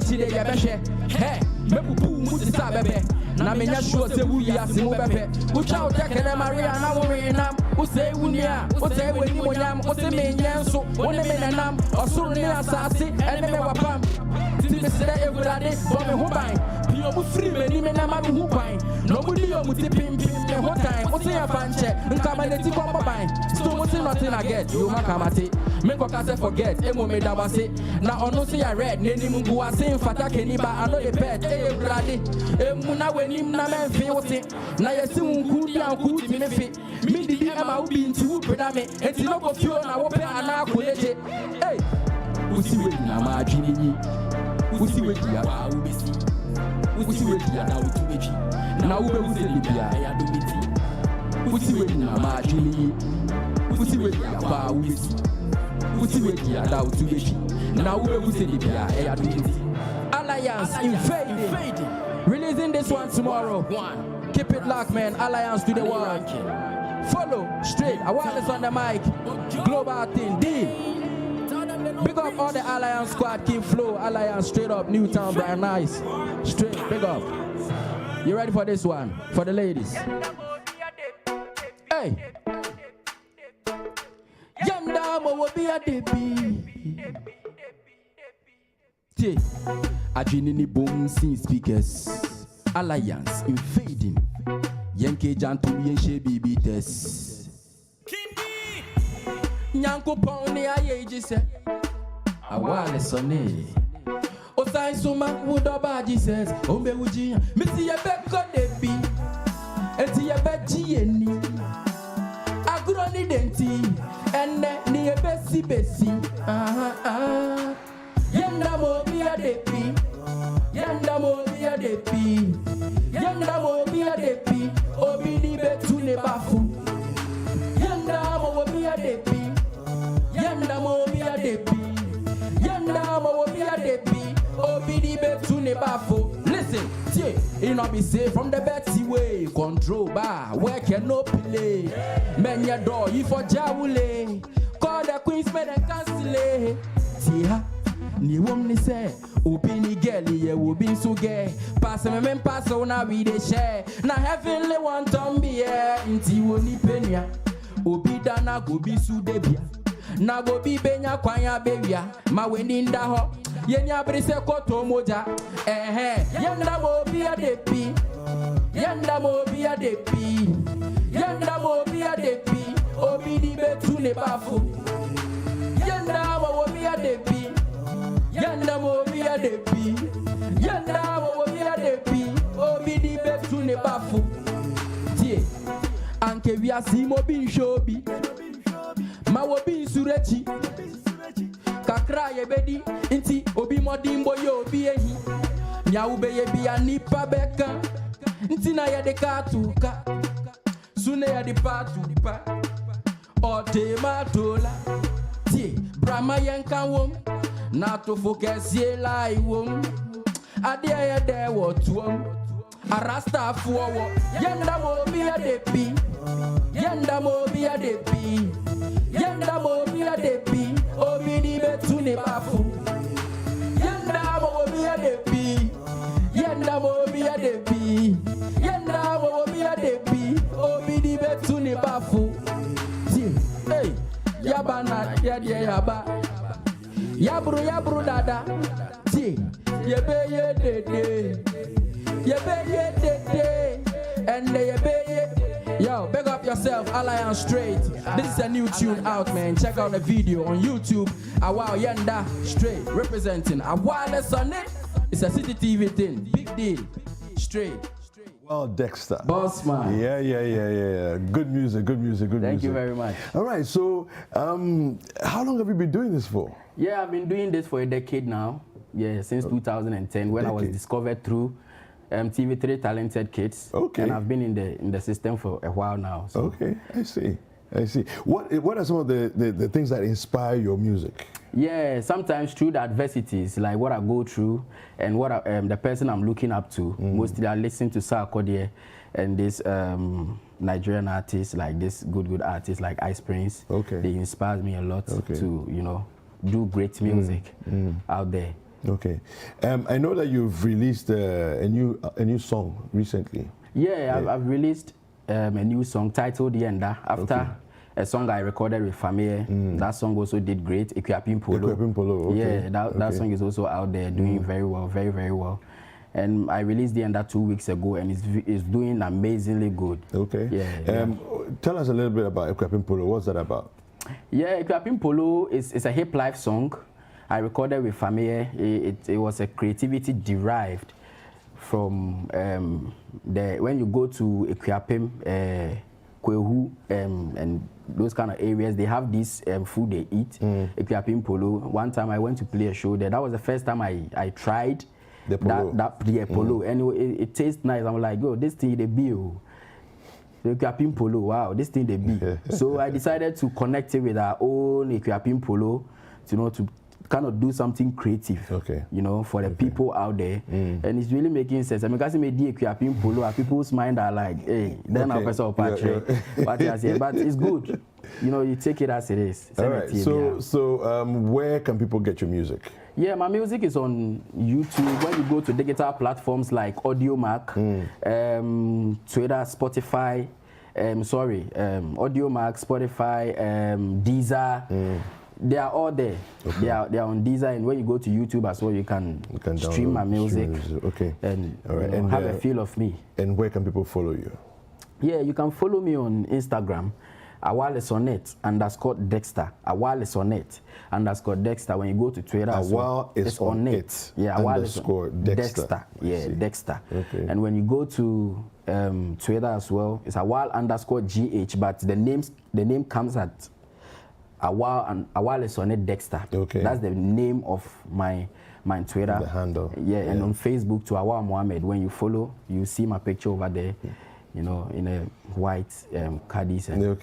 Chile ya beshe, hey, mebubu muti sa bebe. Na menya sure se wu ya si mu bebe. Ucha uteke na Maria na wuri nam. Use wunia, use weni monyam, use menyenso, one menanam, osuru ni asasi, ene me wapam. Timi sida everade, bome hubain. Pio mu free me ni me na mami hubain. No mu liyo muti pim pim me whole time. Use ya fanche, nkama neti kwa babain. Still muti nothing I get, you makamate. Meko kase forget, emo me dawase. Na ono se ya red, neni mungu wase. Fata keniba, I know the pet, everade. Muna wenim na men fi na yesi unku ya unku ti me fi. Mi di ema ubi nti upeda me. Enti no go fio na wope ana akoleje. Hey, usi we na ma adwini ni. Usi we dia ba ubesi. Usi we dia na utubeji. Na ube useli bia ya dobiti. Usi we na ma adwini ni. Usi we dia ba ubesi. Usi we dia na utubeji. Na ube useli bia ya dobiti. Alliance invading. Releasing this one tomorrow. Keep it locked, man. Alliance to the world. Follow straight. I want this on the mic. Global thing. D. Big up all the Alliance squad. Keep flow. Alliance straight up. Newtown, Brian Nice. Straight. Big up. You ready for this one? For the ladies. Hey. Yandamo will be a debi. Ajinini boom scene speakers. Alliance invading. Yankee Jantu Yenshe BB test. Nyanko Pony Aye se. Awale Sonne. Osai Suma Wudobaji says, Ombe Uji, Missy Yabeko Debi. Eti Yabeji Yeni. Agroni Denti. And near Bessie Bessie. Yanda mo be a depi. Yanda mo be a depi. Yanda mo be a depi. Obi di betu ne bafu. Yanda mo be a depi. Yanda mo be a depi. Yanda mo be a depi. Obi di betu ne bafu. Listen, tie, it not be safe from the Betsy way. Control bar, where can no play. Men your door, you for Jawule. Call the Queen's men and cancel. Tia. Ni womni say, Opini girlie, ye will be so gay. Pass me men pass on a we de share. Na heavenly one tombi here, inti woni penya. Obi dana go be su debia. Na go be benya kwanya bebia. Ma wenin da ho. Yenya brise koto moja. Yanda mo be a depi. Yanda mo be a depi. Yanda mo be a depi. Obi di betu ne bafu. Yanda mo be a depi. Yanda mo be a depi. Yanda mo be a depi. Obi di betu ne bafu. Tie. Anke we asi mo bin shobi. Ma wo bin surechi. Kakra ye bedi. Inti obi modimbo yo obi ehi. Nya ube ye bi anipa beka. Inti na ye de katuka. Sune ya di patu pa. Ote matola. Tie. Brahma yenka wom. Not to focus ye lie wom. Adia ya de what wom. Arasta for Yanda mo be a depi. Yanda mo be a depi. Yanda mo be a depi. Obi di betu ne bafu. Yanda mo be a depi. Yanda mo be a depi. Yanda mo be a depi. Obi di betu ne bafu. Hey, yabana yaba. Yabru dada. Ti, yebe ye dede. Yebe ye dede. And yebe ye. Yo, big up yourself, Alliance Straight. This is a new tune out, man. Check out the video on YouTube. Awa Yanda Straight representing Awale Sonne. It's a Citi TV thing. Big deal. Straight. Well, Dexter. Boss man. Yeah. Good music. Thank you very much. All right, so how long have you been doing this for? Yeah, I've been doing this for a decade now. Yeah, since 2010 when I was discovered through TV3 Talented Kids. Okay. And I've been in the system for a while now. So. Okay, I see. What are some of the things that inspire your music? Yeah, sometimes through the adversities, like what I go through and what the person I'm looking up to. Mostly I listen to Sakyi and this Nigerian artists, like this good artists like Ice Prince. Okay. They inspire me a lot to, do great music out there. Okay. I know that you've released a new song recently. Yeah, I've released a new song titled Yenda after a song I recorded with Famille. That song also did great. Equiapim Polo. Okay. Yeah, that song is also out there doing very well, very, very well. And I released Yenda 2 weeks ago, and it's doing amazingly good. Okay. Yeah. Tell us a little bit about Equiapim Polo. What's that about? Yeah, Equiapim Polo is a hip life song I recorded with Famille. It was a creativity derived from when you go to Equiapim, Kwehu, and those kind of areas, they have this food they eat, Equiapim Polo. One time I went to play a show there. That was the first time I tried the polo. The polo. And it tastes nice. I'm like, yo, this thing they be. Equiapim Polo, wow, this thing they be. So I decided to connect it with our own Equiapim Polo, to kind of do something creative, for the people out there. And it's really making sense. I mean, because me di Equiapim Polo, people's mind are like, hey, then I'll pass up but it's good. You take it as it is. All right. So where can people get your music? Yeah, my music is on YouTube. When you go to digital platforms like AudioMac, Twitter, Spotify, AudioMac, Spotify, Deezer. They are all there. They are on Deezer, and when you go to YouTube as well, you can stream my music. And, and have a feel of me. And where can people follow you? Yeah, you can follow me on Instagram. _Dexter. _Dexter. When you go to Twitter, it's on it. Yeah, Dexter. Yeah, Dexter. Okay. And when you go to Twitter as well, it's _GH, but the name comes at Dexter. Okay. That's the name of my Twitter. The handle. Yeah, and on Facebook to Awal Mohammed. When you follow, you see my picture over there. In a white caddies. Yeah.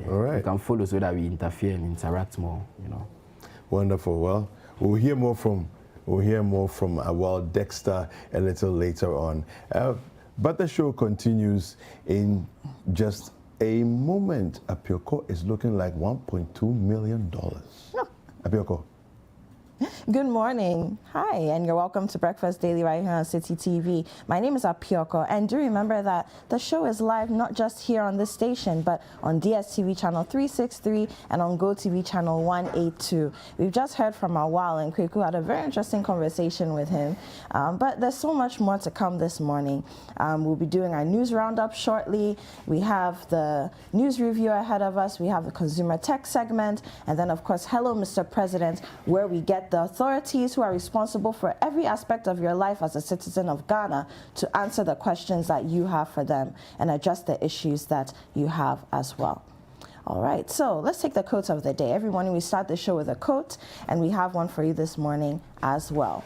All right. You can follow so that we interfere and interact more. Wonderful. Well, we'll hear more from Awal Dexter a little later on. But the show continues in just a moment. Apiorkor is looking like $1.2 million. No. Apiorkor. Good morning. Hi, and you're welcome to Breakfast Daily right here on Citi TV. My name is Apiorkor, and do remember that the show is live not just here on this station, but on DSTV channel 363 and on GoTV channel 182. We've just heard from Awal, and Kweku had a very interesting conversation with him, but there's so much more to come this morning. We'll be doing our news roundup shortly. We have the news review ahead of us. We have the consumer tech segment, and then, of course, Hello, Mr. President, where we get the authorities who are responsible for every aspect of your life as a citizen of Ghana to answer the questions that you have for them and address the issues that you have as well. All right, so let's take the quote of the day. Every morning we start the show with a quote, and we have one for you this morning as well.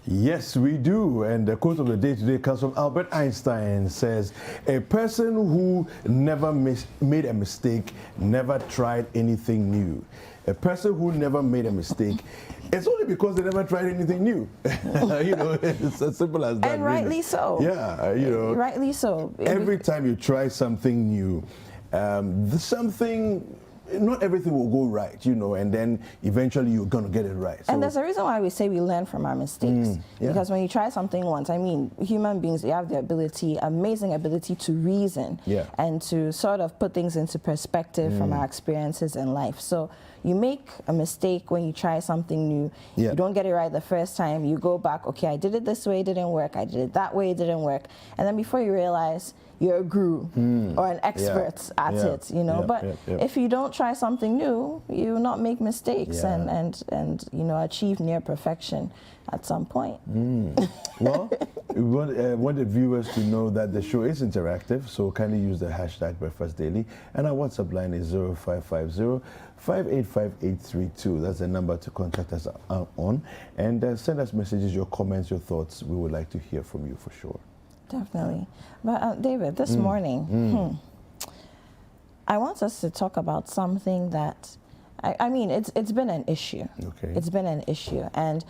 Yes, we do. And the quote of the day today comes from Albert Einstein. Says, a person who never made a mistake never tried anything new. A person who never made a mistake, it's only because they never tried anything new. It's as simple as that. And rightly so. Yeah, rightly so. Every time you try something new, not everything will go right, and then eventually you're going to get it right. And there's a reason why we say we learn from our mistakes. Because when you try something once, human beings, we have the amazing ability to reason and to sort of put things into perspective from our experiences in life. So you make a mistake when you try something new. You don't get it right the first time. You go back, okay, I did it this way, it didn't work. I did it that way, it didn't work. And then before you realize, you're a guru or an expert at it, But if you don't try something new, you will not make mistakes and achieve near perfection at some point. Well, we want the viewers to know that the show is interactive, so kindly use the hashtag Breakfast Daily, and our WhatsApp line is 0550-585-832. That's the number to contact us on, and send us messages, your comments, your thoughts. We would like to hear from you for sure. Definitely. But David, this morning, I want us to talk about something that, it's been an issue. Okay. It's been an issue. And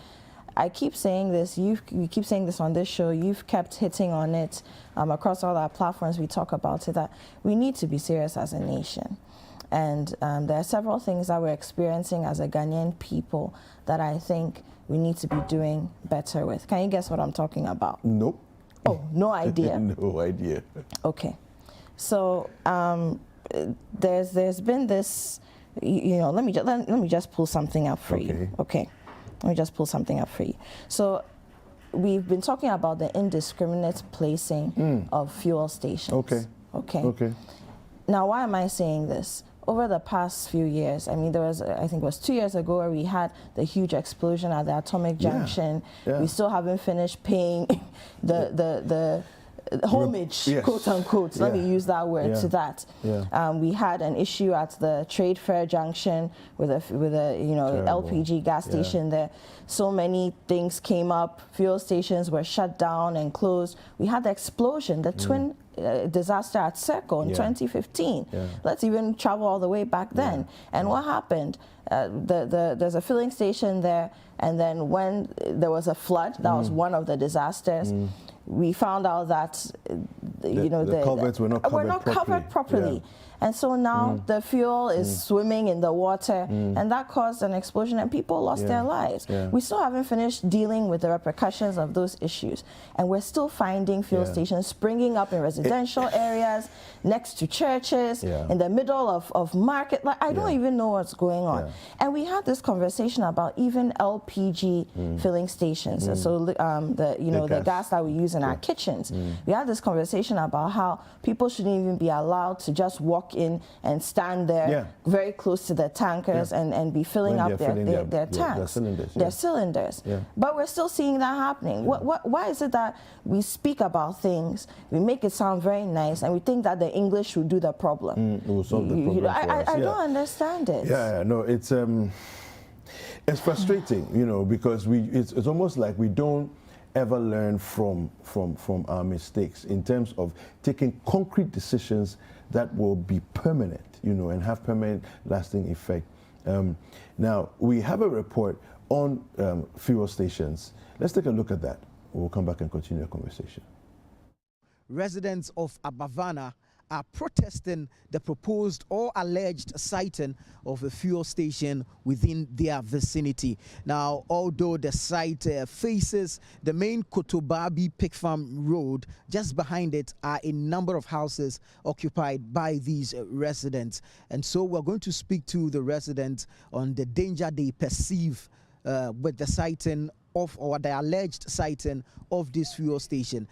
I keep saying this, you keep saying this on this show, you've kept hitting on it across all our platforms, we talk about it, that we need to be serious as a nation. And there are several things that we're experiencing as a Ghanaian people that I think we need to be doing better with. Can you guess what I'm talking about? Nope. Oh, no idea. No idea. Okay. So there's been this, let me just pull something up for you. Okay. Let me just pull something up for you. So we've been talking about the indiscriminate placing of fuel stations. Okay. Now, why am I saying this? Over the past few years, I mean, there was, I think it was 2 years ago, where we had the huge explosion at the Atomic Junction. Yeah. We still haven't finished paying the homage, quote unquote. Let me use that word to that. We had an issue at the Trade Fair Junction with a LPG gas station there. So many things came up. Fuel stations were shut down and closed. We had the explosion, the twin disaster at Circle in 2015. Let's even travel all the way back then. And what happened? There's a filling station there, and then when there was a flood, that was one of the disasters. We found out that the culverts were not covered properly. And so now the fuel is swimming in the water, and that caused an explosion, and people lost their lives. We still haven't finished dealing with the repercussions of those issues, and we're still finding fuel stations springing up in residential areas, next to churches, in the middle of market. Like, I don't even know what's going on. And we had this conversation about even LPG filling stations, so the gas that we use in our kitchens. We had this conversation about how people shouldn't even be allowed to just walk in and stand there very close to the tankers and be filling up their tanks, their cylinders. But we're still seeing that happening. Why is it that we speak about things, we make it sound very nice, and we think that the English will do the problem? It will solve the problem for us. I don't understand it. No, it's frustrating, because it's almost like we don't ever learn from our mistakes in terms of taking concrete decisions that will be permanent, and have permanent lasting effect. Now, we have a report on fuel stations. Let's take a look at that. We'll come back and continue the conversation. Residents of Abavana are protesting the proposed or alleged siting of a fuel station within their vicinity. Now, although the site faces the main Kotobabi Pig Farm Road, just behind it are a number of houses occupied by these residents. And so we're going to speak to the residents on the danger they perceive with the siting of, or the alleged siting of this fuel station.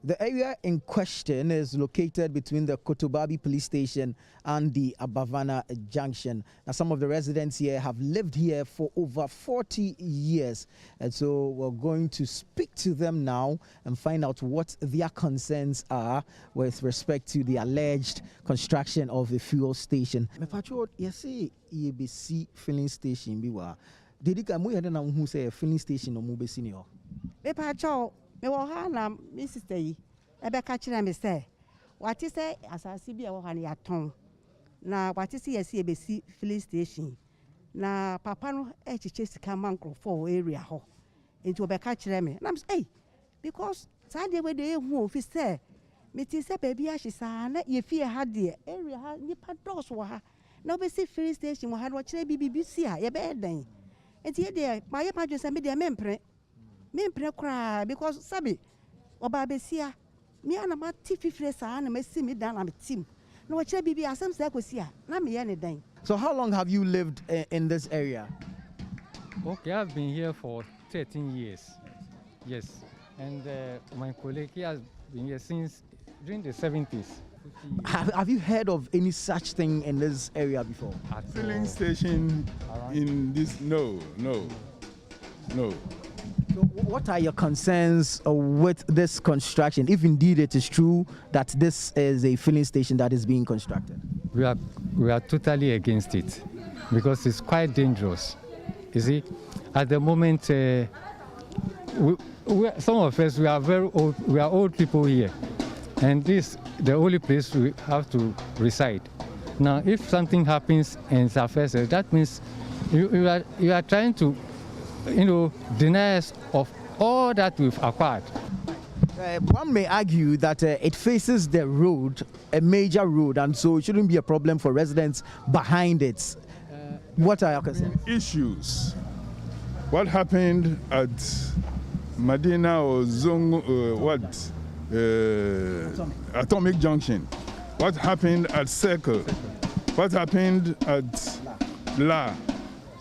The area in question is located between the Kotobabi police station and the Abavana junction. Now, some of the residents here have lived here for over 40 years. And so we're going to speak to them now and find out what their concerns are with respect to the alleged construction of the fuel station. Yes, EBC filling station. Did you come who say a filling station or mobile senior? Me wo ha na me sister yi ebe ka kire me say wati say asase bi e wo ha na yaton na wati say yesi ebesi filling station na papa no e chiche sika mankrofo area ho enti obeka kire me na say because sade we dey hu office say me ti say baby ahisa na ye fie ha de area ha nipa dos wo ha na obesi filling station wo ha no kire bibi si a ye be den enti ye de ma ye pa jo say me de me mpre kra because sabi oba besia me ana ma ti fifire sa na me si me dan na me tim na wo kire bibi asem sa kosi a na me ye ne dan. So how long have you lived in this area? Okay, I've been here for 13 years. Yes. And my colleague has been here since during the 70s. Have you heard of any such thing in this area before? Filling station in this? No. So what are your concerns with this construction, if indeed it is true that this is a filling station that is being constructed? We are totally against it because it's quite dangerous. You see, at the moment, some of us, we are very old. We are old people here, and this the only place we have to reside. Now, if something happens and it's affects us, that means you are trying to deny us of all that we've acquired. One may argue that it faces the road, a major road, and so it shouldn't be a problem for residents behind it. What are your concerns? Issues. What happened at Medina or Zong, Atomic Junction? What happened at Circle? What happened at La?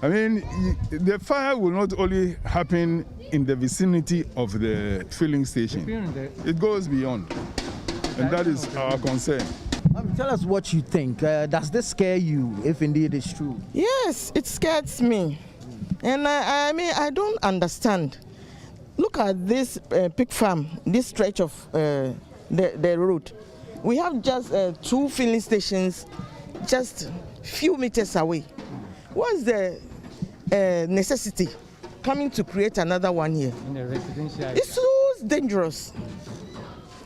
I mean, the fire will not only happen in the vicinity of the filling station. It goes beyond. And that is our concern. Tell us what you think. Does this scare you, if indeed it's true? Yes, it scares me. And I mean, I don't understand. Look at this pig farm, this stretch of the road. We have just 2 filling stations just few meters away. What's the necessity coming to create another one here? In a residential area. It's so dangerous.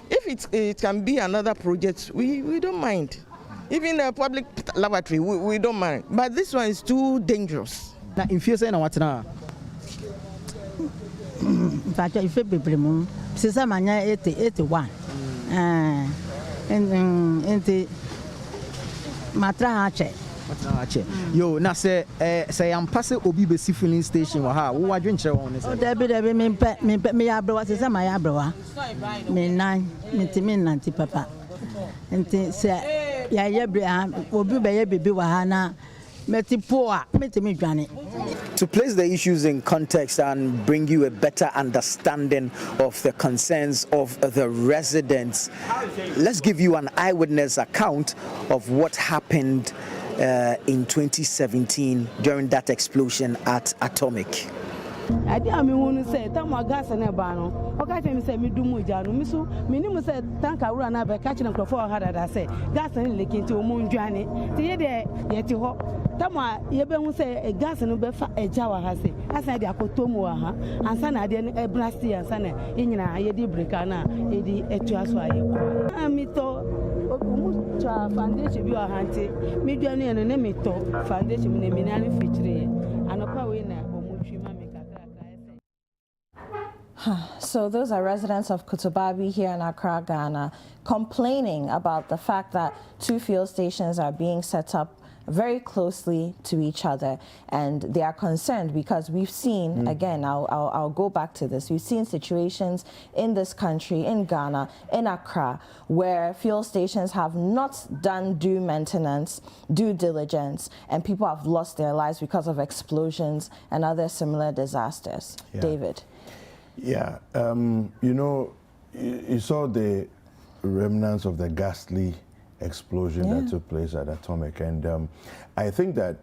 If it can be another project, we don't mind. Even a public laboratory, we don't mind. But this one is too dangerous. Now, if you're saying what now? In fact, if you be since I'm 81, and the Matrache. Yo, now say I'm passing Obi Besi filling station. Who are drinking on this? Oh, Debbie, me abroad, is my abroad. Me nine, me nanti papa. And say, yeah, Obi baby wahana, meti poa, meti me granny. To place the issues in context and bring you a better understanding of the concerns of the residents, let's give you an eyewitness account of what happened in 2017 during that explosion at Atomic. I didn't want to say, Tama gas and a bano. Okay, I say, me do Mujano, Misso, minimum said, Tanka run up a catching a for her that I say, gas and lick into a moon journey. The day, yet you hope. Tama, you will say a gas and a jawa has it. I said, I could tomo, and Sana didn't a brasty and Sana, in a yedi bricana, edi etuaswa. Amito, foundation you are hunting, Midiani and an emito, foundation in a minani feature, and a power winner. So those are residents of Kutubabi here in Accra, Ghana, complaining about the fact that 2 fuel stations are being set up very closely to each other, and they are concerned because we've seen, again, I'll go back to this, we've seen situations in this country, in Ghana, in Accra, where fuel stations have not done due maintenance, due diligence, and people have lost their lives because of explosions and other similar disasters. Yeah. David. Yeah, you know, you saw the remnants of the ghastly explosion that took place at Atomic, and I think that,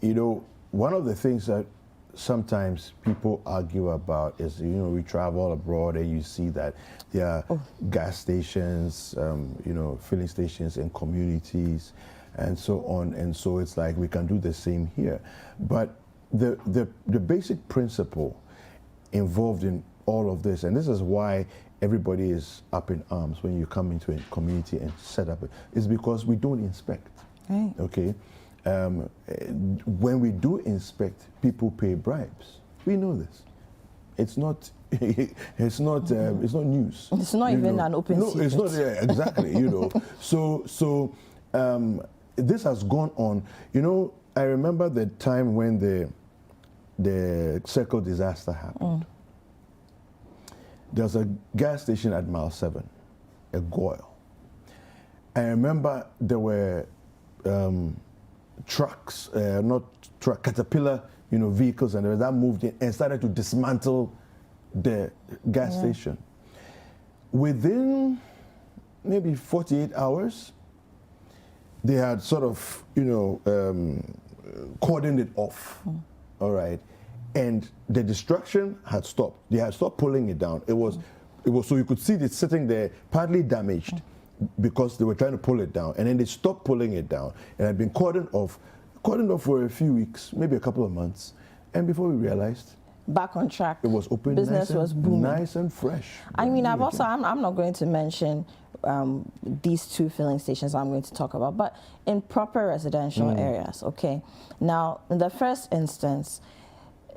you know, one of the things that sometimes people argue about is, you know, we travel abroad and you see that there are gas stations, you know, filling stations in communities and so on, and so it's like we can do the same here. But the basic principle involved in all of this, and this is why everybody is up in arms when you come into a community and set up, is because we don't inspect. Right. Okay, when we do inspect, people pay bribes. We know this. It's not. It's not. It's not news. It's not even an open secret. No, it's not. Yeah, exactly. You know. So this has gone on. You know, I remember the time when the Circle disaster happened. There was a gas station at mile 7, a Goyle. I remember there were trucks, Caterpillar, you know, vehicles, and that moved in and started to dismantle the gas station. Within maybe 48 hours, they had sort of, you know, cordoned it off. All right. And the destruction had stopped. They had stopped pulling it down. It was so you could see it sitting there, partly damaged, because they were trying to pull it down. And then they stopped pulling it down. It had been cordoned off for a few weeks, maybe a couple of months. And before we realized, back on track. It was open. Business was booming. Nice and fresh. I mean, I'm not going to mention these 2 filling stations I'm going to talk about, but in proper residential areas, okay? Now, in the first instance,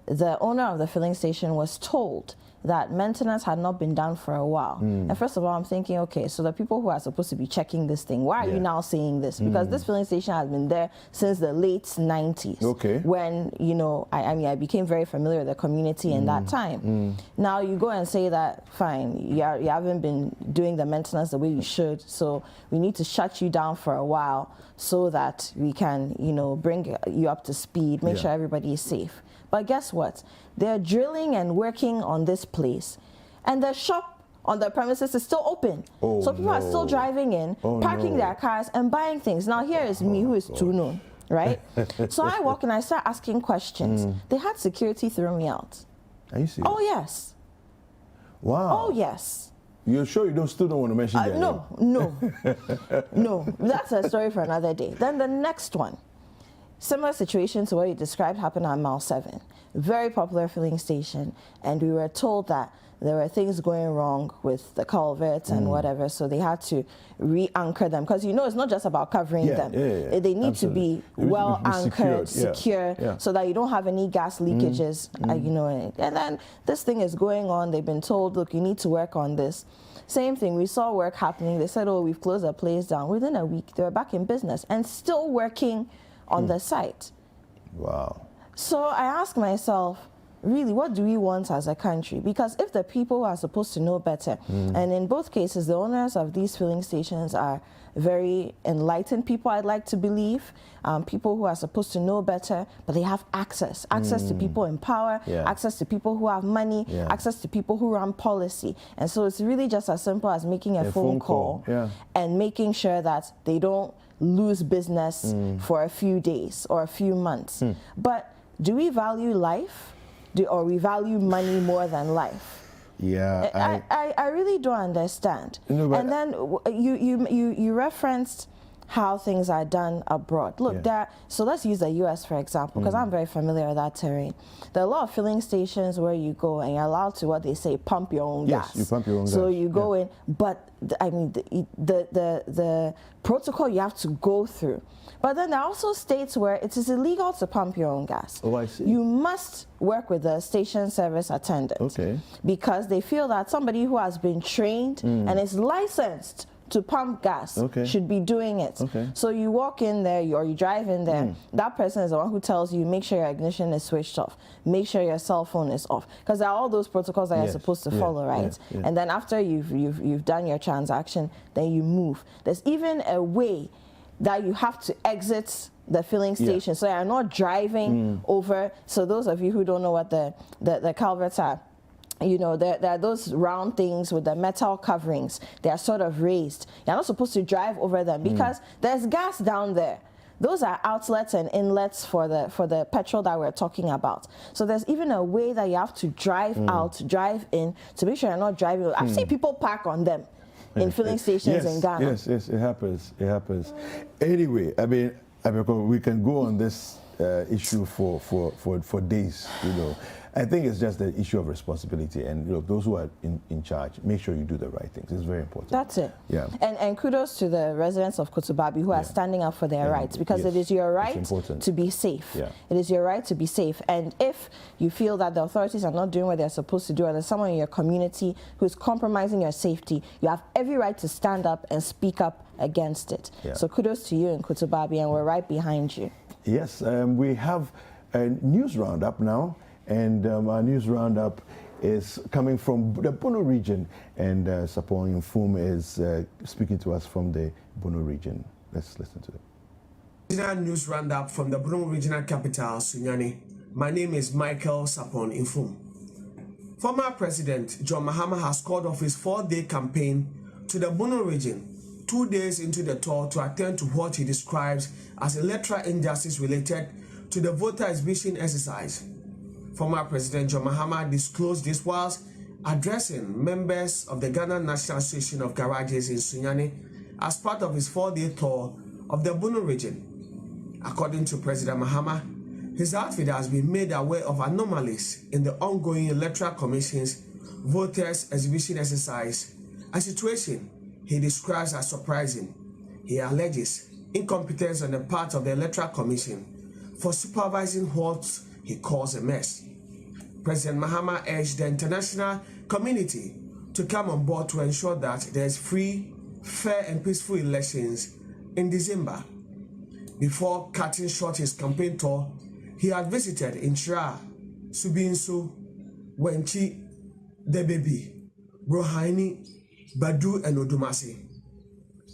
the owner of the filling station was told that maintenance had not been done for a while. And first of all, I'm thinking, okay, so the people who are supposed to be checking this thing, why are you now saying this? Because this filling station has been there since the late 90s. Okay. When, you know, I mean, I became very familiar with the community in that time. Now you go and say that, fine, you haven't been doing the maintenance the way you should, so we need to shut you down for a while so that we can, you know, bring you up to speed, make sure everybody is safe. But guess what? They're drilling and working on this place, and the shop on the premises is still open. So people are still driving in, parking their cars, and buying things. Now here is me, who is too known, right? So I walk and I start asking questions. They had security throw me out. Are you serious? Oh yes. Wow. Oh yes. You're sure you still don't want to mention that? No, no. That's a story for another day. Then the next one. Similar situation to what you described happened at Mile 7. Very popular filling station, and we were told that there were things going wrong with the culverts and whatever, so they had to re-anchor them, because you know it's not just about covering them. They need to be well anchored, secure, so that you don't have any gas leakages, you know. And then this thing is going on. They've been told, look, you need to work on this. Same thing, we saw work happening. They said, oh, we've closed the place down. Within a week, they were back in business and still working on the site. Wow. So I ask myself, really, what do we want as a country? Because if the people are supposed to know better, and in both cases, the owners of these filling stations are very enlightened people, I'd like to believe, people who are supposed to know better, but they have access to people in power, access to people who have money, access to people who run policy. And so it's really just as simple as making a phone call and making sure that they don't lose business for a few days or a few months. But do we value life? Or we value money more than life? Yeah, I really don't understand. No, and then you referenced how things are done abroad. Look, so let's use the US for example, because I'm very familiar with that terrain. There are a lot of filling stations where you go and you're allowed to, what they say, pump your own gas. Yes, you pump your own gas. So you go in, but I mean, the protocol you have to go through. But then there are also states where it is illegal to pump your own gas. Oh, I see. You must work with the station service attendant. Because they feel that somebody who has been trained and is licensed to pump gas should be doing it. So you walk in there or you drive in there, that person is the one who tells you, make sure your ignition is switched off, make sure your cell phone is off, because there are all those protocols that you're supposed to follow, right? And then after you've done your transaction, then you move. There's even a way that you have to exit the filling station, so you're not driving over. So those of you who don't know what the culverts are, you know, there are those round things with the metal coverings. They are sort of raised. You're not supposed to drive over them because there's gas down there. Those are outlets and inlets for the petrol that we're talking about. So there's even a way that you have to drive out, drive in, to make sure you're not driving. I've seen people park on them in filling stations in Ghana. Yes, it happens. It happens. Anyway, I mean, we can go on this issue for days, you know. I think it's just the issue of responsibility, and you know, those who are in charge, make sure you do the right things. It's very important. That's it. Yeah. And kudos to the residents of Kotobabi who are standing up for their rights, because it is your right to be safe. It is your right to be safe. And if you feel that the authorities are not doing what they're supposed to do, or there's someone in your community who's compromising your safety, you have every right to stand up and speak up against it. So kudos to you in Kotobabi, and we're right behind you. Yes, we have a news roundup now. And our news roundup is coming from the Bono region, and Sapon Infum is speaking to us from the Bono region. Let's listen to it. Regional news roundup from the Brong regional capital, Sunyani. My name is Michael Sapon Infum. Former President John Mahama has called off his 4-day campaign to the Bono region, 2 days into the tour, to attend to what he describes as electoral injustice related to the voter exhibition exercise. Former President John Mahama disclosed this whilst addressing members of the Ghana National Association of Garages in Sunyani as part of his 4-day tour of the Bono region. According to President Mahama, his outfit has been made aware of anomalies in the ongoing Electoral Commission's voters exhibition exercise, a situation he describes as surprising. He alleges incompetence on the part of the Electoral Commission for supervising what he calls a mess. President Mahama urged the international community to come on board to ensure that there's free, fair and peaceful elections in December. Before cutting short his campaign tour, he had visited Inchira, Subinsu, Wenchi, Debebi, Brohaini, Badu and Odumasi.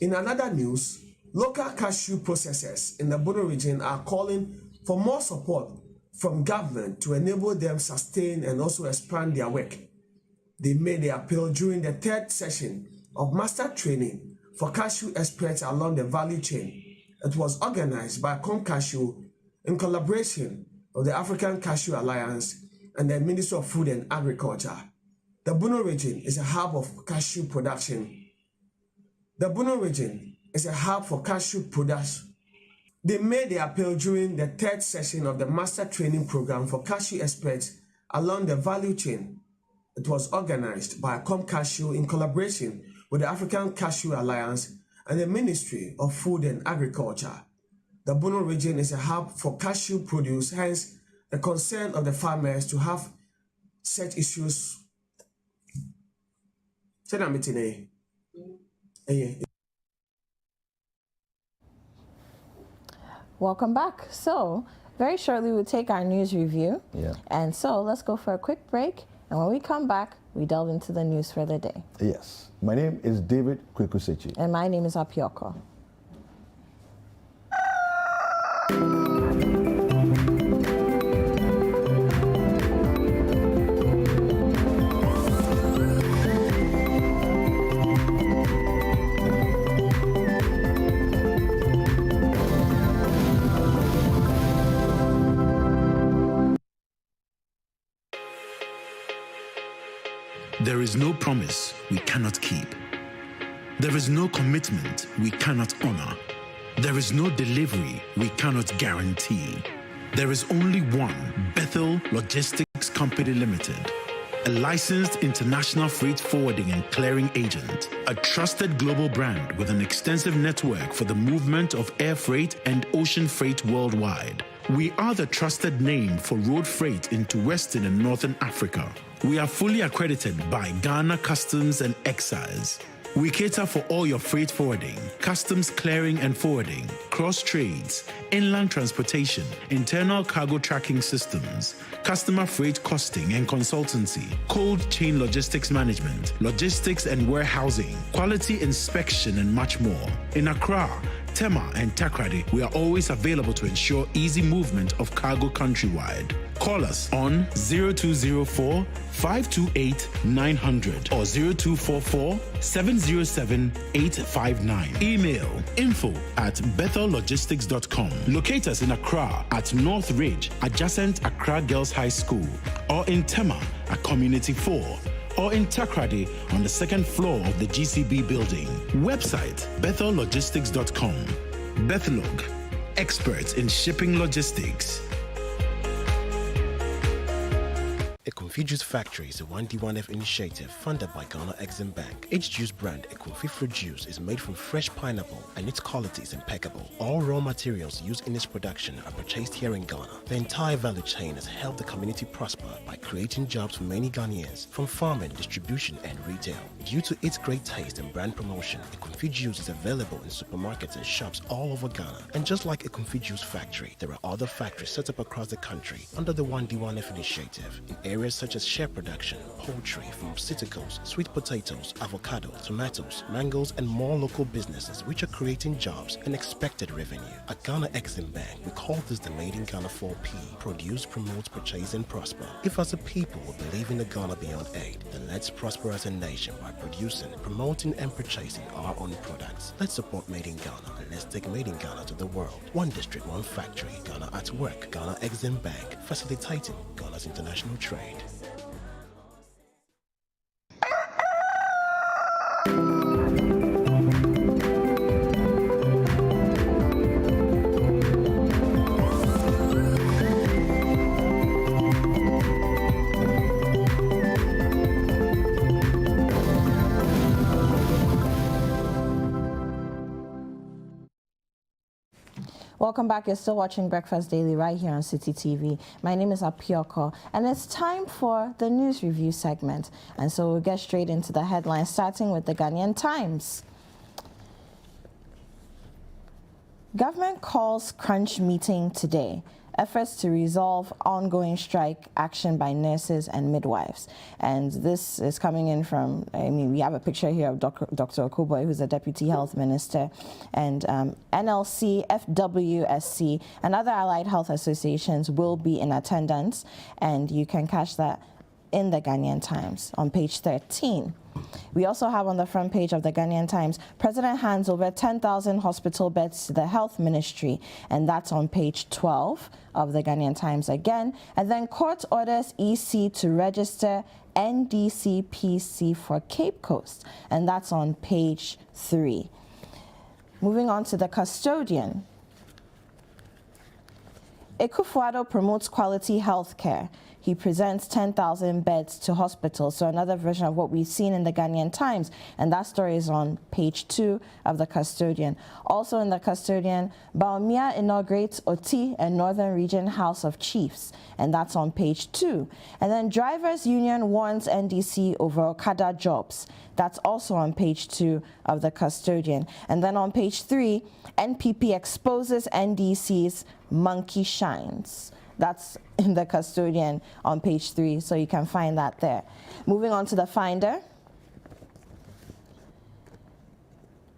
In another news, local cashew processors in the Bono region are calling for more support from government to enable them sustain and also expand their work. They made the appeal during the third session of master training for cashew experts along the value chain. It was organized by Cashew in collaboration with the African Cashew Alliance and the Ministry of Food and Agriculture. The Bono region is a hub of cashew production. The Bono region is a hub for cashew production. They made the appeal during the third session of the master training program for cashew experts along the value chain. It was organized by Cashew in collaboration with the African Cashew Alliance and the Ministry of Food and Agriculture. The Bono region is a hub for cashew produce, hence the concern of the farmers to have such issues. Welcome back. So, very shortly we'll take our news review. Yeah. And so, let's go for a quick break. And when we come back, we delve into the news for the day. Yes. My name is David Kwekusechi. And my name is Apiorkor. There is no promise we cannot keep. There is no commitment we cannot honor. There is no delivery we cannot guarantee. There is only one Bethel Logistics Company Limited, a licensed international freight forwarding and clearing agent, a trusted global brand with an extensive network for the movement of air freight and ocean freight worldwide. We are the trusted name for road freight into Western and Northern Africa. We are fully accredited by Ghana Customs and Excise. We cater for all your freight forwarding, customs clearing and forwarding, cross trades, inland transportation, internal cargo tracking systems, customer freight costing and consultancy, cold chain logistics management, logistics and warehousing, quality inspection, and much more. In Accra, Tema, and Takrady, we are always available to ensure easy movement of cargo countrywide. Call us on 0204 528 900 or 0244 707 859. Email info@bethellogistics.com. Locate us in Accra at North Ridge, adjacent Accra Girls High School, or in Tema at Community 4, or in Takrady on the second floor of the GCB building. Website bethellogistics.com. Bethlog, experts in shipping logistics. Equinfi Juice Factory is a 1D1F initiative funded by Ghana Exim Bank. Each juice brand, Equinfi Fruit Juice, is made from fresh pineapple and its quality is impeccable. All raw materials used in its production are purchased here in Ghana. The entire value chain has helped the community prosper by creating jobs for many Ghanaians, from farming, distribution, and retail. Due to its great taste and brand promotion, Equinfi Juice is available in supermarkets and shops all over Ghana. And just like Equinfi Juice Factory, there are other factories set up across the country under the 1D1F initiative in areas such as shea production, poultry, pharmaceuticals, sweet potatoes, avocado, tomatoes, mangoes, and more local businesses which are creating jobs and expected revenue. At Ghana Exim Bank, we call this the Made in Ghana 4P: produce, promote, purchase, and prosper. If as a people we believe in the Ghana beyond aid, then let's prosper as a nation by producing, promoting, and purchasing our own products. Let's support Made in Ghana and let's take Made in Ghana to the world. One district, one factory. Ghana at work. Ghana Exim Bank, facilitating Ghana's international trade. Welcome back. You're still watching Breakfast Daily right here on Citi TV. My name is Apiorkor, and it's time for the news review segment. And so we'll get straight into the headlines, starting with the Ghanaian Times. Government calls crunch meeting today. Efforts to resolve ongoing strike action by nurses and midwives. And this is coming in from, we have a picture here of Dr. Okuboy, who's the Deputy Health Minister, and NLC, FWSC, and other allied health associations will be in attendance, and you can catch that in the Ghanaian Times on page 13. We also have on the front page of the Ghanaian Times, President hands over 10,000 hospital beds to the Health Ministry, and that's on page 12 of the Ghanaian Times again. And then court orders EC to register NDCPC for Cape Coast, and that's on page 3. Moving on to the Custodian. Akufo-Addo promotes quality health care. He presents 10,000 beds to hospitals. So another version of what we've seen in the Ghanaian Times. And that story is on page 2 of the Custodian. Also in the Custodian, Bawumia inaugurates Oti and Northern Region House of Chiefs. And that's on page 2. And then Drivers Union warns NDC over Okada jobs. That's also on page 2 of the Custodian. And then on page 3, NPP exposes NDC's monkey shines. That's in the Custodian on page 3, so you can find that there. Moving on to the Finder.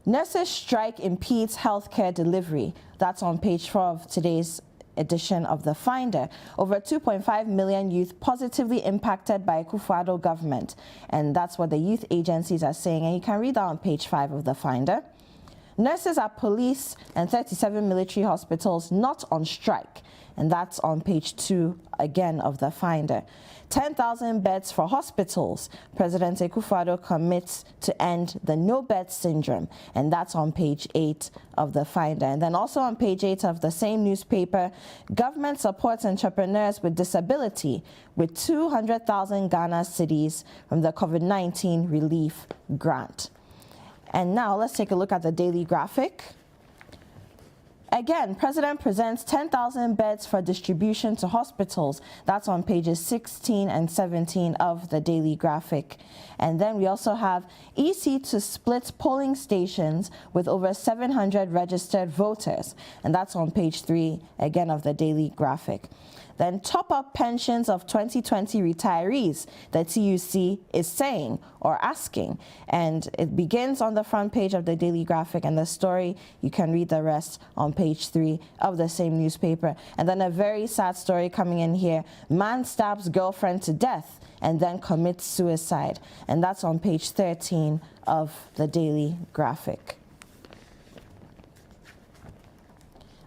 Nurses strike impedes healthcare delivery. That's on page 4 of today's edition of the Finder. Over 2.5 million youth positively impacted by Akufo-Addo government. And that's what the youth agencies are saying. And you can read that on page 5 of the Finder. Nurses at police and 37 military hospitals not on strike. And that's on page 2 again of the Finder. 10,000 beds for hospitals. President Akufo-Addo commits to end the no-bed syndrome. And that's on page 8 of the Finder. And then also on page 8 of the same newspaper, government supports entrepreneurs with disability with 200,000 Ghana cedis from the COVID-19 relief grant. And now let's take a look at the daily graphic. Again, President presents 10,000 beds for distribution to hospitals. That's on pages 16 and 17 of the daily graphic. And then we also have EC to split polling stations with over 700 registered voters. And that's on page 3, again, of the daily graphic. Then top-up pensions of 2020 retirees, the TUC is saying or asking. And it begins on the front page of the daily graphic, and the story, you can read the rest on page 3 of the same newspaper. And then a very sad story coming in here. Man stabs girlfriend to death and then commits suicide. And that's on page 13 of the daily graphic.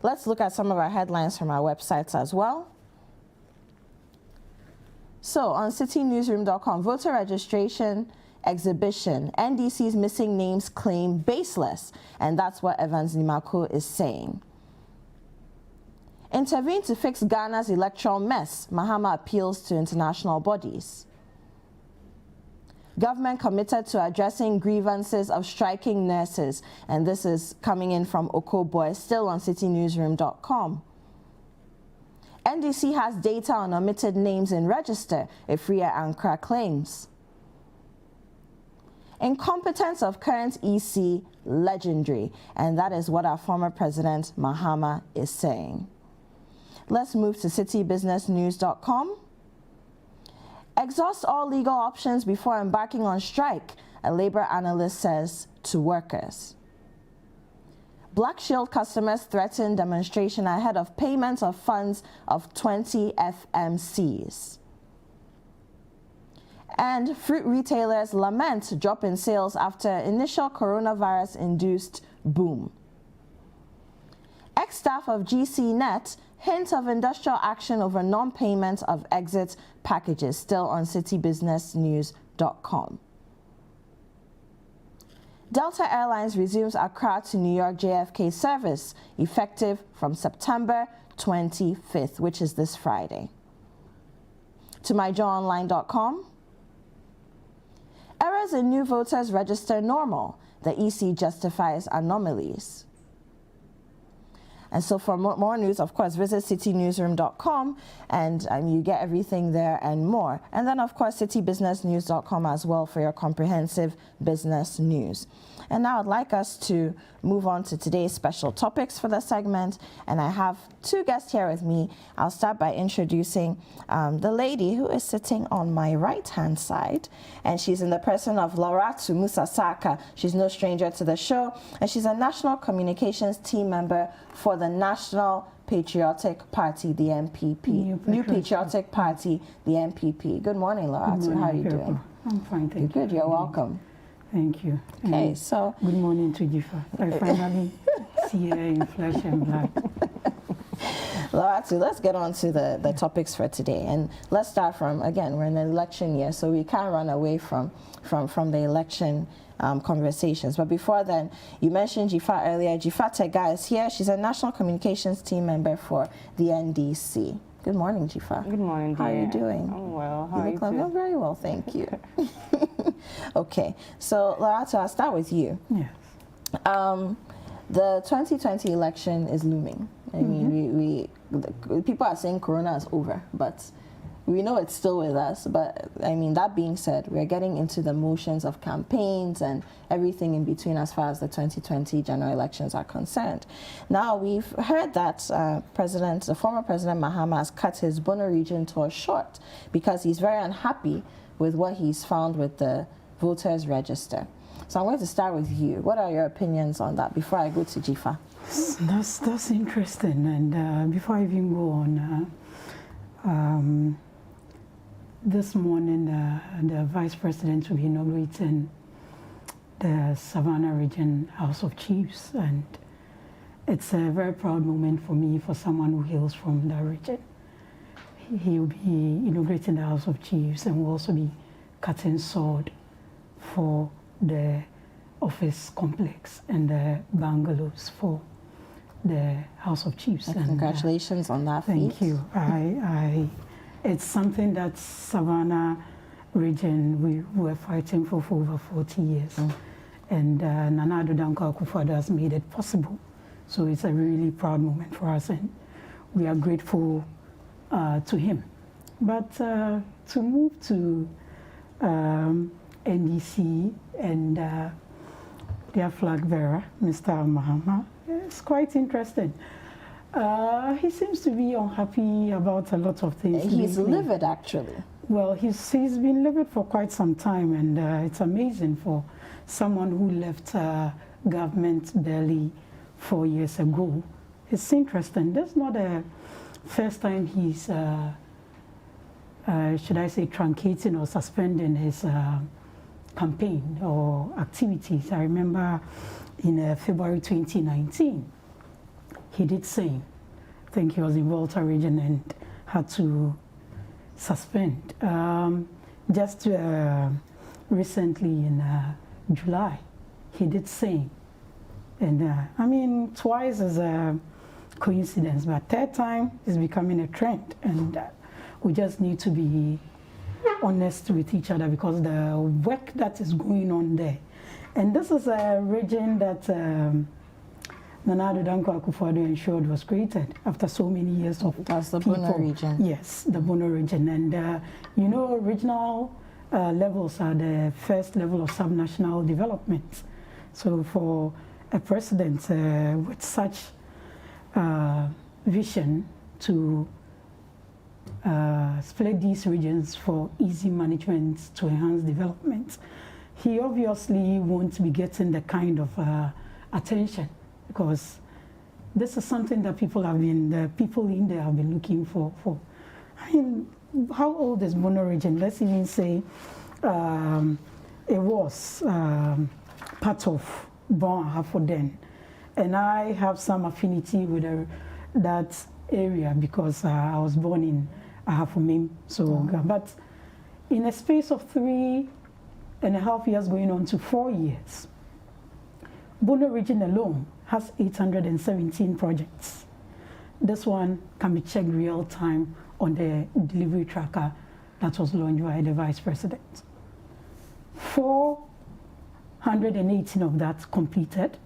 Let's look at some of our headlines from our websites as well. So on citinewsroom.com, voter registration exhibition, NDC's missing names claim baseless, and that's what Evans Nimako is saying. Intervene to fix Ghana's electoral mess, Mahama appeals to international bodies. Government committed to addressing grievances of striking nurses, and this is coming in from Okuboy, still on citinewsroom.com. NDC has data on omitted names in register, Efria Ankara claims. Incompetence of current EC legendary, and that is what our former president Mahama is saying. Let's move to citybusinessnews.com. Exhaust all legal options before embarking on strike, a labor analyst says to workers. Black Shield customers threaten demonstration ahead of payment of funds of 20 FMCs. And fruit retailers lament drop in sales after initial coronavirus-induced boom. Ex-staff of GCNet hint of industrial action over non-payment of exit packages, still on citybusinessnews.com. Delta Airlines resumes Accra to New York JFK service, effective from September 25th, which is this Friday. To myjoyonline.com. Errors in new voters register normal. The EC justifies anomalies. And so for more news, of course, visit citynewsroom.com, and you get everything there and more. And then, of course, citybusinessnews.com as well for your comprehensive business news. And now I'd like us to move on to today's special topics for the segment. And I have two guests here with me. I'll start by introducing the lady who is sitting on my right-hand side. And she's in the person of Loratu Musasaka. She's no stranger to the show. And she's a national communications team member for the National Patriotic Party, the NPP. New Patriotic Party, the NPP. Good morning, Loratu. How are you doing? I'm fine, thank you. Good, you're welcome. Thank you. Okay, so good morning to Jifa. I finally see her in flesh and blood. Loratu, let's get on to the topics for today. And let's start from, again, we're in an election year, so we can't run away from the election conversations. But before then, you mentioned Jifa earlier. Jifa Tega is here. She's a national communications team member for the NDC. Good morning, Jifa. Good morning, dear. How are you doing? I'm well. How you are you look like too? you're very well, thank you. Okay, so Loratu, I'll start with you. Yes. The 2020 election is looming. I mean, people are saying Corona is over, but we know it's still with us. But I mean, that being said, we're getting into the motions of campaigns and everything in between as far as the 2020 general elections are concerned. Now, we've heard that the former President Mahama has cut his Bono region tour short because he's very unhappy with what he's found with the voters register. So I'm going to start with you. What are your opinions on that before I go to Jifa? That's interesting. And before I even go on, this morning the Vice President will be inaugurating the Savannah Region House of Chiefs, and it's a very proud moment for me, for someone who hails from that region. He will be inaugurating the House of Chiefs and will also be cutting sword for the office complex and the bungalows for the House of Chiefs. And congratulations on that feat. Thank you. It's something that Savannah region we were fighting for over 40 years. And Nana Addo Dankwa Akufo-Addo has made it possible. So it's a really proud moment for us, and we are grateful to him. But to move to NDC and their flag bearer, Mr. Mahama, it's quite interesting. He seems to be unhappy about a lot of things. He's livid, actually. Well, he's been livid for quite some time, and it's amazing for someone who left government barely 4 years ago. It's interesting. That's not the first time he's, should I say, truncating or suspending his campaign or activities. I remember in February 2019, he did same. I think he was in Volta region and had to suspend. Just recently in July, he did same. And I mean, twice is a coincidence, but third time is becoming a trend. And we just need to be honest with each other, because the work that is going on there. And this is a region that Nana Addo Dankwa Akufo-Addo ensured was created after so many years of That's the people. Bono region. Yes, the Bono region. And you know, regional levels are the first level of subnational development. So for a president with such vision to split these regions for easy management to enhance development, he obviously won't be getting the kind of attention, because this is something that the people in there have been looking for. I mean, how old is Bono region? Let's even say it was part of Brong, Ahafo then. And I have some affinity with that area because I was born in Ahafo. So, but in a space of 3.5 years going on to 4 years, Bono region alone has 817 projects. This one can be checked real time on the delivery tracker that was launched by the Vice President. 418 of that completed,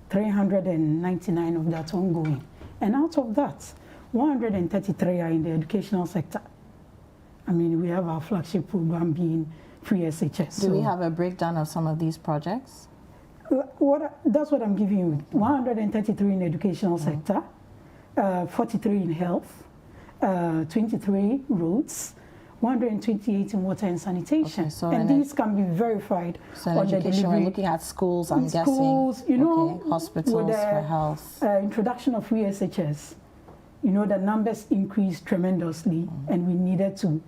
399 of that ongoing. And out of that, 133 are in the educational sector. I mean, we have our flagship program being free SHS. Do we have a breakdown of some of these projects? That's what I'm giving you. 133 in the educational sector, 43 in health, 23 roads, 128 in water and sanitation. Okay, so and these can be verified so on the delivery. We're looking at schools, I'm guessing. Schools, you know, hospitals for health. Introduction of free SHS, you know, the numbers increased tremendously, and we needed to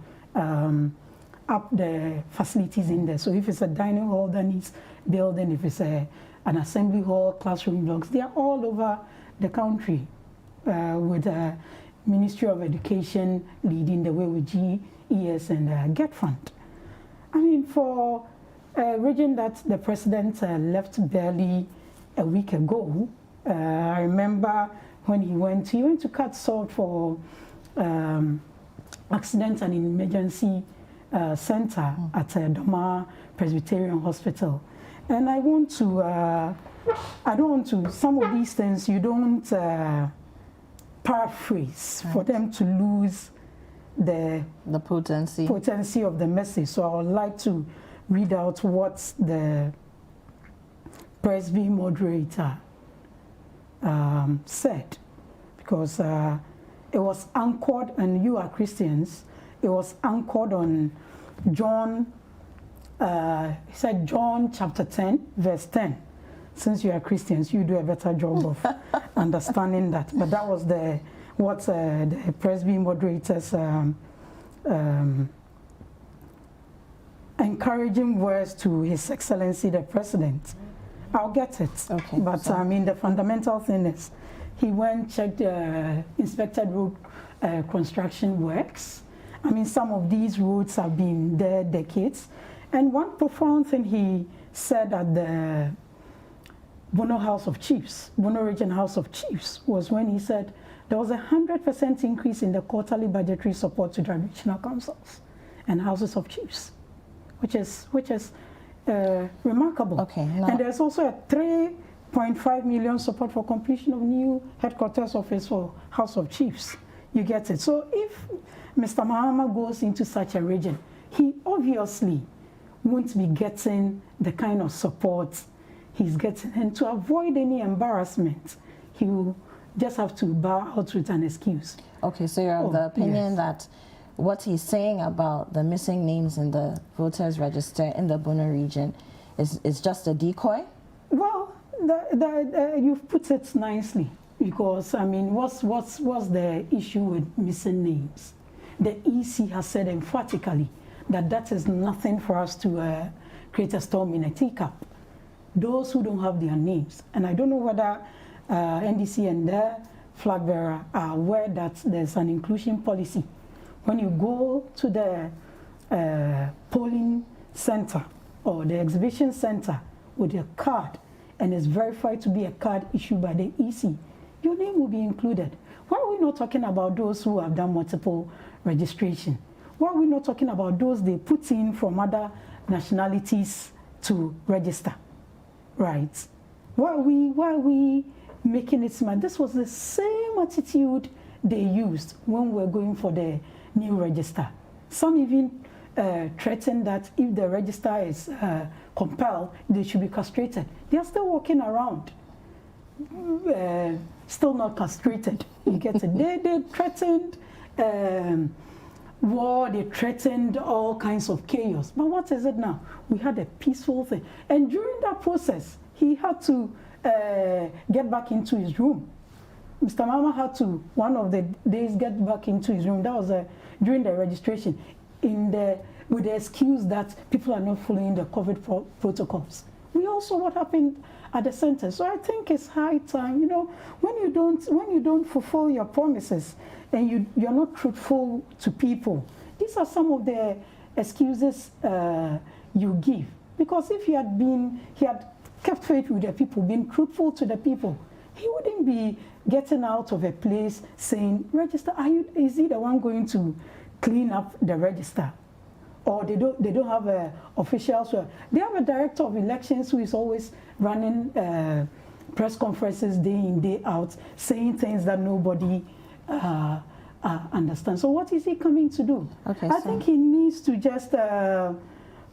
up the facilities in there. So if it's a dining hall that needs building, if it's an assembly hall, classroom blocks, they are all over the country with the Ministry of Education leading the way with GES and GET Fund. I mean, for a region that the president left barely a week ago, I remember when he went to cut salt for accident and emergency center at Doma Presbyterian Hospital. And I want to, I don't want to, some of these things you don't paraphrase for them to lose the potency of the message. So I would like to read out what the Presby moderator said, because it was anchored, and you are Christians, it was anchored on John, he said John chapter 10, verse 10. Since you are Christians, you do a better job of understanding that. But that was what the Presby moderators encouraging words to His Excellency the President. I'll get it. Okay, but so I mean, the fundamental thing is, he went, checked, inspected road construction works. I mean, some of these roads have been there decades. And one profound thing he said at the Bono House of Chiefs, Bono Region House of Chiefs, was when he said there was 100% increase in the quarterly budgetary support to traditional councils and houses of chiefs, which is remarkable. Okay. And there's also a 3.5 million support for completion of new headquarters office for House of Chiefs. You get it. So if Mr. Mahama goes into such a region, he obviously won't be getting the kind of support he's getting. And to avoid any embarrassment, he will just have to bow out with an excuse. Okay, so you're of the opinion that what he's saying about the missing names in the voters register in the Bono region is just a decoy? Well, you've put it nicely, because, I mean, what's the issue with missing names? The EC has said emphatically that is nothing for us to create a storm in a teacup. Those who don't have their names, and I don't know whether NDC and their flag bearer are aware that there's an inclusion policy. When you go to the polling center or the exhibition center with your card, and it's verified to be a card issued by the EC, your name will be included. Why are we not talking about those who have done multiple registration? Why are we not talking about those they put in from other nationalities to register? Right? Why are we making it smart? This was the same attitude they used when we were going for the new register. Some even threatened that if the register is compelled, they should be castrated. They are still walking around, still not castrated. You get it? They threatened war, they threatened all kinds of chaos. But what is it now? We had a peaceful thing. And during that process, he had to get back into his room. Mr. Mama had to, one of the days, get back into his room. That was during the registration, with the excuse that people are not following the COVID protocols. We also what happened at the center. So I think it's high time, you know, when you don't fulfill your promises and you're not truthful to people, these are some of the excuses you give. Because if he had kept faith with the people, been truthful to the people, he wouldn't be getting out of a place saying, register, is he the one going to clean up the register? Or they don't have officials. They have a director of elections who is always running press conferences day in, day out, saying things that nobody understands. So what is he coming to do? Okay, I think he needs to just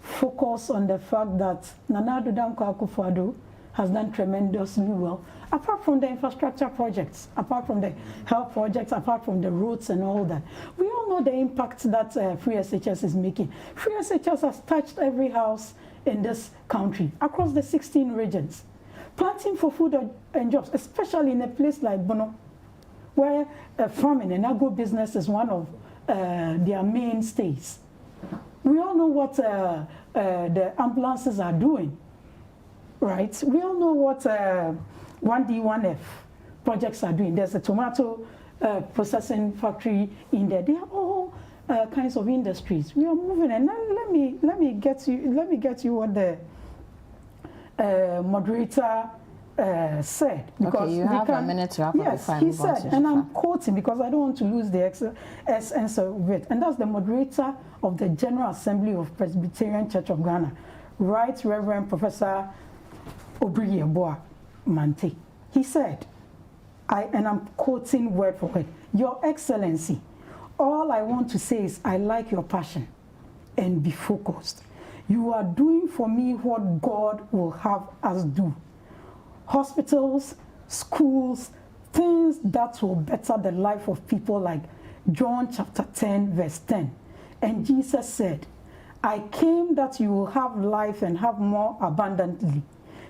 focus on the fact that Nana Addo Dankwa Akufo-Addo has done tremendously well, apart from the infrastructure projects, apart from the health projects, apart from the roads and all that. We all know the impact that Free SHS is making. Free SHS has touched every house in this country, across the 16 regions. Planting for food and jobs, especially in a place like Bono, where farming and agro-business is one of their mainstays. We all know what the ambulances are doing, right? We all know what 1D, 1F projects are doing. There's a tomato processing factory in there. They are all kinds of industries. We are moving, and then let me get you what the moderator said. Because okay, you have a minute to wrap up. Yes, he said, and I'm quoting because I don't want to lose the essence of it. And that's the moderator of the General Assembly of Presbyterian Church of Ghana, Right Reverend Professor Obriyeboa Mante. He said, and I'm quoting word for word, "Your Excellency, all I want to say is I like your passion and be focused. You are doing for me what God will have us do. Hospitals, schools, things that will better the life of people, like John chapter 10, verse 10. And Jesus said, I came that you will have life and have more abundantly.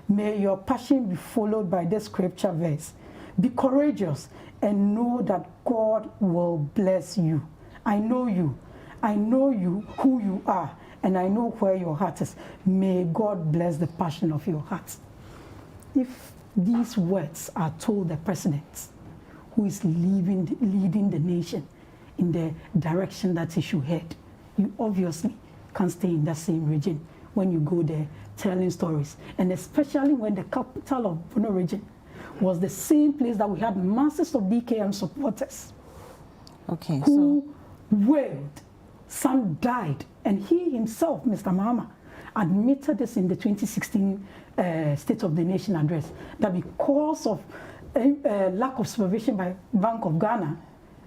May your passion be followed by this scripture verse. Be courageous and know that God will bless you. I know you. I know you, who you are, and I know where your heart is. May God bless the passion of your heart." If these words are told the president, who is leading the nation in the direction that he should head, you obviously can't stay in that same region when you go there telling stories. And especially when the capital of Bono region was the same place that we had masses of DKM supporters who wailed. Some died. And he himself, Mr. Mahama, admitted this in the 2016 State of the Nation address, that because of lack of supervision by Bank of Ghana,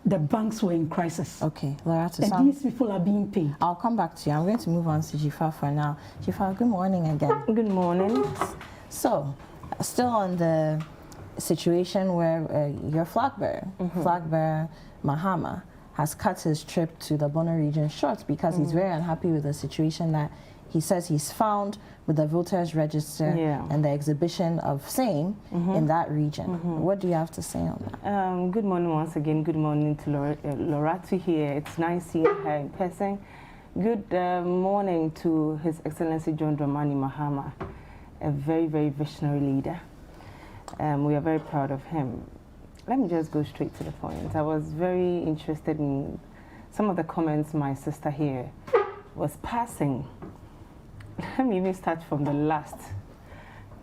the banks were in crisis. Okay, Loretta, and these people are being paid. I'll come back to you. I'm going to move on to Jifa for now. Jifa, good morning again. Good morning. So, still on the situation where your flag bearer, Mahama, has cut his trip to the Bono region short because he's very unhappy with the situation that he says he's found with the voters register and the exhibition of same in that region. What do you have to say on that? Good morning once again. Good morning to Loretta here. It's nice seeing her in person. Good morning to His Excellency John Dramani Mahama, a very, very visionary leader. We are very proud of him. Let me just go straight to the point. I was very interested in some of the comments my sister here was passing. Let me even start from the last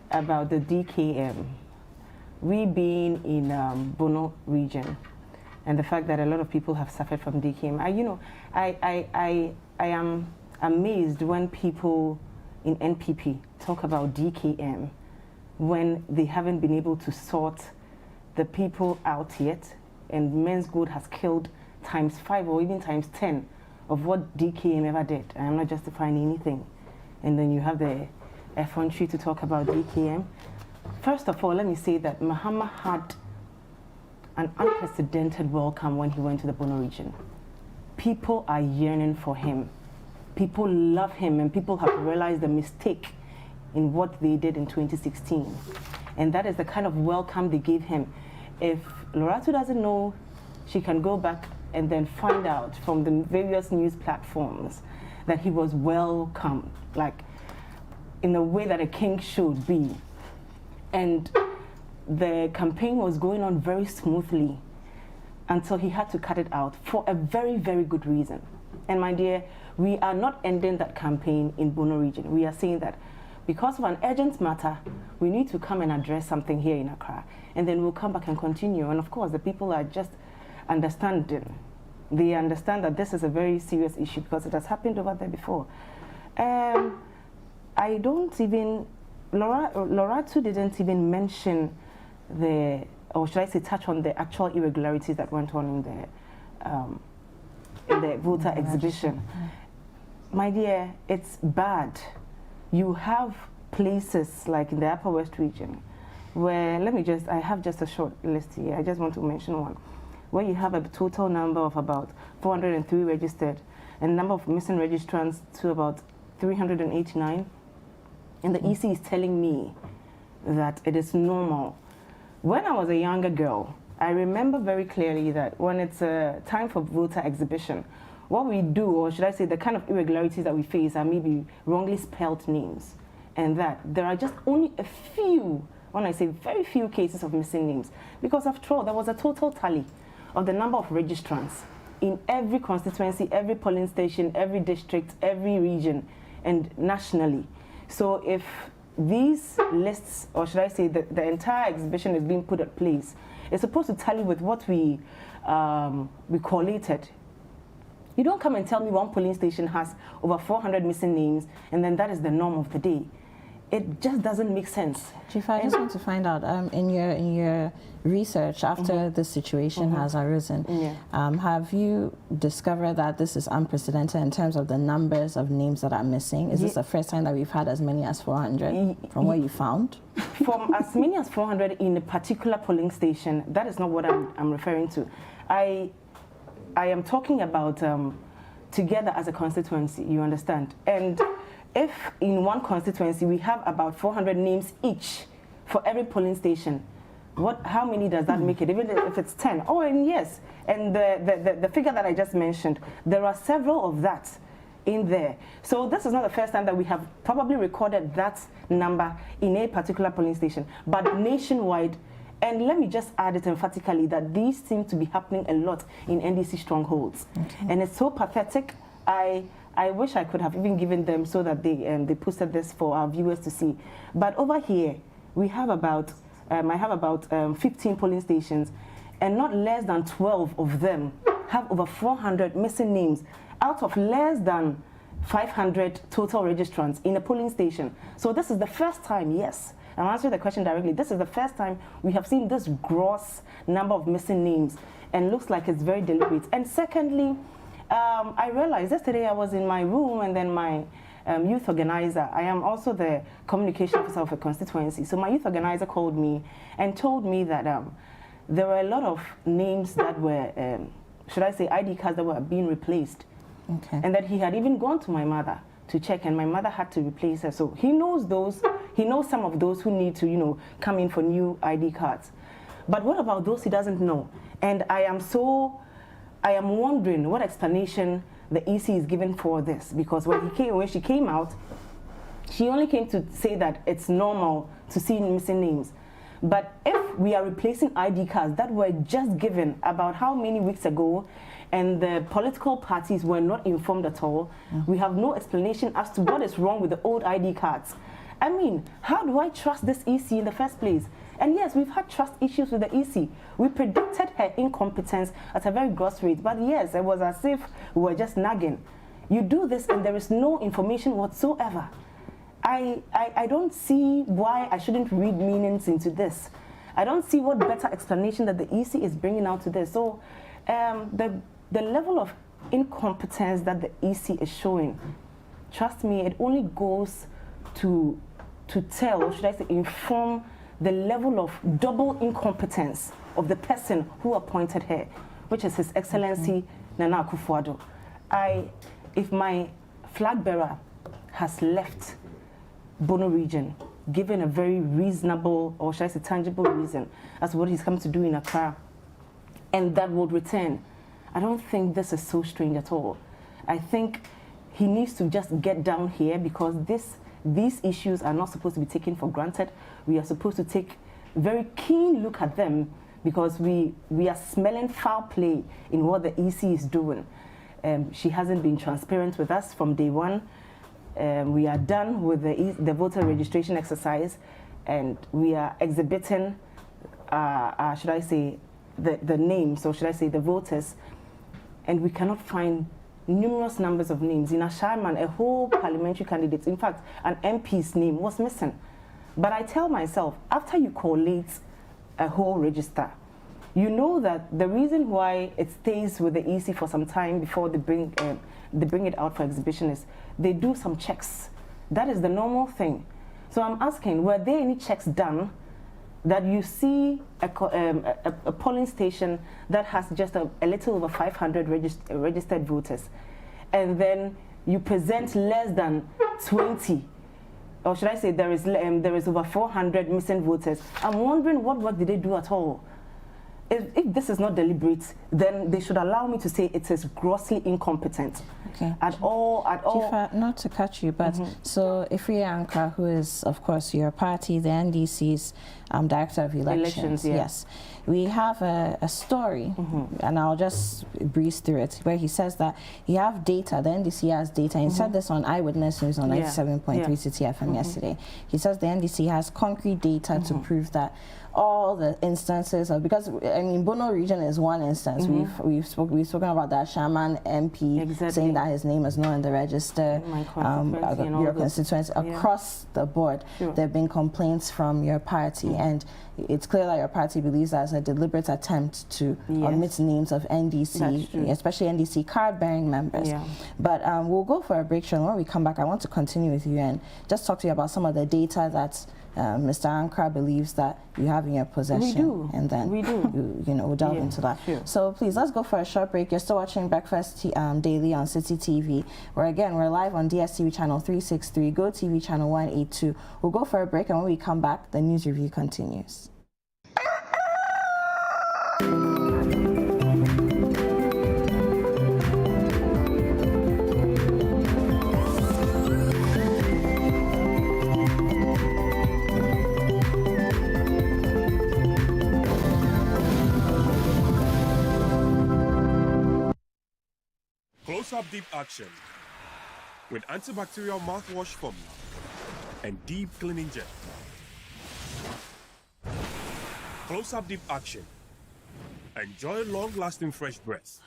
about the DKM. We being in Bono region, and the fact that a lot of people have suffered from DKM. I am amazed when people in NPP talk about DKM when they haven't been able to sort the people out yet, and Men's Good has killed ×5 or even ×10 of what DKM ever did. I am not justifying anything. And then you have the effrontery to talk about DKM. First of all, let me say that Mahama had an unprecedented welcome when he went to the Bono region. People are yearning for him. People love him, and people have realized the mistake in what they did in 2016. And that is the kind of welcome they gave him. If Loretta doesn't know, she can go back and then find out from the various news platforms that he was welcomed, like in the way that a king should be. And the campaign was going on very smoothly until he had to cut it out for a very, very good reason. And my dear, we are not ending that campaign in Bono region. We are saying that because of an urgent matter, we need to come and address something here in Accra. And then we'll come back and continue. And of course, the people are just understanding. They understand that this is a very serious issue because it has happened over there before. I don't even, Loretta didn't even mention or should I say, touch on the actual irregularities that went on in the voter exhibition. My dear, it's bad. You have places like in the Upper West region where, I have just a short list here. I just want to mention one, where you have a total number of about 403 registered and number of missing registrants to about 389. And the EC is telling me that it is normal. When I was a younger girl, I remember very clearly that when it's a time for voter exhibition, what we do, or should I say the kind of irregularities that we face are maybe wrongly spelled names, and that there are just only a few, when I say very few cases of missing names, because after all, there was a total tally of the number of registrants in every constituency, every polling station, every district, every region, and nationally. So if these lists, or should I say the entire exhibition is being put in place, it's supposed to tally with what we collated. You don't come and tell me one polling station has over 400 missing names and then that is the norm of the day. It just doesn't make sense. Chief, I just want to find out, in your research after this situation has arisen, have you discovered that this is unprecedented in terms of the numbers of names that are missing? Is this the first time that we've had as many as 400 from what you found? From as many as 400 in a particular polling station, that is not what I'm referring to. I am talking about together as a constituency, you understand? And if in one constituency we have about 400 names each for every polling station, how many does that make it? Even if it's 10. Oh, and yes, and the figure that I just mentioned, there are several of that in there. So this is not the first time that we have probably recorded that number in a particular polling station, but nationwide. And let me just add it emphatically that these seem to be happening a lot in NDC strongholds. And it's so pathetic. I wish I could have even given them so that they posted this for our viewers to see. But over here, we have about, I have about 15 polling stations, and not less than 12 of them have over 400 missing names out of less than 500 total registrants in a polling station. So this is the first time, yes, I'm answering the question directly, this is the first time we have seen this gross number of missing names, and looks like it's very deliberate. And secondly, I realized yesterday I was in my room, and then my youth organizer, I am also the communication officer of a constituency, so my youth organizer called me and told me that there were a lot of names that were, should I say, ID cards that were being replaced. And that he had even gone to my mother to check, and my mother had to replace her. So he knows those, he knows some of those who need to, you know, come in for new ID cards. But what about those he doesn't know? And I am wondering what explanation the EC is given for this, because when she came out, she only came to say that it's normal to see missing names. But if we are replacing ID cards that were just given about how many weeks ago, and the political parties were not informed at all, we have no explanation as to what is wrong with the old ID cards. I mean, how do I trust this EC in the first place? And yes, we've had trust issues with the EC. We predicted her incompetence at a very gross rate, but yes, it was as if we were just nagging. You do this and there is no information whatsoever. I don't see why I shouldn't read meanings into this. I don't see what better explanation that the EC is bringing out to this. So the level of incompetence that the EC is showing, trust me, it only goes to tell, or should I say inform, the level of double incompetence of the person who appointed her, which is His Excellency Nana Akufo-Addo. If my flag bearer has left Bono region, given a very reasonable, or should I say tangible reason as to what he's come to do in Accra, and that would return, I don't think this is so strange at all. I think he needs to just get down here, because these issues are not supposed to be taken for granted. We are supposed to take a very keen look at them, because we are smelling foul play in what the EC is doing. She hasn't been transparent with us from day one. We are done with the voter registration exercise, and we are exhibiting, should I say, the names, or should I say the voters, and we cannot find numerous numbers of names. In Ashaiman, a whole parliamentary candidate, in fact, an MP's name was missing. But I tell myself, after you collate a whole register, you know that the reason why it stays with the EC for some time before they bring it out for exhibition is they do some checks. That is the normal thing. So I'm asking, were there any checks done that you see a polling station that has just a little over 500 registered voters, and then you present less than 20, or should I say there is over 400 missing voters? I'm wondering what work did they do at all? If this is not deliberate, then they should allow me to say it is grossly incompetent. Okay. At all. Chifa, not to cut you, but so Apiorkor, who is, of course, your party, the NDC's Director of Elections, yeah. Yes. We have a story, and I'll just breeze through it, where he says that you have data, the NDC has data, and he said this on Eyewitness News on 97.3 Citi FM yesterday. He says the NDC has concrete data to prove that all the instances of, because I mean Bono region is one instance. We've spoken about that Shaman MP saying that his name is not in the register. Your constituency across the board. There have been complaints from your party, and it's clear that your party believes that's a deliberate attempt to omit names of NDC, especially NDC card-bearing members. But we'll go for a break, and when we come back, I want to continue with you and just talk to you about some of the data that Mr. Ankra believes that you have in your possession. We do. And then we'll delve into that. So please, let's go for a short break. You're still watching Breakfast Daily on Citi TV, where again, we're live on DSTV channel 363, Go TV channel 182. We'll go for a break, and when we come back, the news review continues. Close-up deep action with antibacterial mouthwash formula and deep cleaning gel. Close-up deep action. Enjoy long-lasting fresh breath.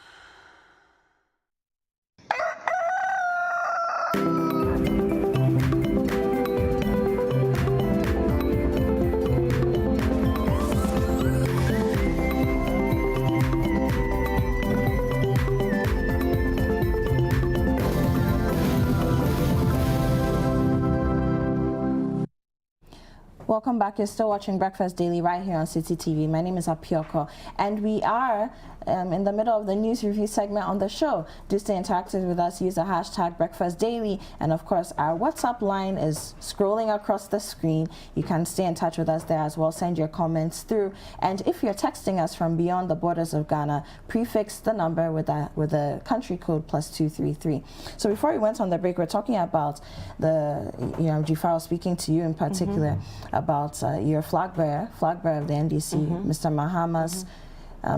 Welcome back. You're still watching Breakfast Daily right here on Citi TV. My name is Apiorkor, and we are in the middle of the news review segment on the show. Do stay interactive with us. Use the hashtag Breakfast Daily, and of course, our WhatsApp line is scrolling across the screen. You can stay in touch with us there as well. Send your comments through, and if you're texting us from beyond the borders of Ghana, prefix the number with the country code +233. So before we went on the break, we're talking about the Jifao, speaking to you in particular about your flag bearer of the NDC, Mr. Mahama's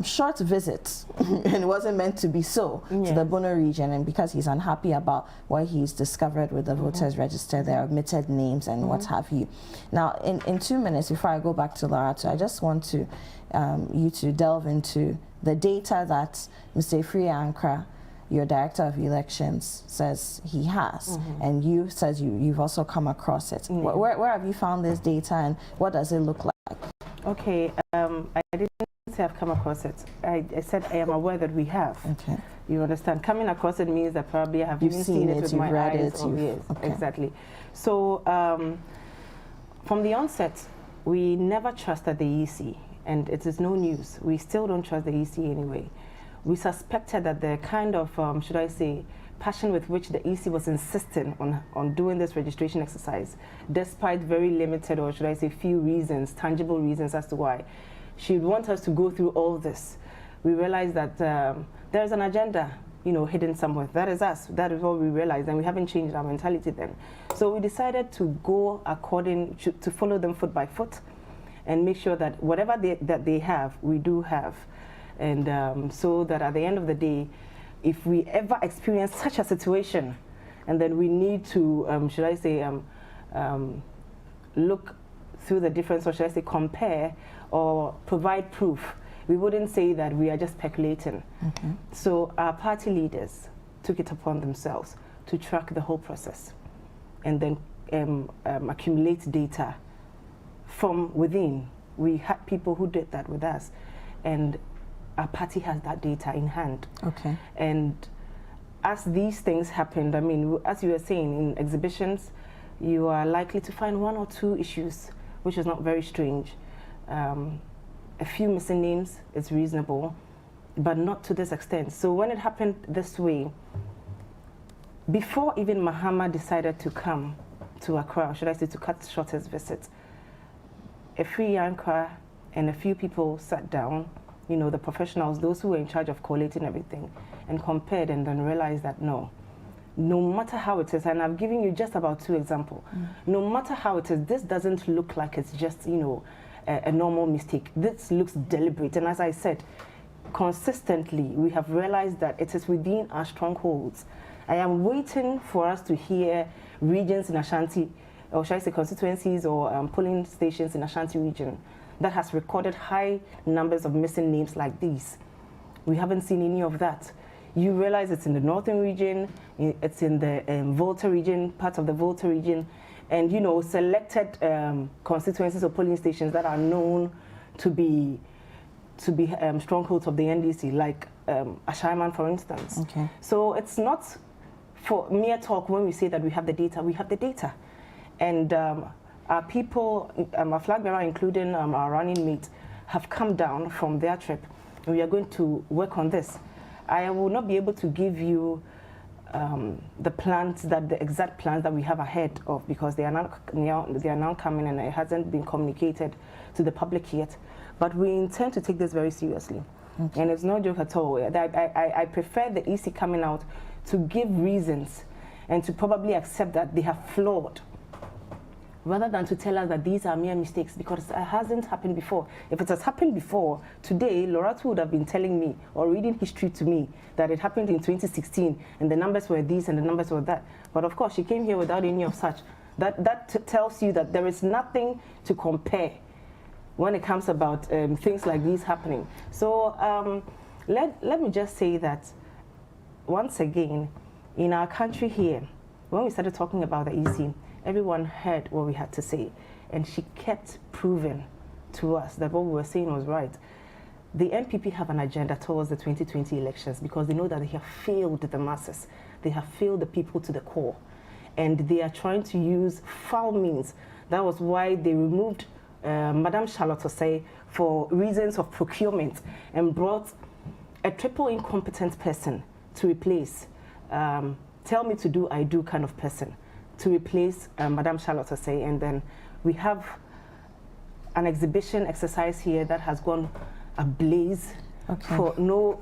short visit, and it wasn't meant to be so, to the Bono region, and because he's unhappy about what he's discovered with the voters register, their omitted names and what have you. Now, in 2 minutes, before I go back to Loratu, I just want to you to delve into the data that Mr. Apiorkor, your Director of Elections, says he has, and you says you've also come across it. Where have you found this data, and what does it look like? Okay, I didn't say I've come across it. I said I am aware that we have. Okay. You understand? Coming across it means that probably I have even seen it with my eyes. Exactly. So from the onset, we never trusted the EC, and it is no news. We still don't trust the EC anyway. We suspected that the kind of, should I say, passion with which the EC was insisting on doing this registration exercise, despite very limited, or should I say few reasons, tangible reasons as to why she would want us to go through all this. We realized that there's an agenda, hidden somewhere. That is us. That is what we realized, and we haven't changed our mentality then. So we decided to go according to follow them foot by foot, and make sure that whatever that they have, we do have. And so that at the end of the day, if we ever experience such a situation, and then we need to, should I say, look through the difference, or should I say compare or provide proof, we wouldn't say that we are just speculating. So our party leaders took it upon themselves to track the whole process, and then accumulate data from within We had people who did that with us, and our party has that data in hand. Okay. And as these things happened, I mean, as you were saying, in exhibitions, you are likely to find 1 or 2 issues, which is not very strange. A few missing names is reasonable, but not to this extent. So when it happened this way, before even Mahama decided to come to Accra, or should I say to cut short his visit, a free Yankra and a few people sat down, you know, the professionals, those who were in charge of collating everything, and compared and then realized that no matter how it is, and I've given you just about 2 examples, no matter how it is, this doesn't look like it's just, you know, a normal mistake. This looks deliberate. And as I said, consistently, we have realized that it is within our strongholds. I am waiting for us to hear regions in Ashanti, or should I say constituencies or polling stations in Ashanti region that has recorded high numbers of missing names like these. We haven't seen any of that. You realize it's in the northern region, it's in the Volta region, part of the Volta region, and you know, selected constituencies or polling stations that are known to be strongholds of the NDC, like Ashaiman, for instance. Okay. So it's not for mere talk when we say that we have the data. We have the data, and our people, our flag bearer, including our running mate, have come down from their trip, and we are going to work on this. I will not be able to give you the exact plans that we have ahead of, because they are now coming and it hasn't been communicated to the public yet. But we intend to take this very seriously. Okay. And it's no joke at all. I prefer the EC coming out to give reasons and to probably accept that they have flawed, rather than to tell us that these are mere mistakes, because it hasn't happened before. If it has happened before, today, Loratu would have been telling me or reading history to me that it happened in 2016 and the numbers were these and the numbers were that. But of course, she came here without any of such. That tells you that there is nothing to compare when it comes about things like these happening. So let me just say that, once again, in our country here, when we started talking about the EC, everyone heard what we had to say, and she kept proving to us that what we were saying was right. The NPP have an agenda towards the 2020 elections because they know that they have failed the masses. They have failed the people to the core, and they are trying to use foul means. That was why they removed Madame Charlotte Osei for reasons of procurement and brought a triple incompetent person to replace tell me to do, I do kind of person, to replace Madame Charlotte Osei. And then we have an exhibition exercise here that has gone ablaze for no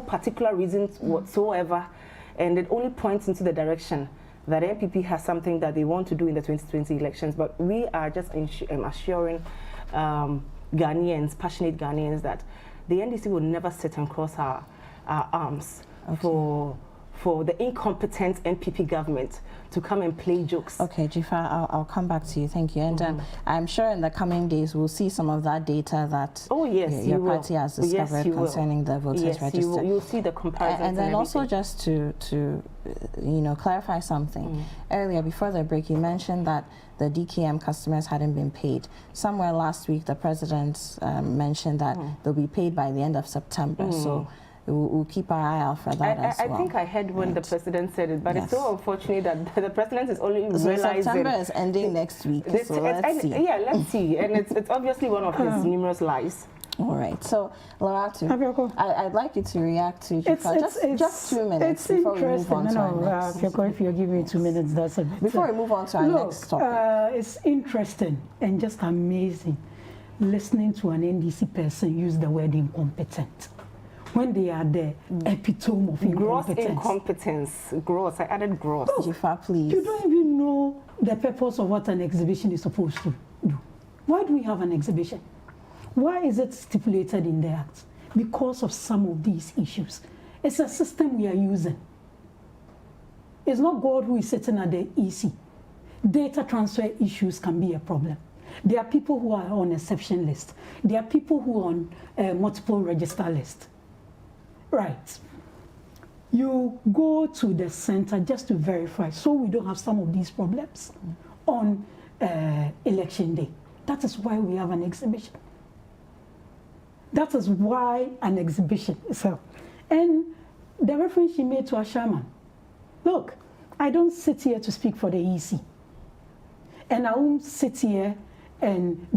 particular reasons whatsoever, and it only points into the direction that NPP has something that they want to do in the 2020 elections. But we are just assuring Ghanaians, passionate Ghanaians, that the NDC will never sit and cross our arms for the incompetent NPP government to come and play jokes. Okay, Jifa, I'll come back to you. Thank you. And I'm sure in the coming days we'll see some of that data that your party has discovered concerning the voters register. You'll see the comparison. And then also just to clarify something. Earlier, before the break, you mentioned that the DKM customers hadn't been paid. Somewhere last week, the president mentioned that they'll be paid by the end of September. So we'll keep our eye out for that as well. I think I heard when the president said it, but it's so unfortunate that the president is only realizing... September is ending next week, so let's see. Yeah, let's see. And it's obviously one of his numerous lies. All right. So, Loratu, I'd like you to react to just 2 minutes before we move on to our next. If you give me 2 minutes, that's a bit... Before we move on to our next topic. It's interesting and just amazing listening to an NDC person use the word incompetent, when they are the epitome of incompetence. Gross incompetence. Gross. I added gross. No, Jifa, please. You don't even know the purpose of what an exhibition is supposed to do. Why do we have an exhibition? Why is it stipulated in the Act? Because of some of these issues. It's a system we are using. It's not God who is sitting at the EC. Data transfer issues can be a problem. There are people who are on exception list. There are people who are on multiple register list. Right. You go to the center just to verify, so we don't have some of these problems on election day. That is why we have an exhibition. That is why an exhibition is held. And the reference she made to a shaman. Look, I don't sit here to speak for the EC. And I won't sit here and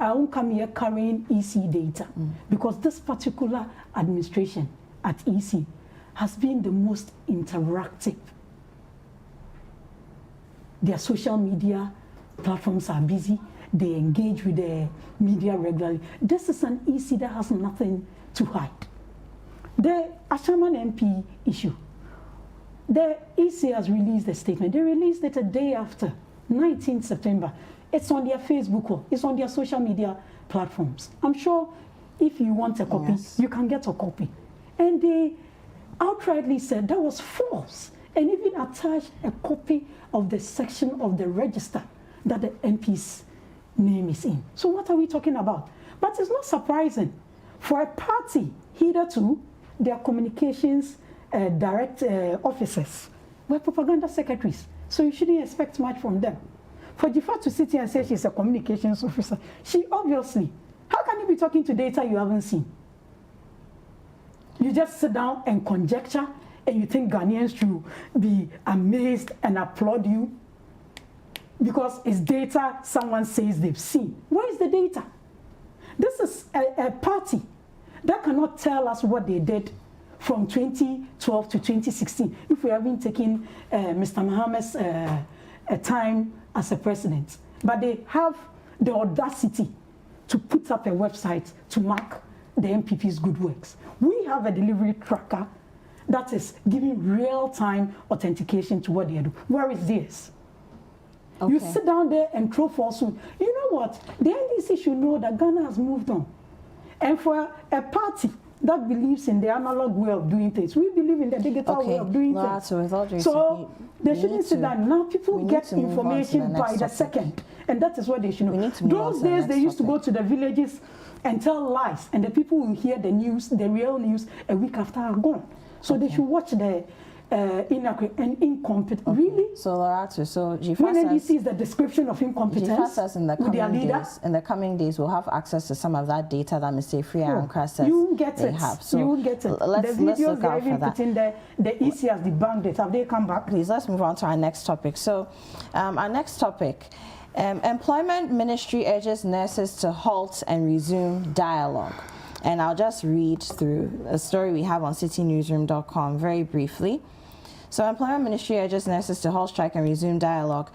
I won't come here carrying EC data. Because this particular administration at EC has been the most interactive. Their social media platforms are busy. They engage with the media regularly. This is an EC that has nothing to hide. The Ashaman MP issue, the EC has released a statement. They released it a day after, 19th September. It's on their Facebook, it's on their social media platforms. I'm sure if you want a copy, you can get a copy. And they outrightly said that was false, and even attached a copy of the section of the register that the MP's name is in. So what are we talking about? But it's not surprising. For a party, hitherto, their communications direct officers were propaganda secretaries. So you shouldn't expect much from them. For Jifa to sit here and say she's a communications officer, she obviously, how can you be talking to data you haven't seen? You just sit down and conjecture, and you think Ghanaians should be amazed and applaud you because it's data someone says they've seen. Where is the data? This is a party that cannot tell us what they did from 2012 to 2016 if we haven't taken Mr. Mohammed's time as a president. But they have the audacity to put up a website to mark the MPP's good works. We have a delivery tracker that is giving real-time authentication to what they do. Where is this? Okay. You sit down there and throw falsehood. You know what? The NDC should know that Ghana has moved on. And for a party that believes in the analog way of doing things, we believe in the digital way of doing things. So they shouldn't sit down. Now people get information by the second. And that is what they should know. Those days they used to go to the villages and tell lies. And the people will hear the news, the real news, a week after are gone. So they should watch the inaccurate and incompetent. Really? So Lorato, so when NDC is the description of incompetence says in the coming days, we'll have access to some of that data that Mr. Apiorkor says you won't get it. Have. So you won't get it. Let's look out for that. The EC has debunked it. Have they come back? Please, let's move on to our next topic. So our next topic, Employment Ministry urges nurses to halt and resume dialogue. And I'll just read through a story we have on citynewsroom.com very briefly. So Employment Ministry urges nurses to halt strike and resume dialogue.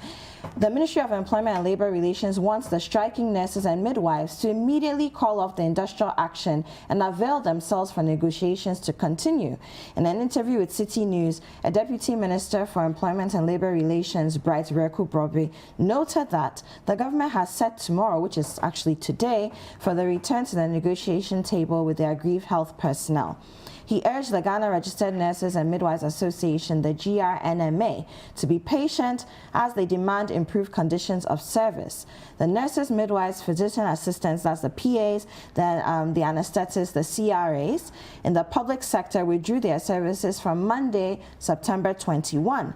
The Ministry of Employment and Labor Relations wants the striking nurses and midwives to immediately call off the industrial action and avail themselves for negotiations to continue. In an interview with Citi News, a Deputy Minister for Employment and Labor Relations, Bright Reku Broby, noted that the government has set tomorrow, which is actually today, for the return to the negotiation table with the aggrieved health personnel. He urged the Ghana Registered Nurses and Midwives Association, the GRNMA, to be patient as they demand improved conditions of service. The nurses, midwives, physician assistants, that's the PAs, then the anesthetists, the CRAs, in the public sector withdrew their services from Monday, September 21.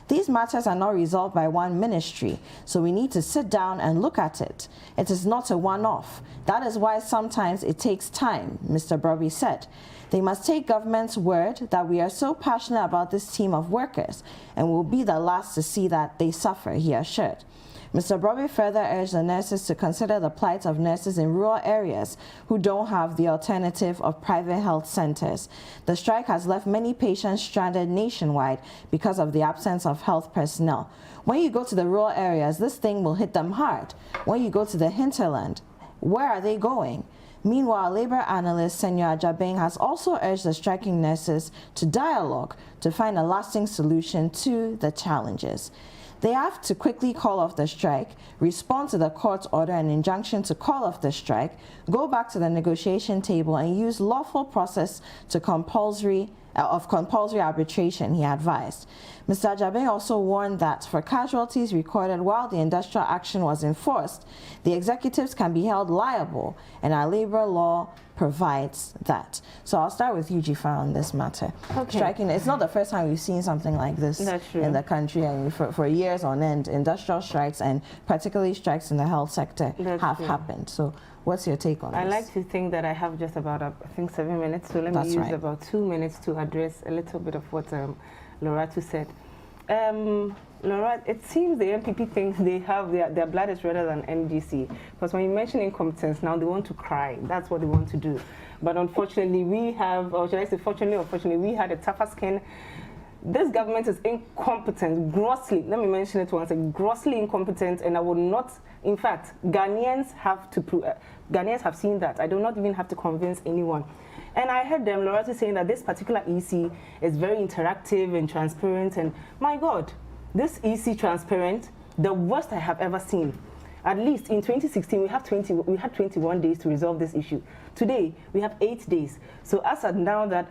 These matters are not resolved by one ministry, so we need to sit down and look at it. It is not a one-off. That is why sometimes it takes time, Mr. Broby said. They must take government's word that we are so passionate about this team of workers and will be the last to see that they suffer, he assured. Mr. Broby further urged the nurses to consider the plight of nurses in rural areas who don't have the alternative of private health centers. The strike has left many patients stranded nationwide because of the absence of health personnel. When you go to the rural areas, this thing will hit them hard. When you go to the hinterland, where are they going? Meanwhile, labor analyst Senyor Ajabeng has also urged the striking nurses to dialogue to find a lasting solution to the challenges. They have to quickly call off the strike, respond to the court's order and injunction to call off the strike, go back to the negotiation table and use lawful process to compulsory arbitration, he advised. Mr. Ajabeng also warned that for casualties recorded while the industrial action was enforced, the executives can be held liable and our labor law provides that. So I'll start with you, Jifa, on this matter. Okay. Striking, it's not the first time we've seen something like this in the country, and for years on end, industrial strikes and particularly strikes in the health sector have happened. So what's your take on this? I like to think that I have just about, I think, 7 minutes, so let me use about 2 minutes to address a little bit of what Loratu said. Laura, it seems the MPP thinks they have their blood is redder than NDC, because when you mention incompetence, now they want to cry. That's what they want to do. But unfortunately, we have, or should I say fortunately or unfortunately, we had a tougher skin. This government is incompetent, grossly, let me mention it once, grossly incompetent, and I would not, in fact, Ghanaians have to prove, Ghanaians have seen that. I do not even have to convince anyone. And I heard them, Loratu, saying that this particular EC is very interactive and transparent, and my God, this EC transparent, the worst I have ever seen. At least in 2016, we had 21 days to resolve this issue. Today, we have 8 days. So as of now that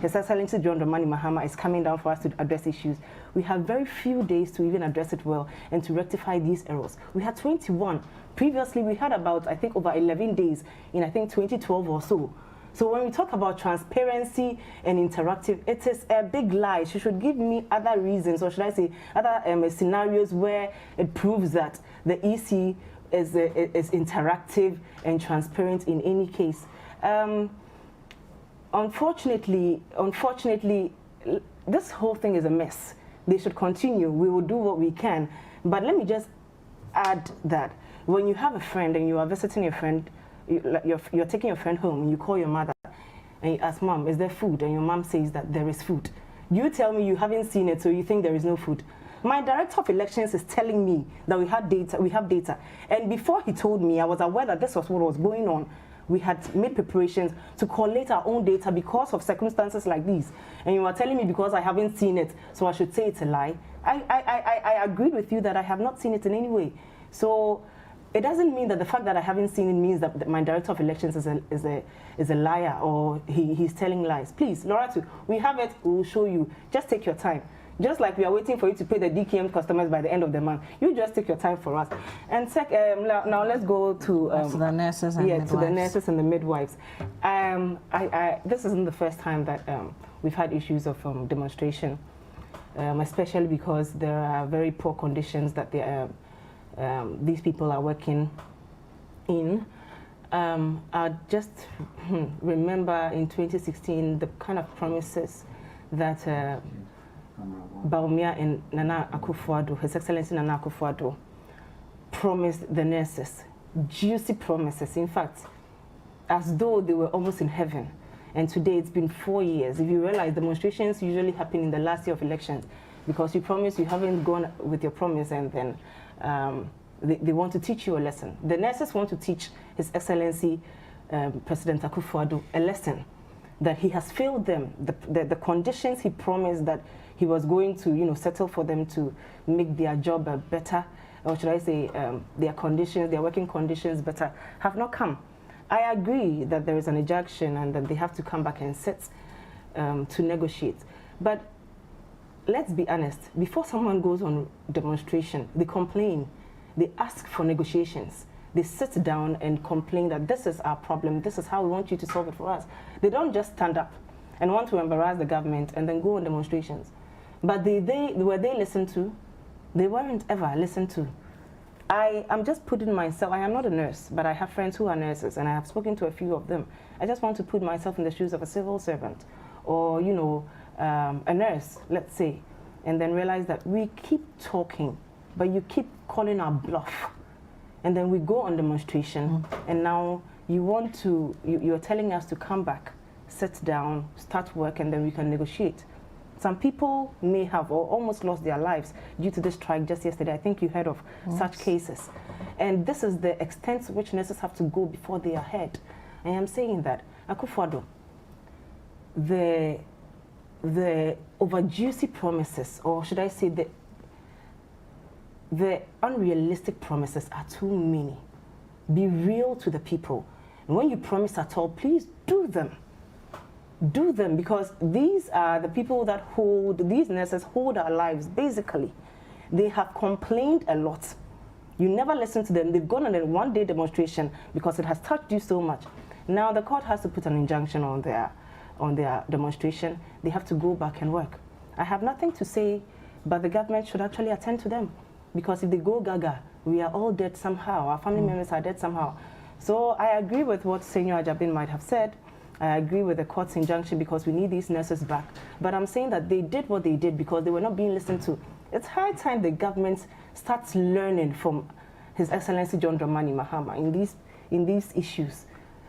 His Excellency John Dramani Mahama is coming down for us to address issues, we have very few days to even address it well and to rectify these errors. We had 21. Previously, we had about, I think, over 11 days in, I think, 2012 or so. So when we talk about transparency and interactive, it is a big lie. She should give me other reasons, or should I say other scenarios where it proves that the EC is interactive and transparent in any case. Unfortunately, this whole thing is a mess. They should continue. We will do what we can. But let me just add that when you have a friend and you are visiting your friend, you're taking your friend home and you call your mother and you ask, Mom, is there food? And your mom says that there is food. You tell me you haven't seen it, so you think there is no food. My director of elections is telling me that we have data. And before he told me, I was aware that this was what was going on. We had made preparations to collate our own data because of circumstances like these. And you are telling me because I haven't seen it, so I should say it's a lie. I agreed with you that I have not seen it in any way. So it doesn't mean that the fact that I haven't seen it means that my director of elections is a liar or he's telling lies. Please, Loratu, we have it, we'll show you. Just take your time. Just like we are waiting for you to pay the DKM customers by the end of the month. You just take your time for us. And now let's go to the nurses and midwives. To the nurses and the midwives. This isn't the first time that we've had issues of demonstration, especially because there are very poor conditions that these people are working in. I just remember in 2016 the kind of promises that Bawumia and Nana Akufo-Addo, His Excellency Nana Akufo-Addo, promised the nurses. Juicy promises, in fact, as though they were almost in heaven. And today it's been 4 years. If you realize, demonstrations usually happen in the last year of elections because you promise you haven't gone with your promise, and then they want to teach you a lesson. The nurses want to teach His Excellency President Akufo-Addo a lesson that he has failed them. The conditions he promised that he was going to, settle for them to make their job better, or should I say their conditions, their working conditions better, have not come. I agree that there is an ejection and that they have to come back and sit to negotiate. But let's be honest, before someone goes on demonstration, they complain, they ask for negotiations. They sit down and complain that this is our problem, this is how we want you to solve it for us. They don't just stand up and want to embarrass the government and then go on demonstrations. But were they listened to? They weren't ever listened to. I'm just putting myself, I am not a nurse, but I have friends who are nurses and I have spoken to a few of them. I just want to put myself in the shoes of a civil servant or, a nurse, let's say, and then realize that we keep talking, but you keep calling our bluff. And then we go on demonstration, and now you're telling us to come back, sit down, start work, and then we can negotiate. Some people may have or almost lost their lives due to this strike just yesterday. I think you heard of such cases. And this is the extent to which nurses have to go before they are heard. I am saying that, Akufo-Addo, the over-juicy promises, or should I say the unrealistic promises are too many. Be real to the people. And when you promise at all, please do them. Do them, because these are the people that these nurses hold our lives, basically. They have complained a lot. You never listen to them. They've gone on a one-day demonstration because it has touched you so much. Now the court has to put an injunction on their demonstration. They have to go back and work. I have nothing to say, but the government should actually attend to them, because if they go gaga, we are all dead somehow. Our family members are dead somehow. So I agree with what Senor Ajabin might have said. I agree with the court's injunction because we need these nurses back. But I'm saying that they did what they did because they were not being listened to. It's high time the government starts learning from His Excellency John Dramani Mahama in these issues.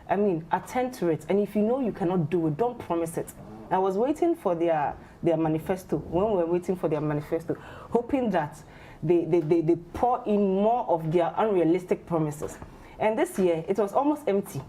I mean, attend to it. And if you know you cannot do it, don't promise it. I was waiting for their manifesto, when we were waiting for their manifesto, hoping that they pour in more of their unrealistic promises. And this year, it was almost empty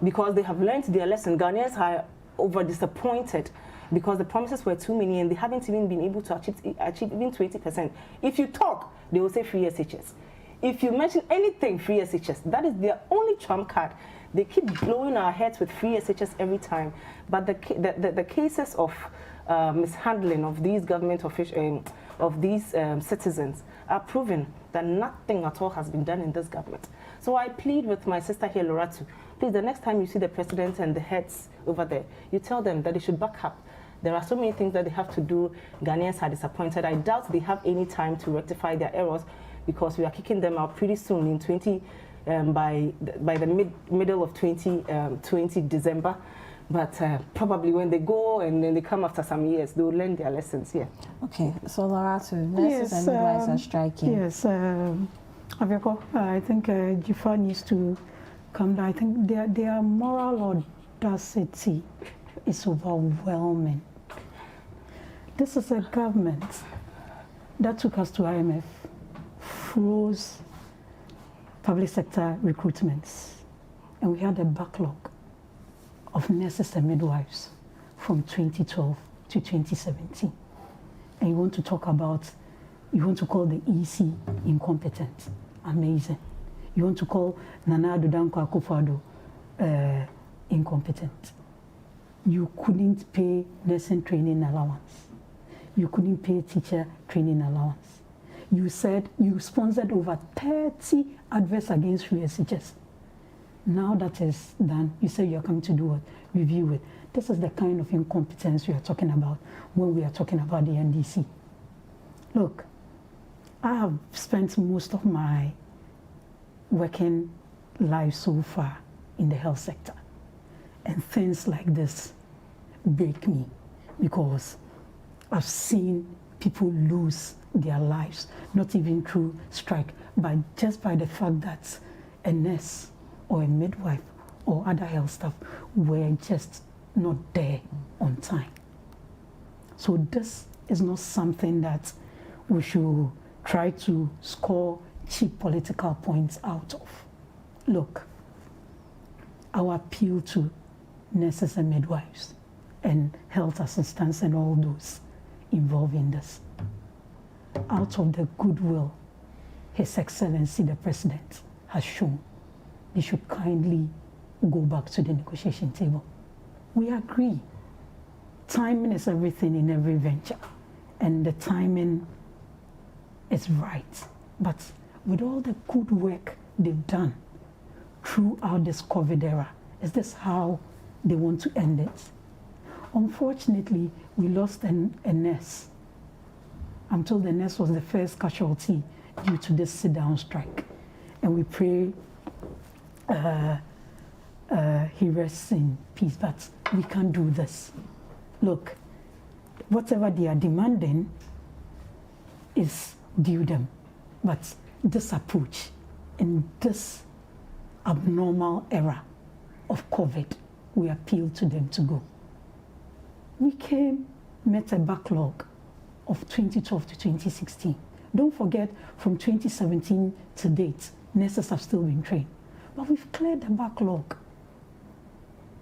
because they have learned their lesson. Ghanaians are over-disappointed because the promises were too many and they haven't even been able to achieve even 20%. If you talk, they will say free SHS. If you mention anything free SHS, that is their only trump card. They keep blowing our heads with free SHS every time. But the cases of mishandling of these government officials, of these citizens, are proving that nothing at all has been done in this government. So I plead with my sister here, Loratu, please, the next time you see the president and the heads over there, you tell them that they should back up. There are so many things that they have to do. Ghanaians are disappointed. I doubt they have any time to rectify their errors because we are kicking them out pretty soon in by the middle of 2020 December. But probably when they go and then they come after some years, they will learn their lessons here. Okay, so Loratu, nurses and midwives are striking. Yes, Apiorkor, I think Jifa needs to come down. I think their moral audacity is overwhelming. This is a government that took us to IMF, froze public sector recruitments, and we had a backlog of nurses and midwives from 2012 to 2017. And you want to talk about, you want to call the EC incompetent. Amazing. You want to call Nana Addo Dankwa Akufo-Addo incompetent. You couldn't pay nursing training allowance. You couldn't pay teacher training allowance. You said you sponsored over 30 adverts against free SHS. Now that is done, you say you're coming to do what? Review it. This is the kind of incompetence we are talking about when we are talking about the NDC. Look, I have spent most of my working life so far in the health sector. And things like this break me because I've seen people lose their lives, not even through strike, but just by the fact that a nurse or a midwife or other health staff were just not there on time. So this is not something that we should try to score cheap political points out of. Look, our appeal to nurses and midwives and health assistants and all those involved in this, out of the goodwill His Excellency the President has shown, they should kindly go back to the negotiation table. We agree. Timing is everything in every venture, and the timing is right. But with all the good work they've done throughout this COVID era, is this how they want to end it? Unfortunately, we lost a nurse. I'm told the nurse was the first casualty due to this sit-down strike. And we pray he rests in peace, but we can't do this. Look, whatever they are demanding is due them. But this approach in this abnormal era of COVID, we appeal to them to go. We met a backlog of 2012 to 2016. Don't forget, from 2017 to date, nurses have still been trained. But we've cleared the backlog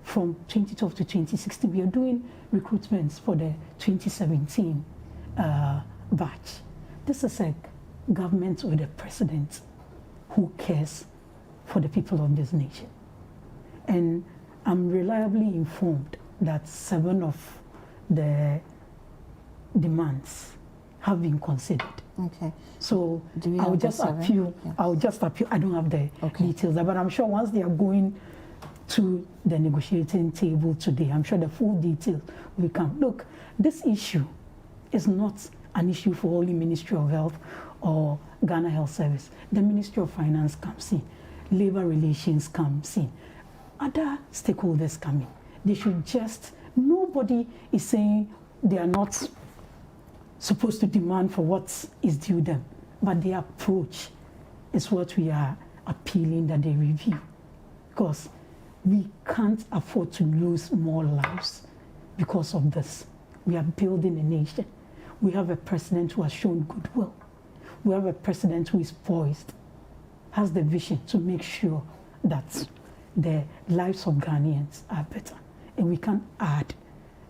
from 2012 to 2016. We are doing recruitments for the 2017 batch. This is a government with a president who cares for the people of this nation. And I'm reliably informed that 7 of the demands have been considered. Okay. So I'll just appeal. Yeah. I'll just appeal. I don't have the details, but I'm sure once they are going to the negotiating table today. I'm sure the full details will come. Look, this issue is not an issue for only Ministry of Health or Ghana Health Service. The Ministry of Finance comes in, Labor Relations comes in, other stakeholders come in. They should just, nobody is saying they are not supposed to demand for what is due them, but the approach is what we are appealing that they review, because we can't afford to lose more lives because of this. We are building a nation. We have a president who has shown goodwill. We have a president who is poised, has the vision to make sure that the lives of Ghanaians are better, and we can't add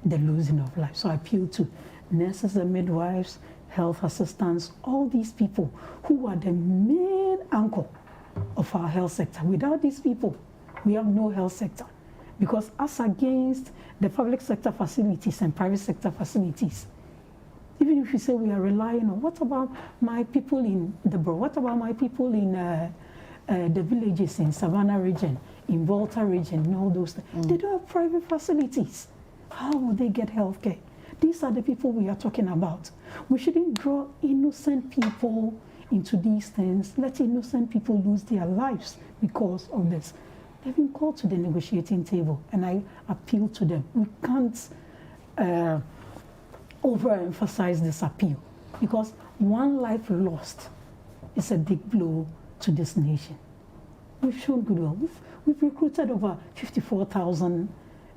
the losing of life. So I appeal to nurses and midwives, health assistants, all these people who are the main anchor of our health sector. Without these people, we have no health sector, because as against the public sector facilities and private sector facilities, even if you say we are relying on, what about my people in the Brong? What about my people in the villages in Savannah region, in Volta region, and all those things? They don't have private facilities. How will they get health care? These are the people we are talking about. We shouldn't draw innocent people into these things, let innocent people lose their lives because of this. They've been called to the negotiating table, and I appeal to them. We can't overemphasize this appeal, because one life lost is a big blow to this nation. We've shown goodwill. We've recruited over 54,000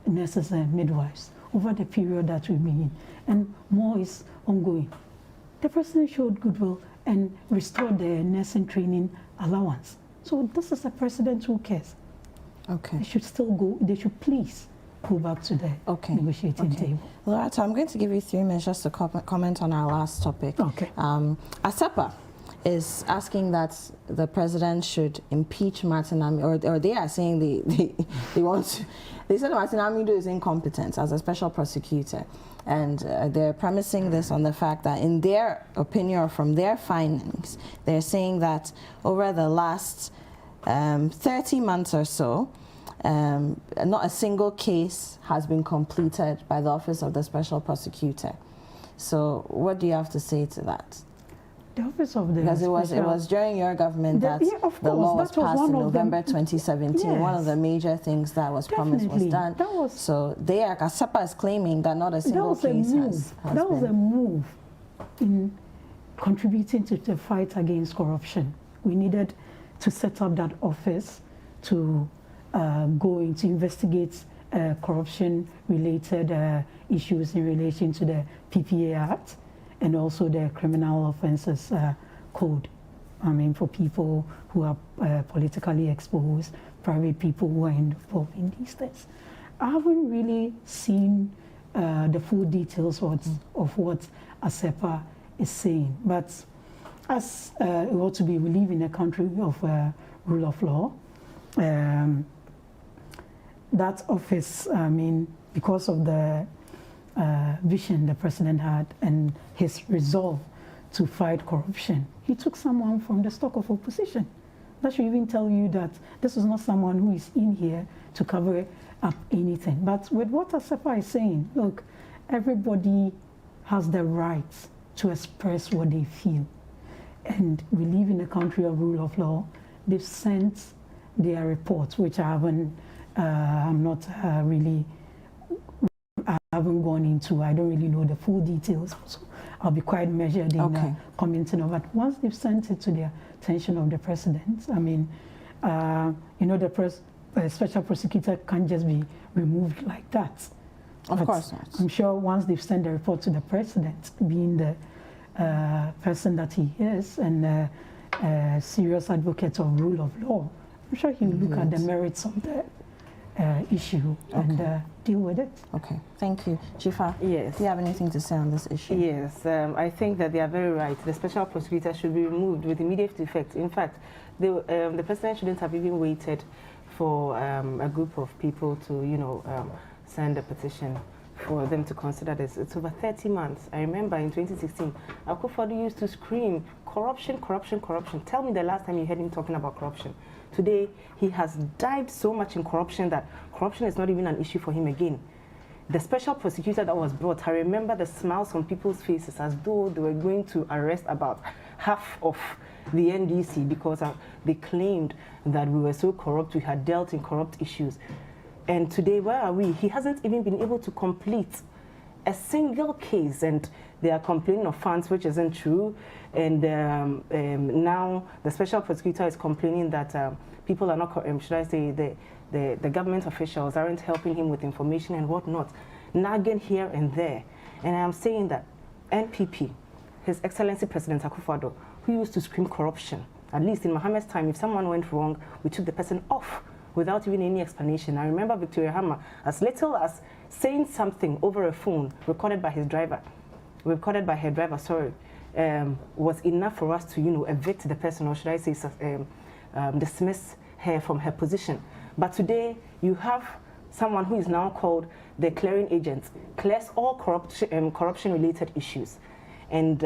nurses and midwives over the period that we've been in, and more is ongoing. The president showed goodwill and restored the nursing training allowance. So this is a president who cares. Okay. They should still go, they should please go back to the negotiating table. Loretta, I'm going to give you 3 minutes just to comment on our last topic. Okay. ASEPA is asking that the president should impeach Martin Amido, or they are saying they want to, they said Martin Amido is incompetent as a special prosecutor. And they're premising this on the fact that in their opinion, or from their findings, they're saying that over the last 30 months or so, not a single case has been completed by the Office of the Special Prosecutor. So what do you have to say to that? The Office of the Because it was during your government that the law was passed in November 2017. Yes. One of the major things that was promised was done. So they are, ASEPA is claiming that not a single case has That was a move in contributing to the fight against corruption. We needed to set up that office to go into investigate corruption-related issues in relation to the PPA Act, and also the Criminal Offences Code. I mean, for people who are politically exposed, private people who are involved in these things. I haven't really seen the full details of what ASEPA is saying, but as it ought to be, we live in a country of rule of law. That office, I mean, because of the vision the president had and his resolve to fight corruption, he took someone from the stock of opposition. That should even tell you that this is not someone who is in here to cover up anything. But with what ASEPA is saying, look, everybody has the right to express what they feel. And we live in a country of rule of law. They've sent their reports, which I haven't, I'm not really, I haven't gone into. I don't really know the full details. So I'll be quite measured in commenting on it. Once they've sent it to the attention of the president, I mean, you know, the special prosecutor can't just be removed like that. Of course not. I'm sure once they've sent the report to the president, being the person that he is and a serious advocate of rule of law, I'm sure he'll look at the merits of the issue and deal with it. Okay, thank you. Chifa, yes. Do you have anything to say on this issue? Yes, I think that they are very right. The special prosecutor should be removed with immediate effect. In fact, the president shouldn't have even waited for a group of people to, you know, send a petition for them to consider this. It's over 30 months. I remember in 2016, Akufo-Addo used to scream, corruption, corruption, corruption. Tell me the last time you heard him talking about corruption. Today, he has dived so much in corruption that corruption is not even an issue for him again. The special prosecutor that was brought, I remember the smiles on people's faces as though they were going to arrest about half of the NDC because they claimed that we were so corrupt, we had dealt in corrupt issues. And today, where are we? He hasn't even been able to complete a single case, and they are complaining of funds, which isn't true. And now the special prosecutor is complaining that people are not, should I say, the government officials aren't helping him with information and whatnot, nagging here and there. And I am saying that NPP, His Excellency President Akufo-Addo, who used to scream corruption, at least in Mohammed's time, if someone went wrong, we took the person off without even any explanation. I remember Victoria Hammer, as little as saying something over a phone, recorded by her driver, was enough for us to, evict the person, or should I say, dismiss her from her position. But today, you have someone who is now called the clearing agent, clears all corruption-related issues. And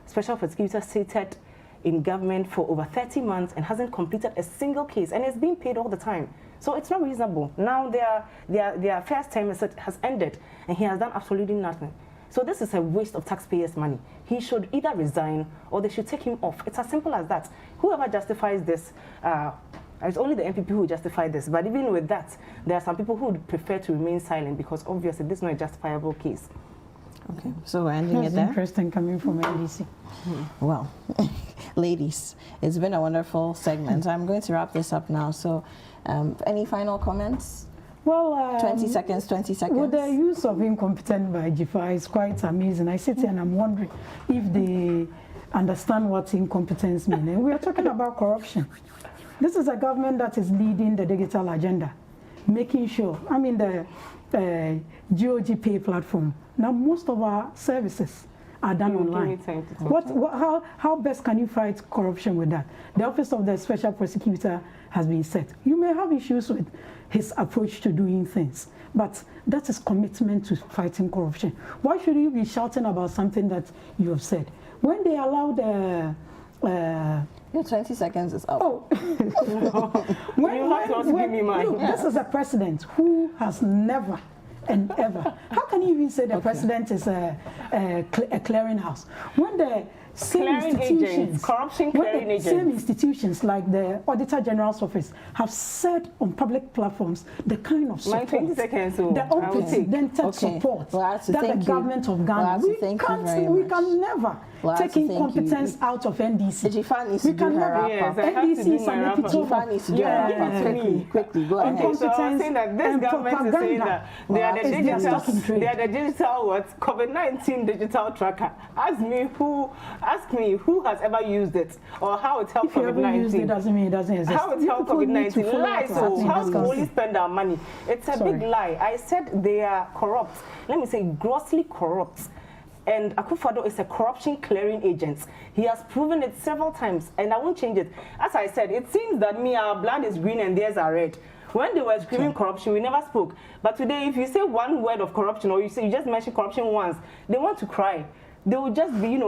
special prosecutor seated in government for over 30 months and hasn't completed a single case, and is being paid all the time. So it's not reasonable. Now their first term has ended, and he has done absolutely nothing. So this is a waste of taxpayers' money. He should either resign or they should take him off. It's as simple as that. Whoever justifies this, it's only the NPP who justify this. But even with that, there are some people who would prefer to remain silent because obviously this is not a justifiable case. Okay, so we're ending it there. Interesting coming from NDC. Well, ladies, it's been a wonderful segment. I'm going to wrap this up now. So, any final comments? Well, 20 seconds, 20 seconds. Well, the use of incompetent by GFA is quite amazing. I sit here and I'm wondering if they understand what incompetence means. And we are talking about corruption. This is a government that is leading the digital agenda, making sure, the GOG Pay platform. Now, most of our services are done online. How best can you fight corruption with that? The Office of the Special Prosecutor has been set. You may have issues with his approach to doing things, but that is commitment to fighting corruption. Why should you be shouting about something that you have said? When they allowed your 20 seconds is up. Oh. This is a president who has never and ever. How can you even say the president is a clearinghouse? When the same institutions like the Auditor General's Office have said on public platforms the kind of support, the unprecedented support that the government of Ghana, we can never take incompetence out of NDC. We can never. NDC is an epitome. Quickly, go ahead. Saying that this government is saying that they are the digital COVID-19 digital tracker. Ask me who has ever used it or how it helped COVID-19. It doesn't mean it doesn't exist. How it helped COVID-19. Lies. So how to only spend our money? It's a big lie. I said they are corrupt. Let me say grossly corrupt. And Akufo-Addo is a corruption clearing agent. He has proven it several times, and I won't change it. As I said, it seems that our blood is green and theirs are red. When they were screaming corruption, we never spoke. But today, if you say one word of corruption or you just mention corruption once, they want to cry. They will just be,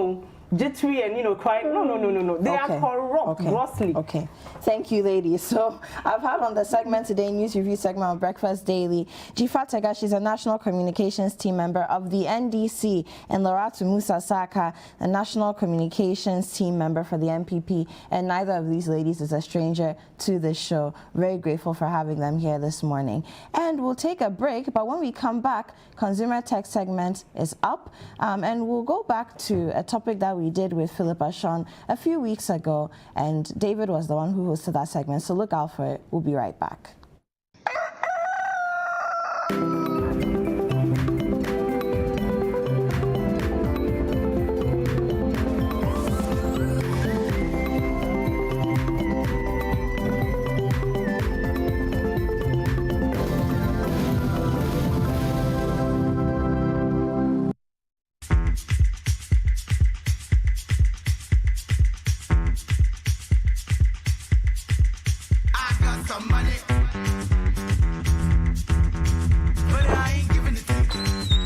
jittery and crying. No. They are corrupt grossly. Okay. Thank you, ladies. So I've had on the segment today, news review segment of Breakfast Daily, Jifa Tega. She's a national communications team member of the NDC, and Loratu Musa Saka, a national communications team member for the MPP. And neither of these ladies is a stranger to this show. Very grateful for having them here this morning. And we'll take a break, but when we come back, Consumer Tech segment is up, and we'll go back to a topic that we did with Philip Ashong a few weeks ago, and David was the one who hosted that segment, so look out for it. We'll be right back. Some money, but I ain't giving it to you.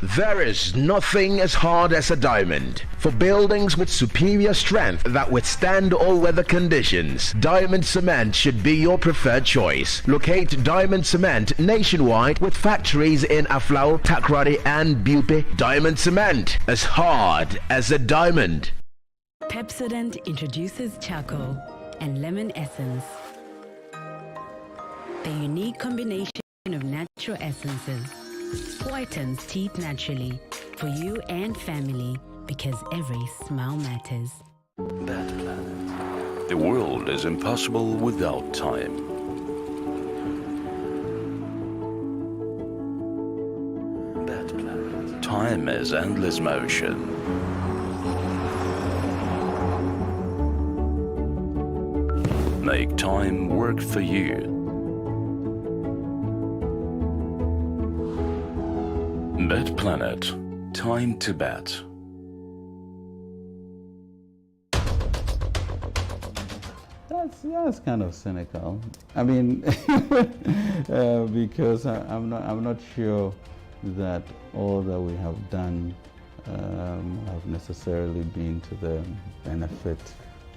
There is nothing as hard as a diamond. For buildings with superior strength that withstand all weather conditions, Diamond Cement should be your preferred choice. Locate Diamond Cement nationwide with factories in Aflao, Takrady and Bupe. Diamond Cement, as hard as a diamond. Pepsodent introduces charcoal and lemon essence. The unique combination of natural essences whitens teeth naturally for you and family because every smile matters. That planet. The world is impossible without time. That planet. Time is endless motion. Make time work for you. Bet Planet. Time to bet. That's kind of cynical. I mean, because I'm not sure that all that we have done have necessarily been to the benefit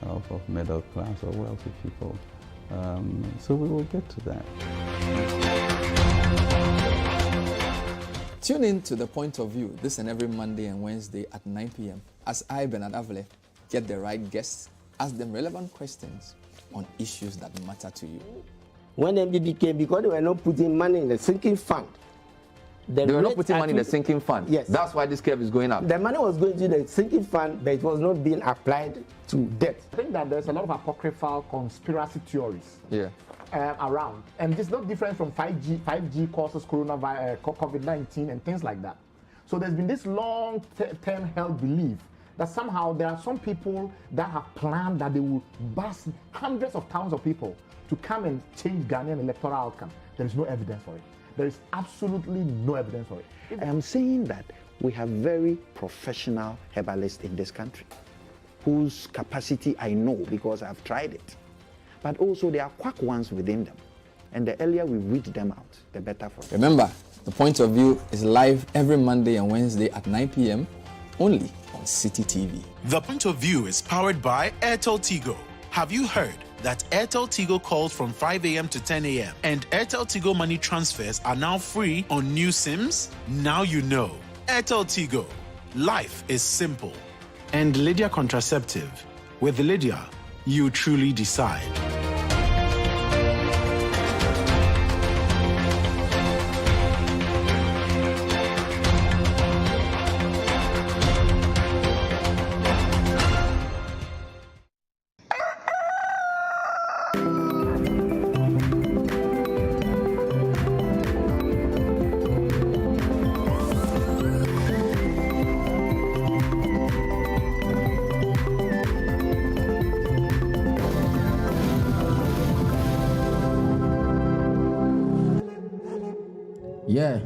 of middle class or wealthy people. So we will get to that. Tune in to The Point of View this and every Monday and Wednesday at 9 p.m. as I, Bernard Avile, get the right guests, ask them relevant questions on issues that matter to you. When MBB came, because they were not putting money in the sinking fund. They were not putting money in the sinking fund. Yes. That's why this curve is going up. The money was going to the sinking fund, but it was not being applied to debt. I think that there's a lot of apocryphal conspiracy theories. Yeah. Around, and it's not different from 5G causes coronavirus, COVID-19 and things like that. So there's been this long-term held belief that somehow there are some people that have planned that they will bust hundreds of thousands of people to come and change Ghanaian electoral outcome. There is no evidence for it. There is absolutely no evidence for it. I am saying that we have very professional herbalists in this country whose capacity I know because I've tried it. But also there are quack ones within them. And the earlier we weed them out, the better for us. Remember, The Point of View is live every Monday and Wednesday at 9 p.m. only on Citi TV. The Point of View is powered by Airtel Tigo. Have you heard that Airtel Tigo calls from 5 a.m. to 10 a.m. and Airtel Tigo money transfers are now free on new SIMs? Now you know. Airtel Tigo. Life is simple. And Lydia Contraceptive. With Lydia, you truly decide. Yeah.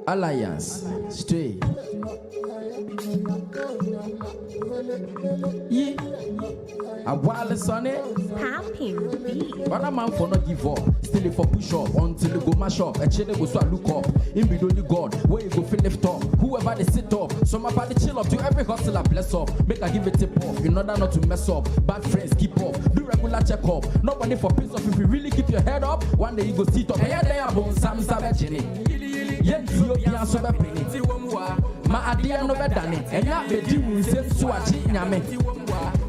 Alliance. Stay. Yeah. A while sonny. Happy. But a man for not give up. Still for push up until you go mash up. A channel go so I look up. In be only God. Where you go feel lift up. Whoever they sit up. Some about the chill up to every hustler bless up. Make I give it tip off in order not to mess up. Bad friends keep up. Do regular check up. Nobody for peace up. If you really keep your head up, one day you go sit up. And yeah, they are born Sam Savage. Yen Ethiopia so be penny. Ma adia no be done. And ya be do say so achi nyame.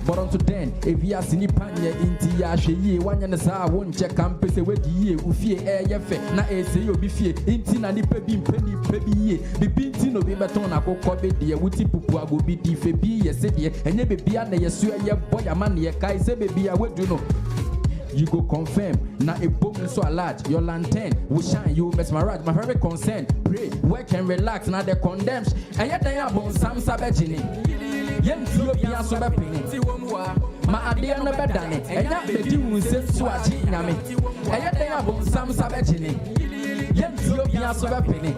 But unto then, if you are sini panye inti ya hwe wanya ne sa won check am pese wedi ye ufie eye fe na ese obi fie inti na nipa bi mpani bi ye bibi inti no bi beton akokọ be de wuti pupu agobi di fe bi ye se de enye bebia na yesu ye boy ama ne kai se bebia wedu no. You go confirm, now a boom so large, your lantern will shine, you mesmerize, my very concern. Pray, work and relax, now they condemn. And yet they are born some sabagini. Yen Ethiopia so be penny. Ma adia no be done, and yet they do say swachi nyame. And yet they are born some sabagini. Yen Ethiopia so be penny.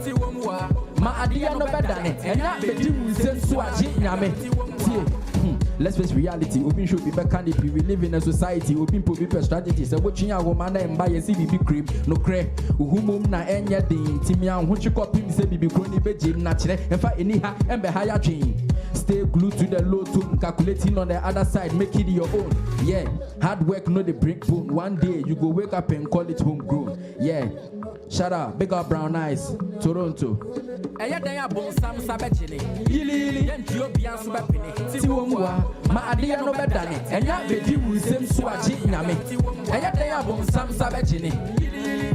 Ma adia no be done, and yet they do say swachi nyame. let's face reality. Open should be back canopy. We live in a society. Open people strategies. So watching our woman and buy a CBB cream. No cre. Uhumum na enya din. Timia hunchi copy me say bibi crony be gym natural. And fight anyha and be higher dream. Stay glued to the low tune, calculating on the other side, make it your own. Yeah, hard work no the break bone. One day you go wake up and call it homegrown. Yeah, shout out, big up Brown Eyes, Toronto. Eya daya bon sam sabechini. Ili Ethiopia subapini. Tiwomwa, ma adia no bedani. Enya bedi wu sem suachi nyame. Eya daya bon sam sabechini.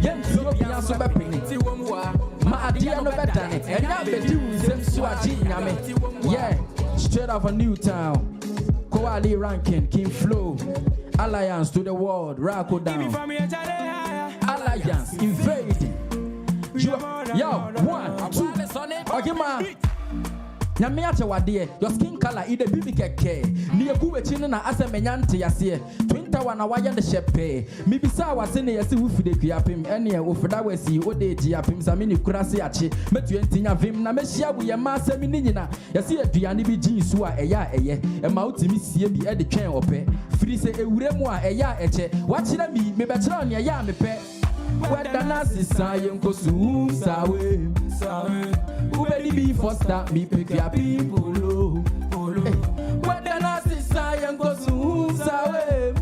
Ethiopia subapini. Tiwomwa, ma adia no bedani. Enya bedi wu sem suachi nyame. Yeah. Straight off a new town, Koali ranking, King Flow, Alliance to the world, Rocko down, Alliance invade. Yo, 1, 2, okay, man. Nyamiache wadie, your skin color ide bibi keke. Niye kuwe chini na ase menyante yasie. Twinta wana waya de shepe. Mibisa wasene yasi ufide kuyapim. Enye ufida wesi ode jiyapim. Samini kurasi achi. Metu entinya vim na meshiabu ya mase mininina. Yasi eduyani bi jinsuwa eya eye. Ema utimi siye bi edi chen ope. Frise eure mwa eya eche. Wachira mi mebechira ni eya mepe. Weda nasi sayen kosu sawe. Ubedi be foster me pick your people low. Weda nasi sayen kosu sawe.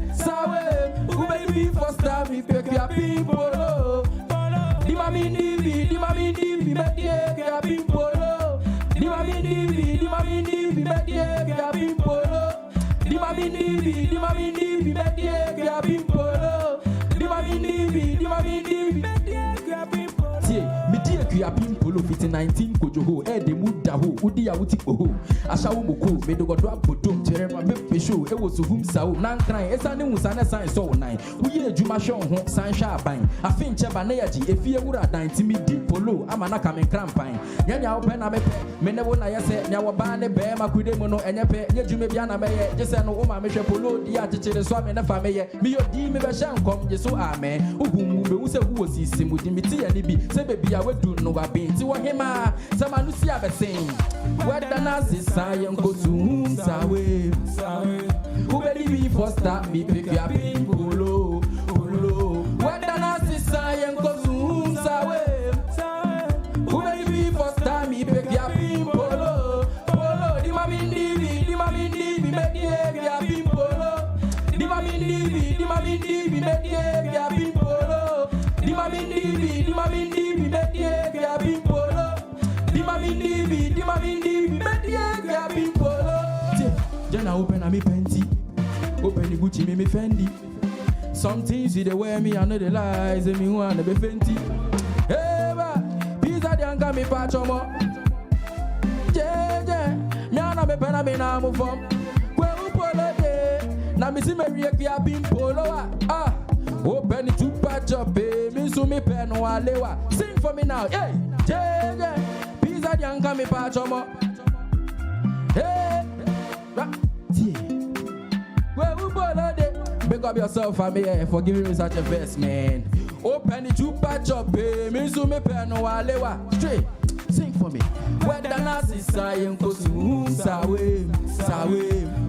Ubedi be foster me pick your people low. Di mami divi medie your people low. Di mami divi medie your people low. Di mami divi medie your people low. Di mami divi medie your people low. Media kuya pimpolo fit 19 kojoho de muda ho udi ya wuti oho ashawo moko me do godwa bodom terema me show e wo so hum sawo nan kran esa ne husa ne san so nine uye adwuma hwe ho san hwa aban afin cheba na yaji efie wura dan ti me di polo ama na ka me krampan nyanya wo pe na me pe me ne wo na yese nya wo ba ne be makude mu no enye pe nye dwuma bia na me ye je se no wo ma me hwe polo di achechere so me na fa me ye me yo di me be hye nkom je so amen uhum be wu se wo sisi mu di me ti ya ni bi se bebi ya wedu no wa binti wa hima sama no si abesen weda na sisayen ko zu sawe who believe foster me pick your people weda na sisayen ko zu sawe who believe foster me pick your people di mami divi medie your people di mami divi medie your people di mami divi medie your people di mami divi medie your people Jana open a me penti open the Gucci me Fendi some things you dey wear me I know the lies and me wanna be fenty hey ba pizza dey anga me pachomo jeje me ana me pena me na mo fom kwe upolo de na me si me riek ya bimpolo ah open it to patch up me so me pen walewa sing for me now hey jeje pizza dey anga me pachomo hey Big up yourself, family, for giving me such a verse, man. Open it to patch up, me so me pen walewa. Straight, sing for me. Where the Nazi saying kosu sawe.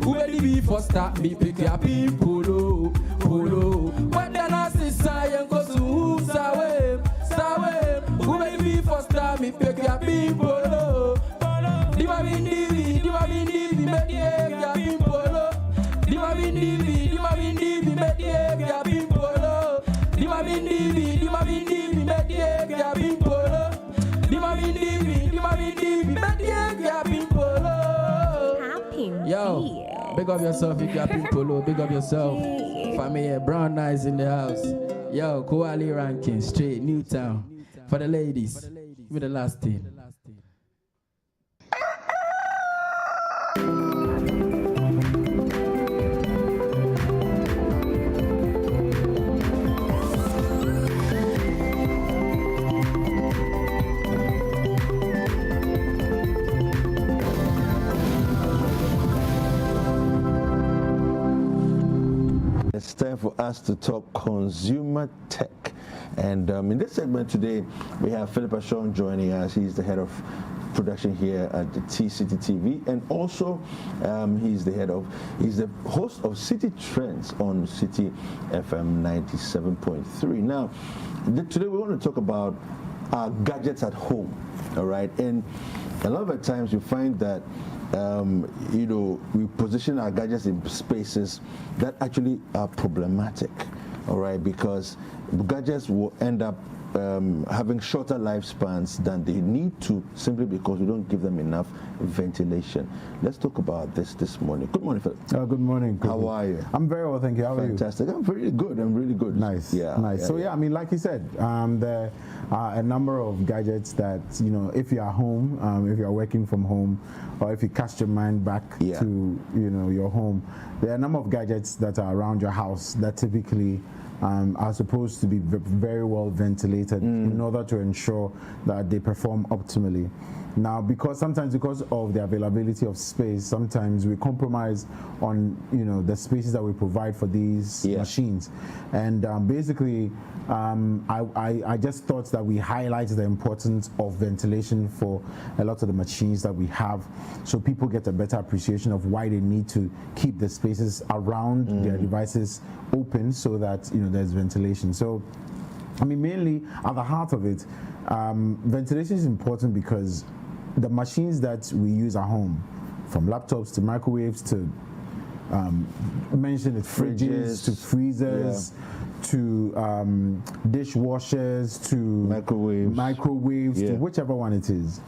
Who will be for start me pick your people polo. Where the Nazi saying kosu sawe. Who will be for start me pick your people Di mami divi medie your people Di mami divi medie your people Di mami divi medie your people Di mami divi medie your people Yo, big up yourself if you're people, big up yourself. Family, Brown Eyes in the house. Yo, Koali ranking, straight, Newtown. For the ladies, with the last thing. It's time for us to talk consumer tech. And in this segment today, we have Philip Ashong joining us. He's the head of production here at the Citi TV, and also he's the host of City Trends on Citi FM 97.3. Now, today we want to talk about gadgets at home, all right? And a lot of the times you find that we position our gadgets in spaces that actually are problematic, all right? Because gadgets will end up having shorter lifespans than they need to, simply because we don't give them enough ventilation. Let's talk about this morning. Good morning, Philip. Good morning. How are you? I'm very well, thank you. How are you? Fantastic. I'm really good. Nice. Yeah. Nice. So I mean, like you said, there are a number of gadgets that, if you're at home, if you're working from home, or if you cast your mind back to your home, there are a number of gadgets that are around your house that typically are supposed to be very well ventilated in order to ensure that they perform optimally. Now, because of the availability of space, sometimes we compromise on the spaces that we provide for these machines, and basically I just thought that we highlight the importance of ventilation for a lot of the machines that we have, so people get a better appreciation of why they need to keep the spaces around their devices open, so that there's ventilation. So I mean, mainly at the heart of it, ventilation is important because the machines that we use at home, from laptops to microwaves to fridges to freezers to dishwashers to microwaves to whichever one it is,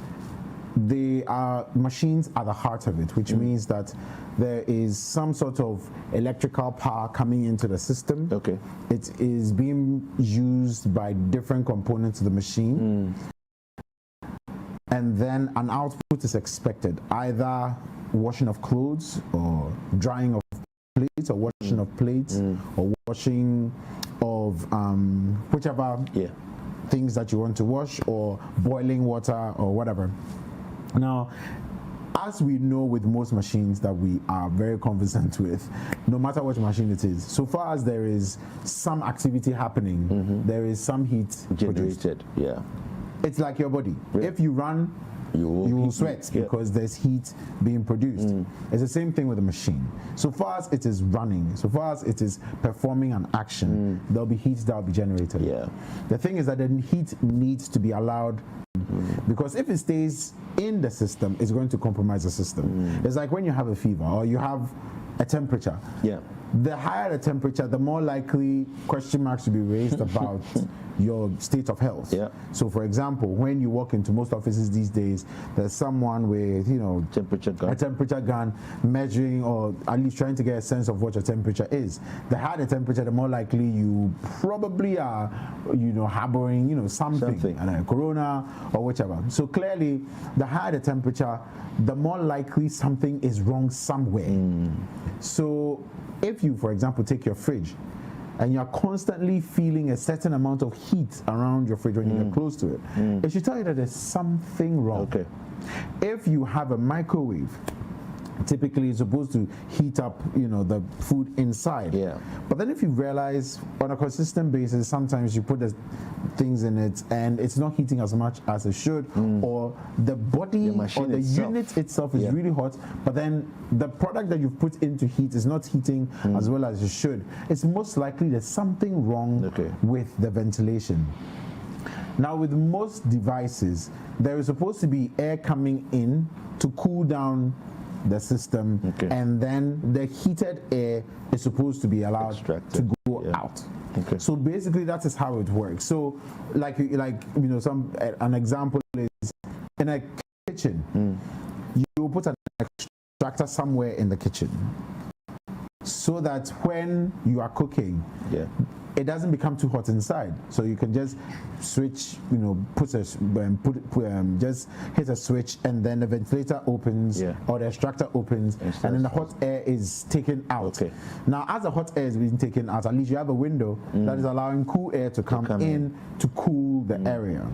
they are machines at the heart of it, which means that there is some sort of electrical power coming into the system. Okay. It is being used by different components of the machine. And then an output is expected, either washing of clothes or drying of plates, or washing of plates, or washing of whichever things that you want to wash, or boiling water or whatever. Now, as we know with most machines that we are very conversant with, no matter what machine it is, so far as there is some activity happening, there is some heat generated. It's like your body. If you run, you will sweat because there's heat being produced. It's the same thing with a machine. So far as it is running, so far as it is performing an action, there'll be heat that will be generated. The thing is that the heat needs to be allowed, because if it stays in the system, it's going to compromise the system. It's like when you have a fever or you have a temperature. The higher the temperature, the more likely question marks to be raised about your state of health. So for example, when you walk into most offices these days, there's someone with a temperature gun measuring, or at least trying to get a sense of what your temperature is. The higher the temperature, the more likely you probably are harboring something. Corona or whichever. So clearly, the higher the temperature, the more likely something is wrong somewhere. So if you, for example, take your fridge and you're constantly feeling a certain amount of heat around your fridge when you get close to it, it should tell you that there's something wrong. If you have a microwave, typically it's supposed to heat up the food inside, but then if you realize on a consistent basis, sometimes you put the things in it and it's not heating as much as it should, or the body or the unit itself is really hot, but then the product that you've put into heat is not heating as well as it should, it's most likely there's something wrong with the ventilation. Now, with most devices, there is supposed to be air coming in to cool down the system, and then the heated air is supposed to be allowed to go out. So basically, that is how it works. So, an example is in a kitchen, you put an extractor somewhere in the kitchen, so that when you are cooking, it doesn't become too hot inside. So you can just switch, just hit a switch, and then the ventilator opens or the extractor opens, and then the hot air is taken out. Now, as the hot air is being taken out, at least you have a window that is allowing cool air to come in to cool the area.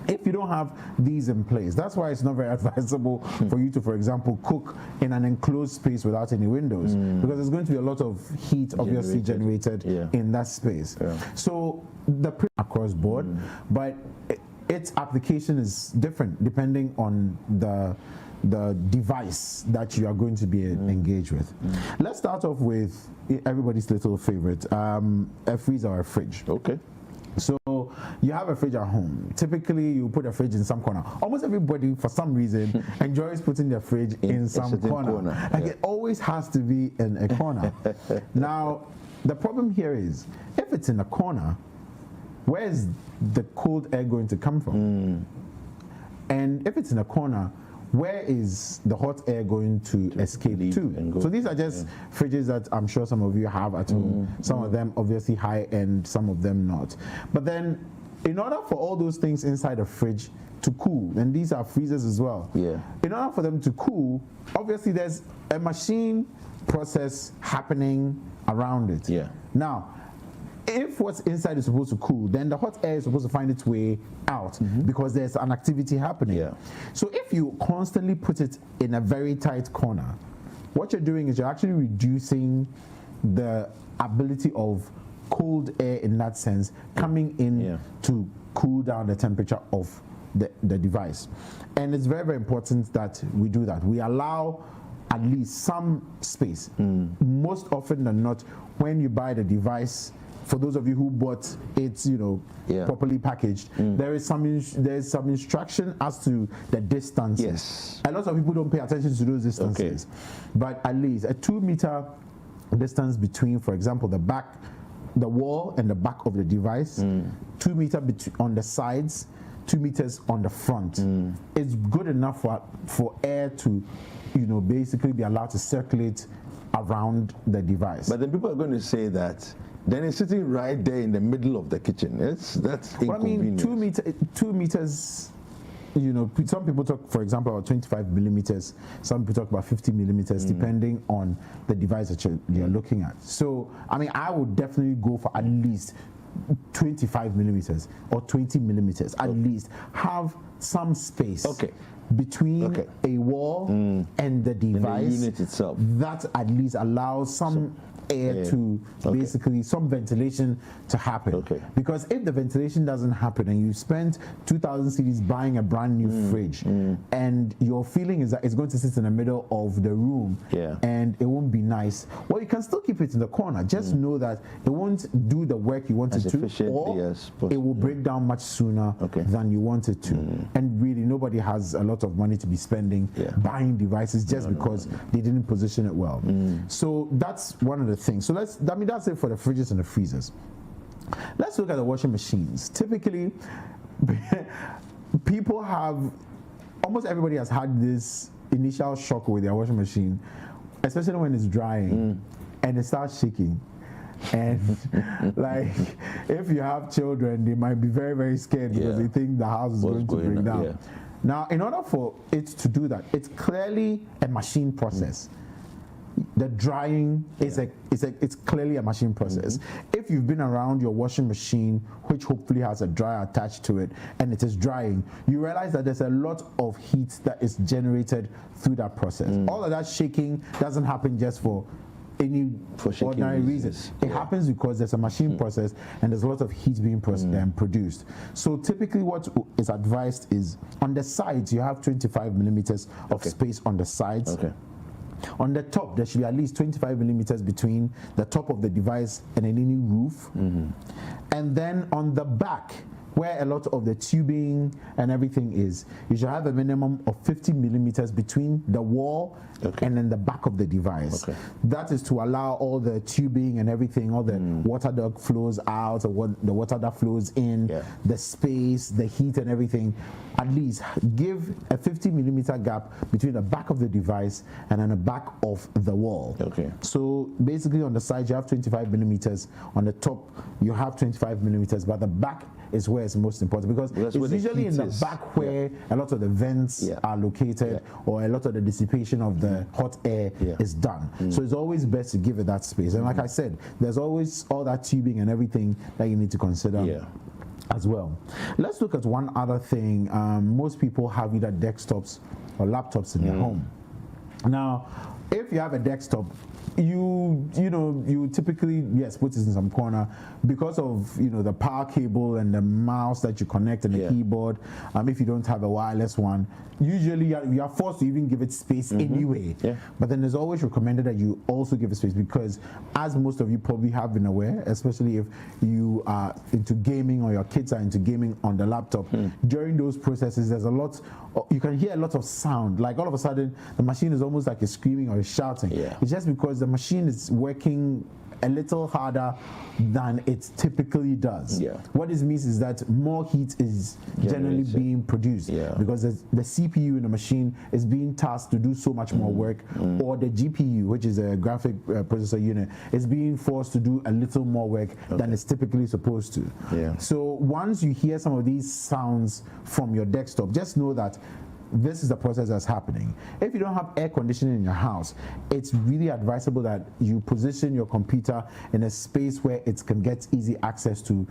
If you don't have these in place, that's why it's not very advisable for you to, for example, cook in an enclosed space without any windows, because there's going to be a lot of heat obviously generated in that space. So the across board, but its application is different depending on the device that you are going to be engaged with. Let's start off with everybody's little favorite, a freezer or a fridge. Okay. So you have a fridge at home. Typically, you put a fridge in some corner. Almost everybody, for some reason, enjoys putting their fridge in some corner. Like it always has to be in a corner. Now, the problem here is, if it's in a corner, where is the cold air going to come from? And if it's in a corner, where is the hot air going to escape to? So these are just fridges that I'm sure some of you have at home. Some of them obviously high end, some of them not. But then in order for all those things inside a fridge to cool, and these are freezers as well. In order for them to cool, obviously there's a machine process happening around it. Now, if what's inside is supposed to cool, then the hot air is supposed to find its way out because there's an activity happening. So if you constantly put it in a very tight corner, what you're doing is you're actually reducing the ability of cold air in that sense coming in to cool down the temperature of the device. And it's very, very important that we do that. We allow at least some space. Most often than not, when you buy the device, for those of you who bought it, properly packaged, there's some instruction as to the distances. A lot of people don't pay attention to those distances, but at least a 2 meter distance between, for example, the wall and the back of the device, 2 meters on the sides, 2 meters on the front. It's good enough for air to, basically be allowed to circulate around the device. But then people are going to say that then it's sitting right there in the middle of the kitchen. That's inconvenient. I mean, 2 meters, some people talk, for example, about 25 millimeters. Some people talk about 50 millimeters, depending on the device that you're looking at. So, I mean, I would definitely go for at least 25 millimeters or 20 millimeters. At least have some space between a wall and the device. And the unit itself. That at least allows some air to basically some ventilation to happen. Because if the ventilation doesn't happen and you spend 2,000 cedis buying a brand new fridge and your feeling is that it's going to sit in the middle of the room and it won't be nice, well, you can still keep it in the corner. Just know that it won't do the work you want it to, or it will break down much sooner than you want it to. And really, nobody has a lot of money to be spending buying devices just because they didn't position it well. So that's one of the things. So that's it for the fridges and the freezers. Let's look at the washing machines. Typically, people almost everybody has had this initial shock with their washing machine, especially when it's drying and it starts shaking. And like, if you have children, they might be very, very scared because they think the house is going to break down. Now, in order for it to do that, it's clearly a machine process. The drying it's clearly a machine process. If you've been around your washing machine, which hopefully has a dryer attached to it, and it is drying, you realize that there's a lot of heat that is generated through that process. All of that shaking doesn't happen just for any ordinary reason. It happens because there's a machine process and there's a lot of heat being produced. So typically what is advised is on the sides you have 25 millimeters of space on the sides. On the top, there should be at least 25 millimeters between the top of the device and any roof. And then on the back, where a lot of the tubing and everything is, you should have a minimum of 50 millimeters between the wall and then the back of the device. That is to allow all the tubing and everything, all the water that flows out, or the water that flows in, the space, the heat and everything. At least give a 50 millimeter gap between the back of the device and then the back of the wall. So basically on the side you have 25 millimeters, on the top you have 25 millimeters, but the back is where it's most important because it's usually in the back where a lot of the vents are located or a lot of the dissipation of the hot air is done. So it's always best to give it that space. And like I said, there's always all that tubing and everything that you need to consider as well. Let's look at one other thing. Most people have either desktops or laptops in their home. Now, if you have a desktop, you typically, yes, put this in some corner because of the power cable and the mouse that you connect and the keyboard. If you don't have a wireless one, usually you are forced to even give it space anyway. But then it's always recommended that you also give it space, because as most of you probably have been aware, especially if you are into gaming or your kids are into gaming on the laptop, during those processes there's a lot, you can hear a lot of sound, like all of a sudden the machine is almost like it's screaming or it's shouting. It's just because the machine is working a little harder than it typically does. What this means is that more heat is generally being produced because the CPU in the machine is being tasked to do so much more work, or the GPU, which is a graphic processor unit, is being forced to do a little more work than it's typically supposed to. So once you hear some of these sounds from your desktop, just know that this is the process that's happening. If you don't have air conditioning in your house, it's really advisable that you position your computer in a space where it can get easy access to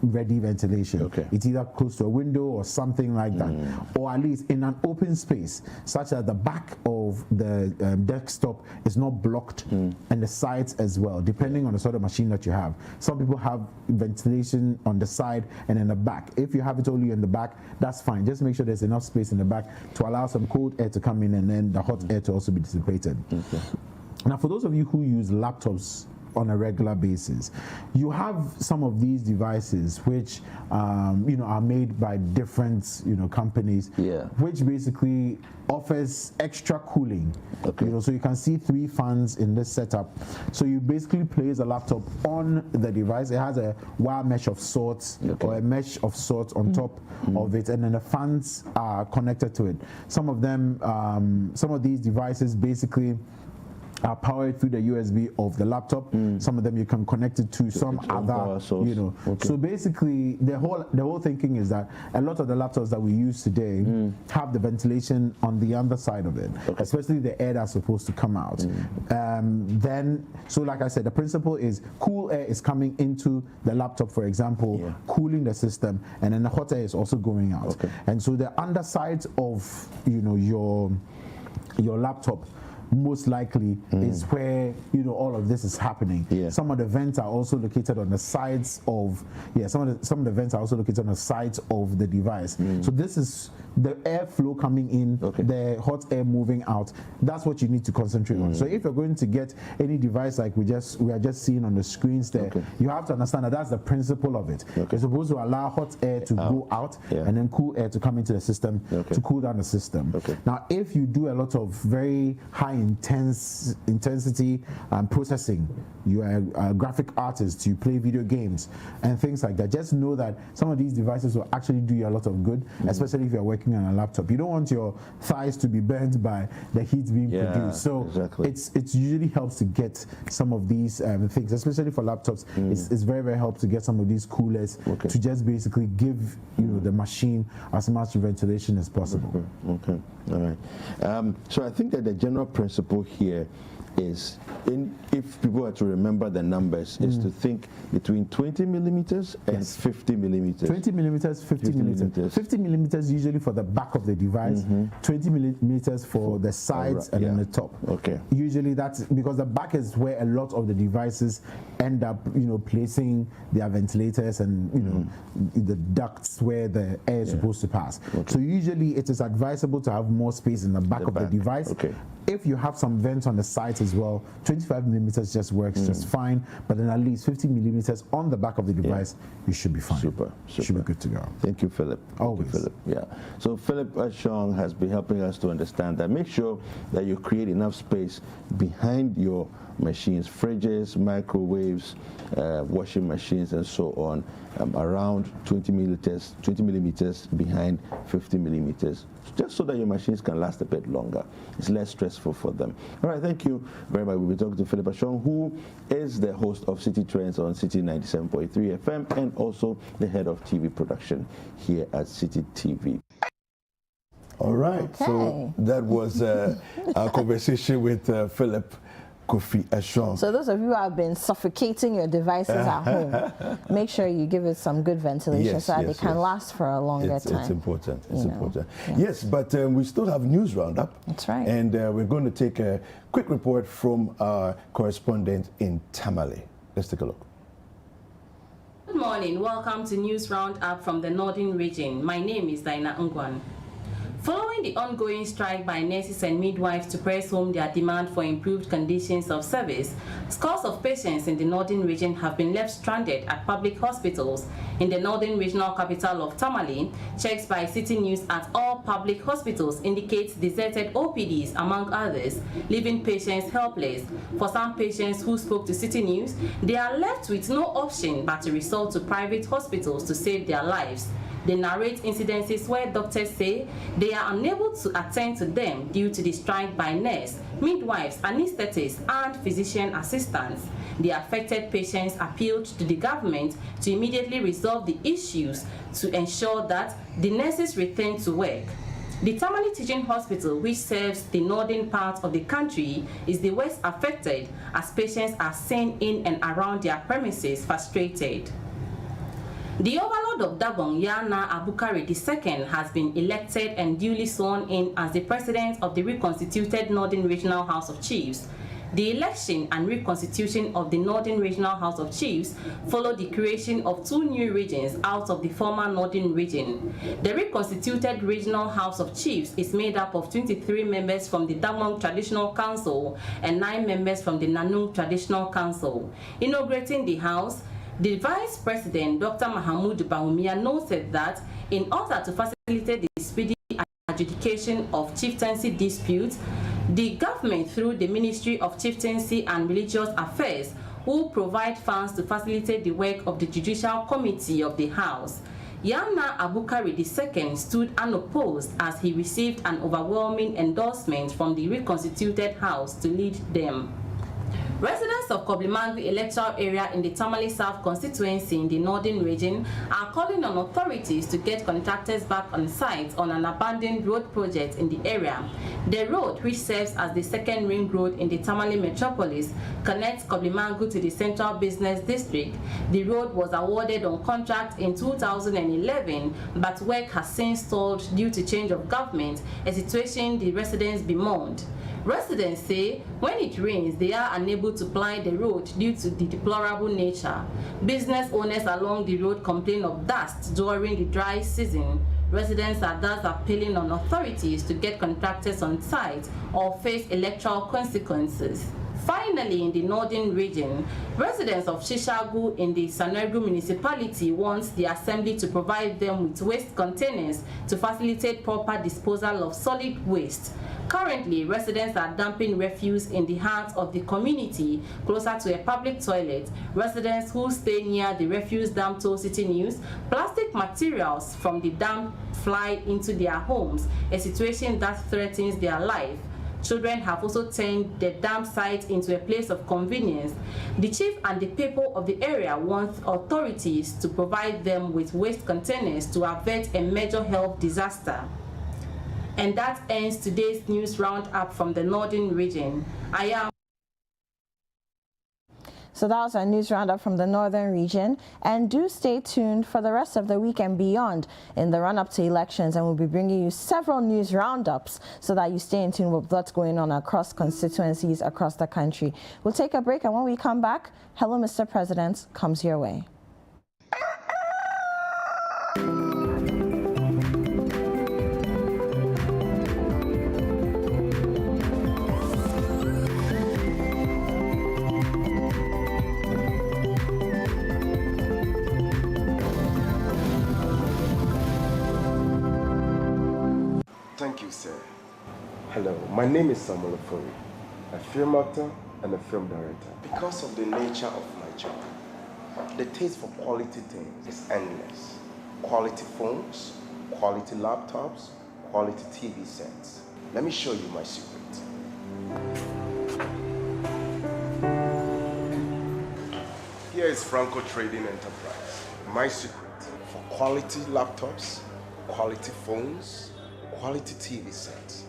ready ventilation. It's either close to a window or something like that, or at least in an open space such that the back of the desktop is not blocked, and the sides as well, depending on the sort of machine that you have. Some people have ventilation on the side and in the back. If you have it only in the back, that's fine. Just make sure there's enough space in the back to allow some cold air to come in and then the hot air to also be dissipated. Now, for those of you who use laptops on a regular basis, you have some of these devices which are made by different companies, which basically offers extra cooling. So you can see 3 fans in this setup. So you basically place a laptop on the device. It has a wire mesh of sorts, or a mesh of sorts on top of it, and then the fans are connected to it. Some of them, some of these devices basically are powered through the USB of the laptop. Some of them you can connect it to some other, So basically, the whole thinking is that a lot of the laptops that we use today have the ventilation on the underside of it, especially the air that's supposed to come out. So like I said, the principle is cool air is coming into the laptop, for example, cooling the system, and then the hot air is also going out. And so the underside of your laptop most likely is where all of this is happening. Some of the vents are also located on the sides of some of the vents are also located on the sides of the device. So this is the airflow coming in, the hot air moving out. That's what you need to concentrate on. So if you're going to get any device like we are just seeing on the screens there, you have to understand that that's the principle of it. You're supposed to allow hot air to go out and then cool air to come into the system to cool down the system. Now, if you do a lot of very high intensity processing, you are a graphic artist, you play video games and things like that, just know that some of these devices will actually do you a lot of good, especially if you're working on a laptop. You don't want your thighs to be burnt by the heat being produced. So it usually helps to get some of these things, especially for laptops. It's very, very helpful to get some of these coolers to just basically give the machine as much ventilation as possible. All right. So I think that the general principle here is, if people are to remember the numbers, is to think between 20 millimeters and 50 millimeters. 20 millimeters, 50 millimeters. 50 millimeters usually for the back of the device, 20 millimeters for the sides and then the top. Usually that's because the back is where a lot of the devices end up, placing their ventilators and the ducts where the air is supposed to pass. So usually it is advisable to have more space in the back of the device. If you have some vents on the sides as well, 25 millimeters just works just fine, but then at least 50 millimeters on the back of the device, you should be fine. Super. You should be good to go. Thank you, Philip. Always. Thank you, Philip. So Philip Ashong has been helping us to understand that. Make sure that you create enough space behind your machines, fridges, microwaves, washing machines, and so on, around 20 millimeters behind 50 millimeters, just so that your machines can last a bit longer. It's less stressful for them. All right, thank you very much. We'll be talking to Philip Ashong, who is the host of City Trends on Citi 97.3 FM and also the head of TV production here at Citi TV. All right, so that was our conversation with Philip Kofi Ashong. So those of you who have been suffocating your devices at home, make sure you give it some good ventilation so that they can last for a longer time. It's important. It's important. Yes, but we still have news roundup. That's right. And we're going to take a quick report from our correspondent in Tamale. Let's take a look. Good morning. Welcome to News Roundup from the Northern Region. My name is Daina Ngwan. Following the ongoing strike by nurses and midwives to press home their demand for improved conditions of service, scores of patients in the Northern Region have been left stranded at public hospitals. In the Northern Regional capital of Tamale, checks by Citi News at all public hospitals indicates deserted OPDs, among others, leaving patients helpless. For some patients who spoke to Citi News, they are left with no option but to resort to private hospitals to save their lives. They narrate incidences where doctors say they are unable to attend to them due to the strike by nurses, midwives, anesthetists, and physician assistants. The affected patients appealed to the government to immediately resolve the issues to ensure that the nurses return to work. The Tamale Teaching Hospital, which serves the northern part of the country, is the worst affected as patients are sent in and around their premises frustrated. The overlord of Dabong, Yana Abukari II, has been elected and duly sworn in as the president of the reconstituted Northern Regional House of Chiefs. The election and reconstitution of the Northern Regional House of Chiefs followed the creation of 2 new regions out of the former Northern Region. The reconstituted Regional House of Chiefs is made up of 23 members from the Damong Traditional Council and 9 members from the Nanung Traditional Council. Inaugurating the house, the Vice President, Dr. Mahamudu Bawumia, noted that in order to facilitate the speedy adjudication of chieftaincy disputes, the government, through the Ministry of Chieftaincy and Religious Affairs, will provide funds to facilitate the work of the Judicial Committee of the House. Yana Abukari II stood unopposed as he received an overwhelming endorsement from the reconstituted House to lead them. Residents of Koblimangu electoral area in the Tamale South constituency in the Northern Region are calling on authorities to get contractors back on site on an abandoned road project in the area. The road, which serves as the second ring road in the Tamale metropolis, connects Koblimangu to the Central Business District. The road was awarded on contract in 2011, but work has since stalled due to change of government, a situation the residents bemoaned. Residents say when it rains, they are unable to ply the road due to the deplorable nature. Business owners along the road complain of dust during the dry season. Residents are thus appealing on authorities to get contractors on site or face electoral consequences. Finally, in the Northern Region, residents of Shishagu in the Sanergu municipality want the assembly to provide them with waste containers to facilitate proper disposal of solid waste. Currently, residents are dumping refuse in the heart of the community, closer to a public toilet. Residents who stay near the refuse dump told Citi News, plastic materials from the dump fly into their homes, a situation that threatens their life. Children have also turned the dump site into a place of convenience. The chief and the people of the area want authorities to provide them with waste containers to avert a major health disaster. And that ends today's news roundup from the Northern Region. So that was our news roundup from the Northern Region. And do stay tuned for the rest of the week and beyond in the run-up to elections, and we'll be bringing you several news roundups so that you stay in tune with what's going on across constituencies across the country. We'll take a break, and when we come back, Hello, Mr. President comes your way. Thank you, sir. Hello, my name is Samuel Ofori, a film actor and a film director. Because of the nature of my job, the taste for quality things is endless. Quality phones, quality laptops, quality TV sets. Let me show you my secret. Here is Franco Trading Enterprise. My secret for quality laptops, quality phones, quality TV sets,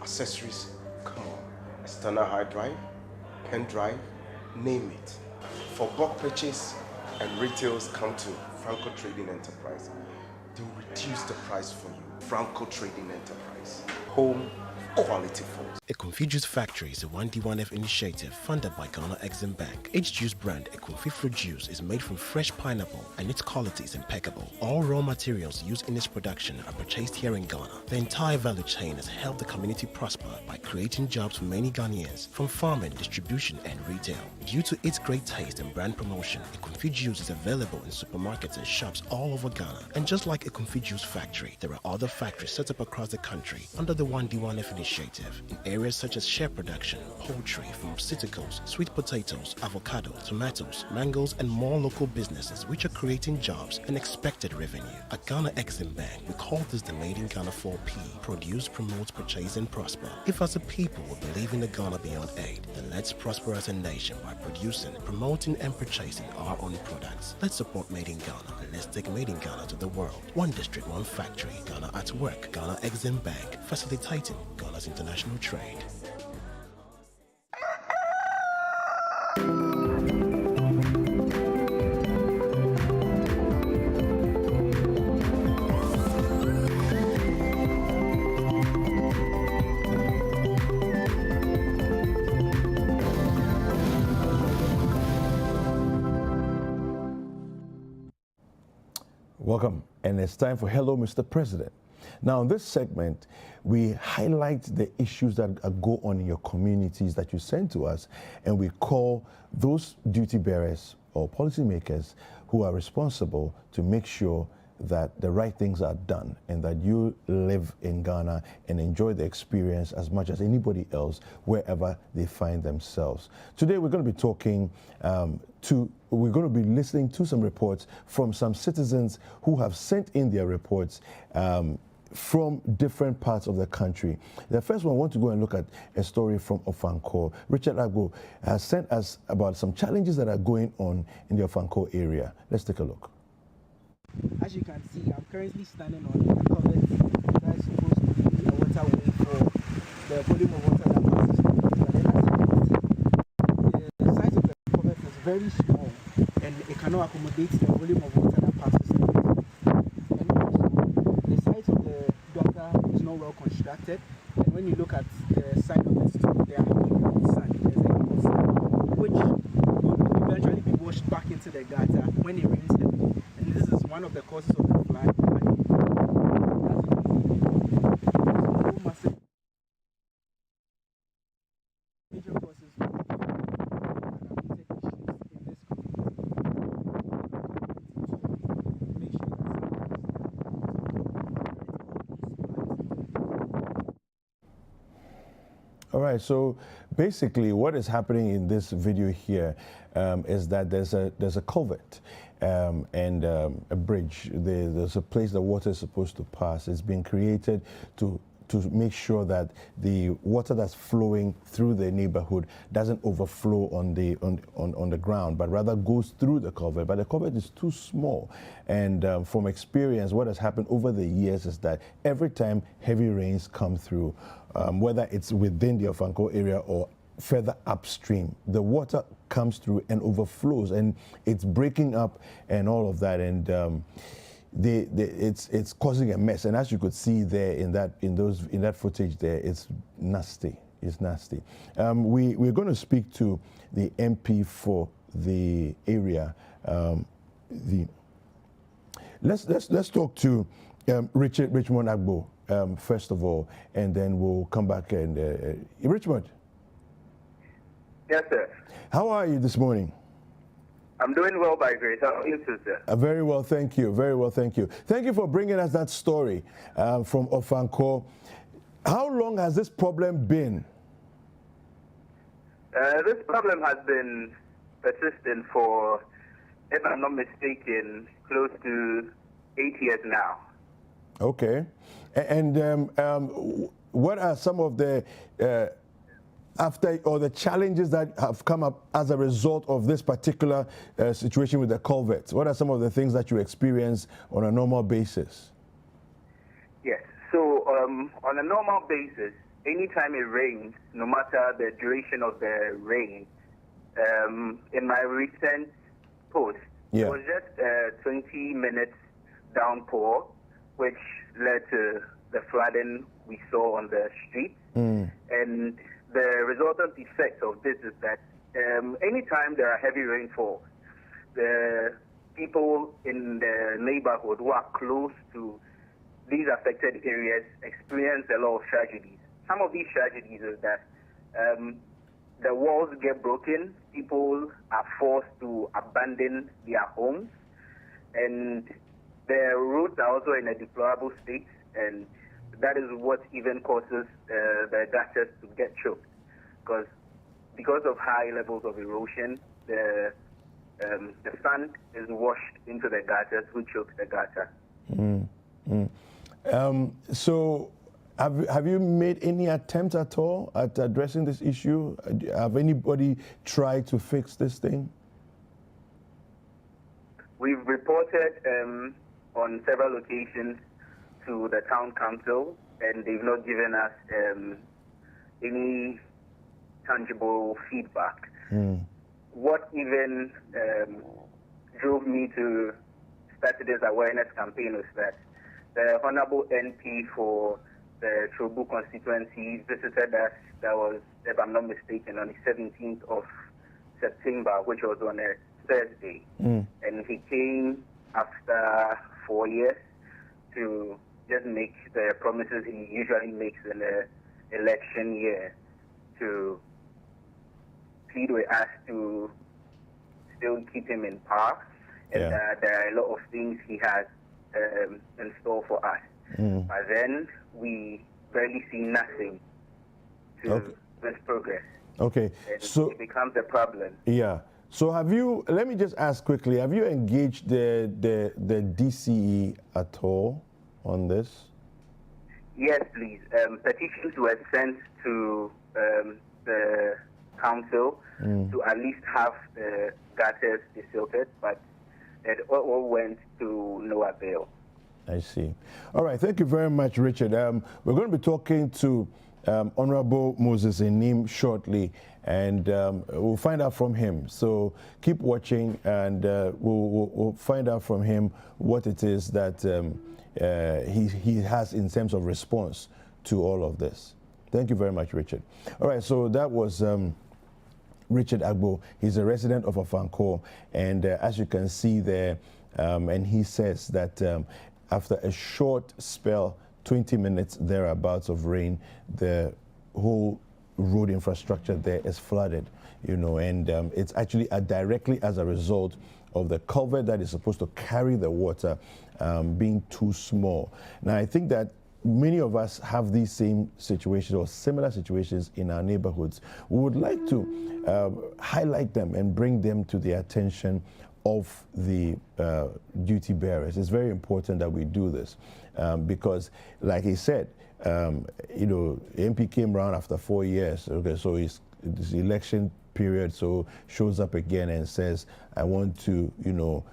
accessories, come on, external hard drive, pen drive, name it. For bulk purchase and retails, come to Franco Trading Enterprise. They'll reduce the price for you. Franco Trading Enterprise. Home quality folks. A Confit Juice Factory is a 1D1F initiative funded by Ghana Exim Bank. Each juice brand, a Confit fruit juice, is made from fresh pineapple and its quality is impeccable. All raw materials used in its production are purchased here in Ghana. The entire value chain has helped the community prosper by creating jobs for many Ghanaians, from farming, distribution, and retail. Due to its great taste and brand promotion, a Confit Juice is available in supermarkets and shops all over Ghana. And just like a Confit Juice Factory, there are other factories set up across the country under the 1D1F initiative in areas such as shea production, poultry, pharmaceuticals, sweet potatoes, avocado, tomatoes, mangoes, and more local businesses which are creating jobs and expected revenue. At Ghana Exim Bank, we call this the Made in Ghana 4P: produce, promote, purchase, and prosper. If as a people we believe in the Ghana beyond aid, then let's prosper as a nation by producing, promoting, and purchasing our own products. Let's support Made in Ghana and let's take Made in Ghana to the world. One district, one factory. Ghana at work. Ghana Exim Bank, facilitating Ghana's international trade. Welcome, and it's time for Hello, Mr. President. Now, in this segment, we highlight the issues that go on in your communities that you send to us, and we call those duty bearers or policymakers who are responsible to make sure that the right things are done and that you live in Ghana and enjoy the experience as much as anybody else wherever they find themselves. Today we're going to be talking we're going to be listening to some reports from some citizens who have sent in their reports from different parts of the country. The first one, I want to go and look at a story from Apiorkor. Richard Agbo has sent us about some challenges that are going on in the Apiorkor area. Let's take a look. As you can see, I'm currently standing on a culvert that is supposed to be a waterway for the volume of water that passes through. But then as you can see, the size of the culvert is very small and it cannot accommodate the volume of water that passes through it. And also, the size of the gutter is not well constructed. And when you look at the side of it too, there are sand, there's a lot of sand, which will eventually be washed back into the gutter when it rains heavily. And this is one of the causes of the flood. Major causes of All right, so basically what is happening in this video here is that there's a culvert and a bridge. There's a place the water is supposed to pass. It's been created to make sure that the water that's flowing through the neighborhood doesn't overflow on the ground, but rather goes through the culvert. But the culvert is too small, and from experience, what has happened over the years is that every time heavy rains come through, whether it's within the Apiorkor area or further upstream, the water comes through and overflows, and it's breaking up and all of that, and it's causing a mess. And as you could see there in that footage there, it's nasty. It's nasty. We're going to speak to the MP for the area. Let's talk to Richmond Agbo first of all, and then we'll come back and Richmond. Yes, sir. How are you this morning? I'm doing well by grace. How are you, sir? Very well, thank you. Very well, thank you. Thank you for bringing us that story from Apiorkor. How long has this problem been? This problem has been persistent for, if I'm not mistaken, close to 8 years now. Okay. And what are some of the the challenges that have come up as a result of this particular situation with the culverts? What are some of the things that you experience on a normal basis? Yes. So on a normal basis, anytime it rains, no matter the duration of the rain, in my recent post, it was just a 20 minutes downpour, which led to the flooding we saw on the streets. And the resultant effect of this is that anytime there are heavy rainfall, the people in the neighborhood who are close to these affected areas experience a lot of tragedies. Some of these tragedies is that the walls get broken, people are forced to abandon their homes, and the roads are also in a deplorable state, and that is what even causes the gutters to get choked. Because of high levels of erosion, the sand is washed into the gutters, which chokes the gutter. So have you made any attempt at all at addressing this issue? Have anybody tried to fix this thing? We've reported on several occasions to the town council, and they've not given us any tangible feedback. What even drove me to start this awareness campaign was that the Honorable NP for the Trobu constituency visited us, that was, if I'm not mistaken, on the 17th of September, which was on a Thursday. And he came after 4 years to just make the promises he usually makes in the election year, to plead with us to still keep him in power. And there are a lot of things he has in store for us. But then we barely see nothing to this progress. Okay. And So it becomes a problem. yeah. So have you, let me just ask quickly, have you engaged the DCE at all on this? Yes, please. Petitions were sent to the council to at least have the gutters desilted, but it all went to no avail. I see. All right, thank you very much, Richard. We're going to be talking to Honorable Moses Enim shortly, and we'll find out from him. So keep watching, and we'll find out from him what it is that he has in terms of response to all of this. Thank you very much, Richard. All right, so that was Richard Agbo. He's a resident of Apiorkor, and as you can see there, and he says that after a short spell, 20 minutes thereabouts of rain, the whole road infrastructure there is flooded, you know, and it's actually directly as a result of the culvert that is supposed to carry the water being too small. Now, I think that many of us have these same situations or similar situations in our neighborhoods. We would like to highlight them and bring them to the attention of the duty bearers. It's very important that we do this because, like he said, you know, MP came around after 4 years. Okay, so it's election period, so shows up again and says, I want to, you know,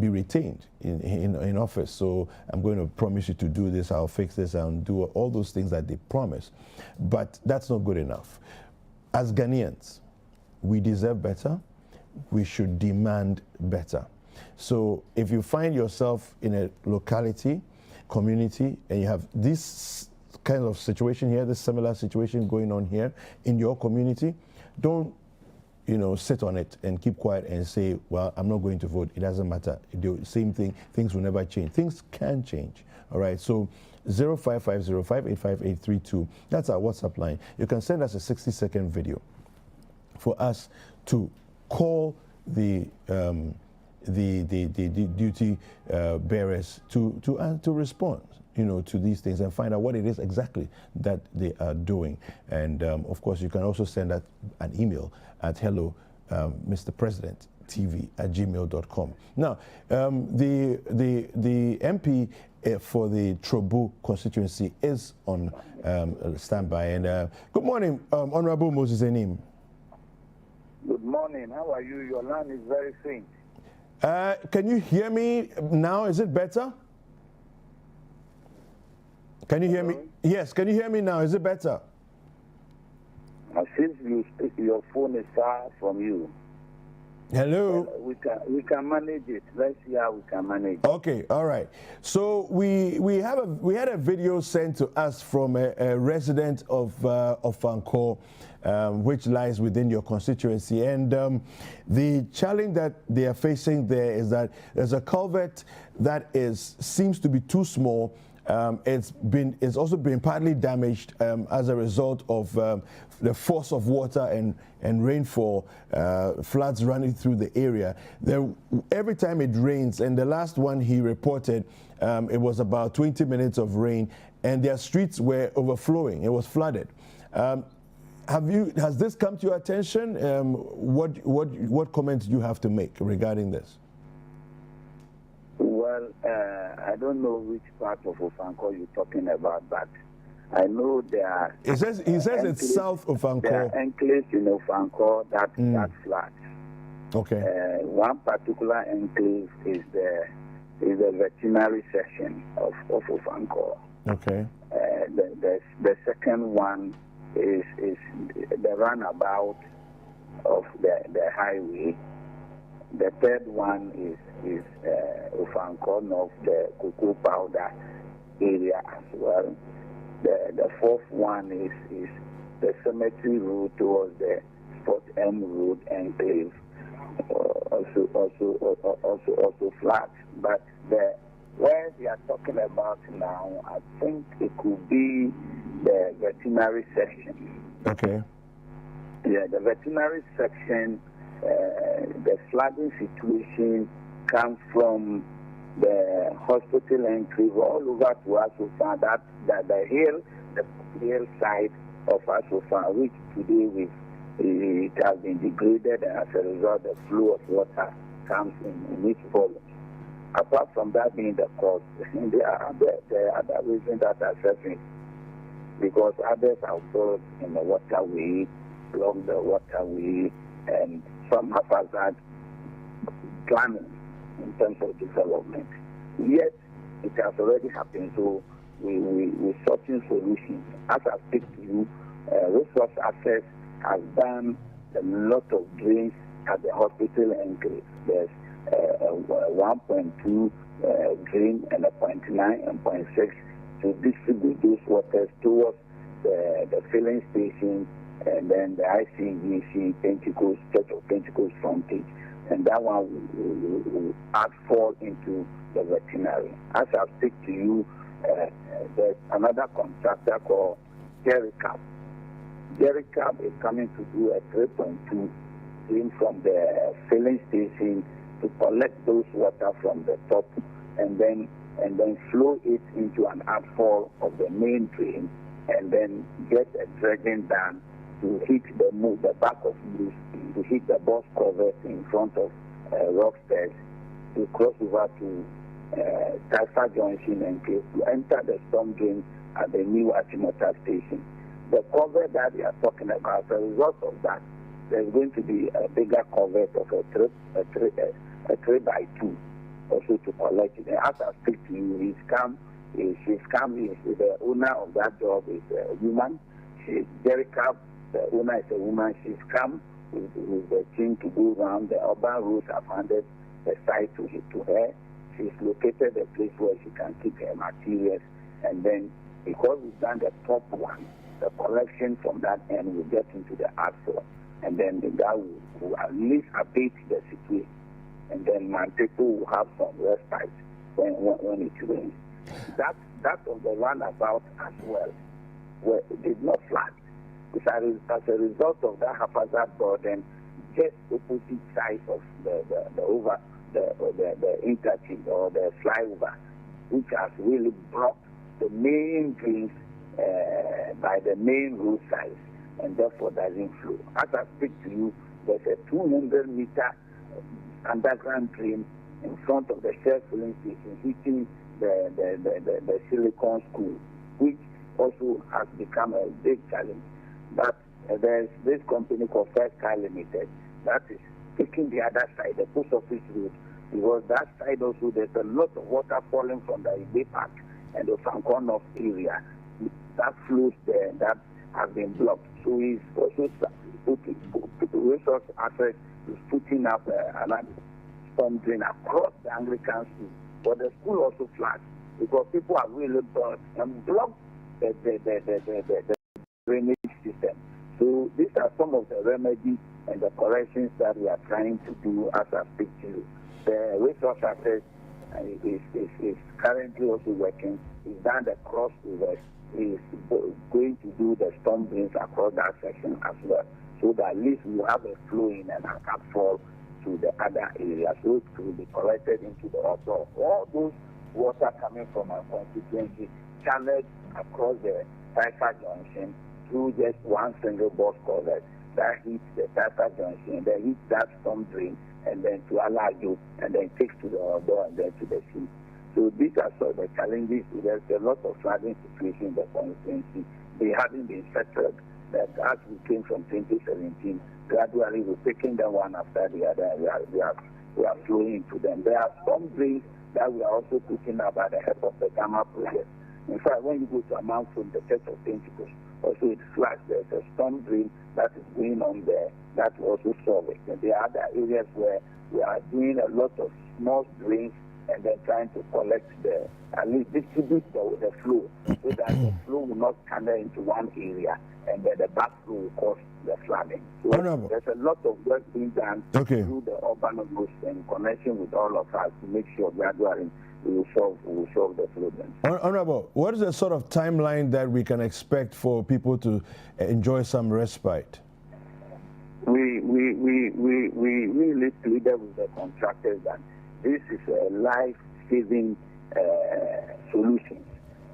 be retained in office. So I'm going to promise you to do this, I'll fix this, I'll do all those things that they promise. But that's not good enough. As Ghanaians, we deserve better. We should demand better. So if you find yourself in a locality, community, and you have this kind of situation here, this similar situation going on here in your community, don't, you know, sit on it and keep quiet and say, well, I'm not going to vote. It doesn't matter. The same thing, things will never change. Things can change. All right. So 0550585832. That's our WhatsApp line. You can send us a 60-second video for us to call the duty bearers to respond, you know, to these things and find out what it is exactly that they are doing. And of course, you can also send an email at hello, Mr. President TV@gmail.com. Now, the MP for the Trobu constituency is on standby. And good morning, Honorable Moses Enim. Good morning. How are you? Your line is very faint. Can you hear me now? Is it better? Can you hear me? Yes. Can you hear me now? Is it better? Since your phone is far from you. Hello. We can manage it. Let's see how we can manage it. Okay, all right. So we had a video sent to us from a resident of Apiorkor, which lies within your constituency, and the challenge that they are facing there is that there's a culvert that seems to be too small. It's also been partly damaged as a result of the force of water and rainfall, floods running through the area. Every time it rains, and the last one he reported, it was about 20 minutes of rain, and their streets were overflowing. It was flooded. Has this come to your attention? What comments do you have to make regarding this? Well, I don't know which part of Apiorkor you're talking about, but I know there are. He says it's south of Apiorkor. There are enclaves in Apiorkor that floods. Okay. One particular enclave is the veterinary section of Apiorkor. Okay. The second one is the runabout of the highway. The third one is Apiorkor North, the cocoa powder area as well. The fourth one is the cemetery road towards the Sport M Road enclave, also flat. But where they are talking about now, I think it could be the veterinary section. Okay. Yeah, the veterinary section. The flooding situation comes from the hospital enclave all over to Ashong, that the hill side of Ashong, which today it has been degraded, and as a result the flow of water comes in its volumes. Apart from that being the cause, there are other reasons that are surfacing, because others are built in the waterway, along the waterway, and some haphazard planning in terms of development. Yet, it has already happened, so we're searching solutions. As I speak to you, Resource Access has done a lot of drains at the hospital enclave. There's 1.2 drain and a 0.9 and 0.6 to distribute those waters towards the filling station, and then the ICGC Pentecost, Church of Pentecost frontage, and that one will fall into the veterinary. As I speak to you, there's another contractor called Jerrycab. Jerrycab is coming to do a 3.2 drain from the filling station to collect those water from the top, and then flow it into an outfall of the main drain, and then get a dredging done to hit the back of Moose, to hit the bus covers in front of Rockstairs, to cross over to Taifa Junction and to enter the storm drain at the new Achimota station. The cover that we are talking about, as a result of that, there's going to be a bigger cover of a 3x2 also to collect it. And as I speak to you, the owner of that job is a woman. She's Jerrycab. The owner is a woman. She's come with the team to go around. The urban roads have handed the site to her. She's located a place where she can keep her materials. And then, because we've done the top one, the collection from that end will get into the outflow. And then the guy will at least abate the situation. And then my people will have some respite when it rains. That was the roundabout as well, where it did not flood. It's as a result of that haphazard burden, just opposite side of the interchange or the flyover, which has really blocked the main drains by the main roadside, and therefore doesn't flow. As I speak to you, there's a 200-meter underground drain in front of the Shell filling station, hitting the Silicon School, which also has become a big challenge. But there's this company called First Car Limited that is taking the other side, the post office road, because that side also there's a lot of water falling from the Abbey Park and the Apiorkor North area that flows there, that have been blocked. So he's also resource access is putting up another storm drain across the Anglican school. But the school also flagged because people have really blocked the drainage system. So these are some of the remedies and the corrections that we are trying to do as I speak to you. The resource access is currently also working. He's done the crossover. Is going to do the storm drains across that section as well, so that at least we have a flow in and a can't fall to the other areas. So it will be collected into the also all those water coming from our constituency channeled across the Taifa junction through just one single box culvert that hits the Taifa junction, then hits that storm drain, and then to Alajo, and then takes to the Odo and then to the sea. So these are sort of the challenges. There's a lot of flooding situation in the constituency. They haven't been settled. That as we came from 2017, gradually we're taking them one after the other. We are flowing into them. There are some drains that we are also putting up at the help of the Gamma project. In fact, when you go to a mount from the Church of Pentecost, also it's flat. There's a storm drain that is going on there that will also solve it. And there are other areas where we are doing a lot of small drains and then trying to collect at least distribute the flow so that the flow will not come into one area and then the backflow will cause the flooding. So there's a lot of work being done through the urban roads in connection with all of us to make sure gradually we will solve the problem. Honorable, what is the sort of timeline that we can expect for people to enjoy some respite? We really pleaded with the contractors that this is a life-saving solution,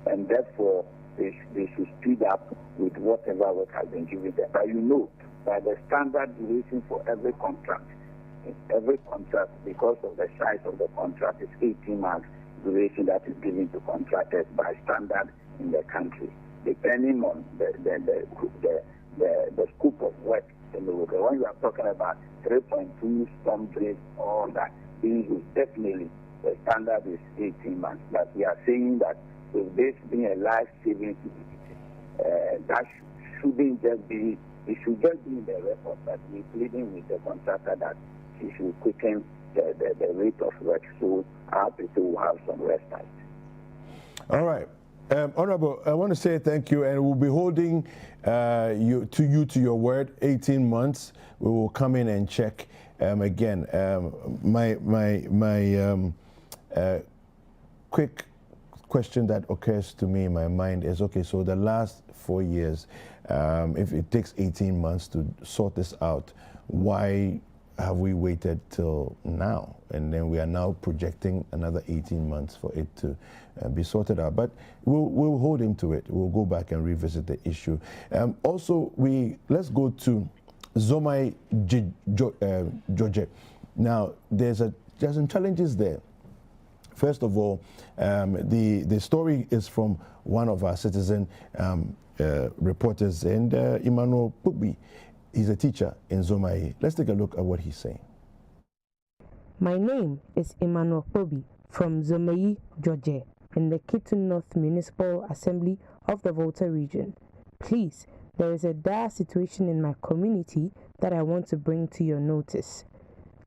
and therefore they should speed up with whatever work has been given them. But you know that the standard duration for every contract, because of the size of the contract, is 18 months duration that is given to contractors by standard in the country, depending on the scope of work. When you are talking about 3.2 storm drains, all that, definitely the standard is 18 months. But we are saying that with this being a life-saving that shouldn't just be, it should just be in the record, but we're pleading with the contractor that he should quicken the rate of work so our people will have some respite. All right. Honorable, I want to say thank you, and we'll be holding you to your word. 18 months, we will come in and check again. My quick question that occurs to me in my mind is, okay, so the last 4 years, if it takes 18 months to sort this out, why have we waited till now? And then we are now projecting another 18 months for it to be sorted out. But we'll hold him to it. We'll go back and revisit the issue. Also, let's go to Zomai George. Now, there's some challenges there. First of all, the story is from one of our citizen reporters, and Emmanuel Pugbi. He's a teacher in Zomai. Let's take a look at what he's saying. My name is Emmanuel Pugbi from Zomai, Georgia, in the Kitun North Municipal Assembly of the Volta region. Please, there is a dire situation in my community that I want to bring to your notice.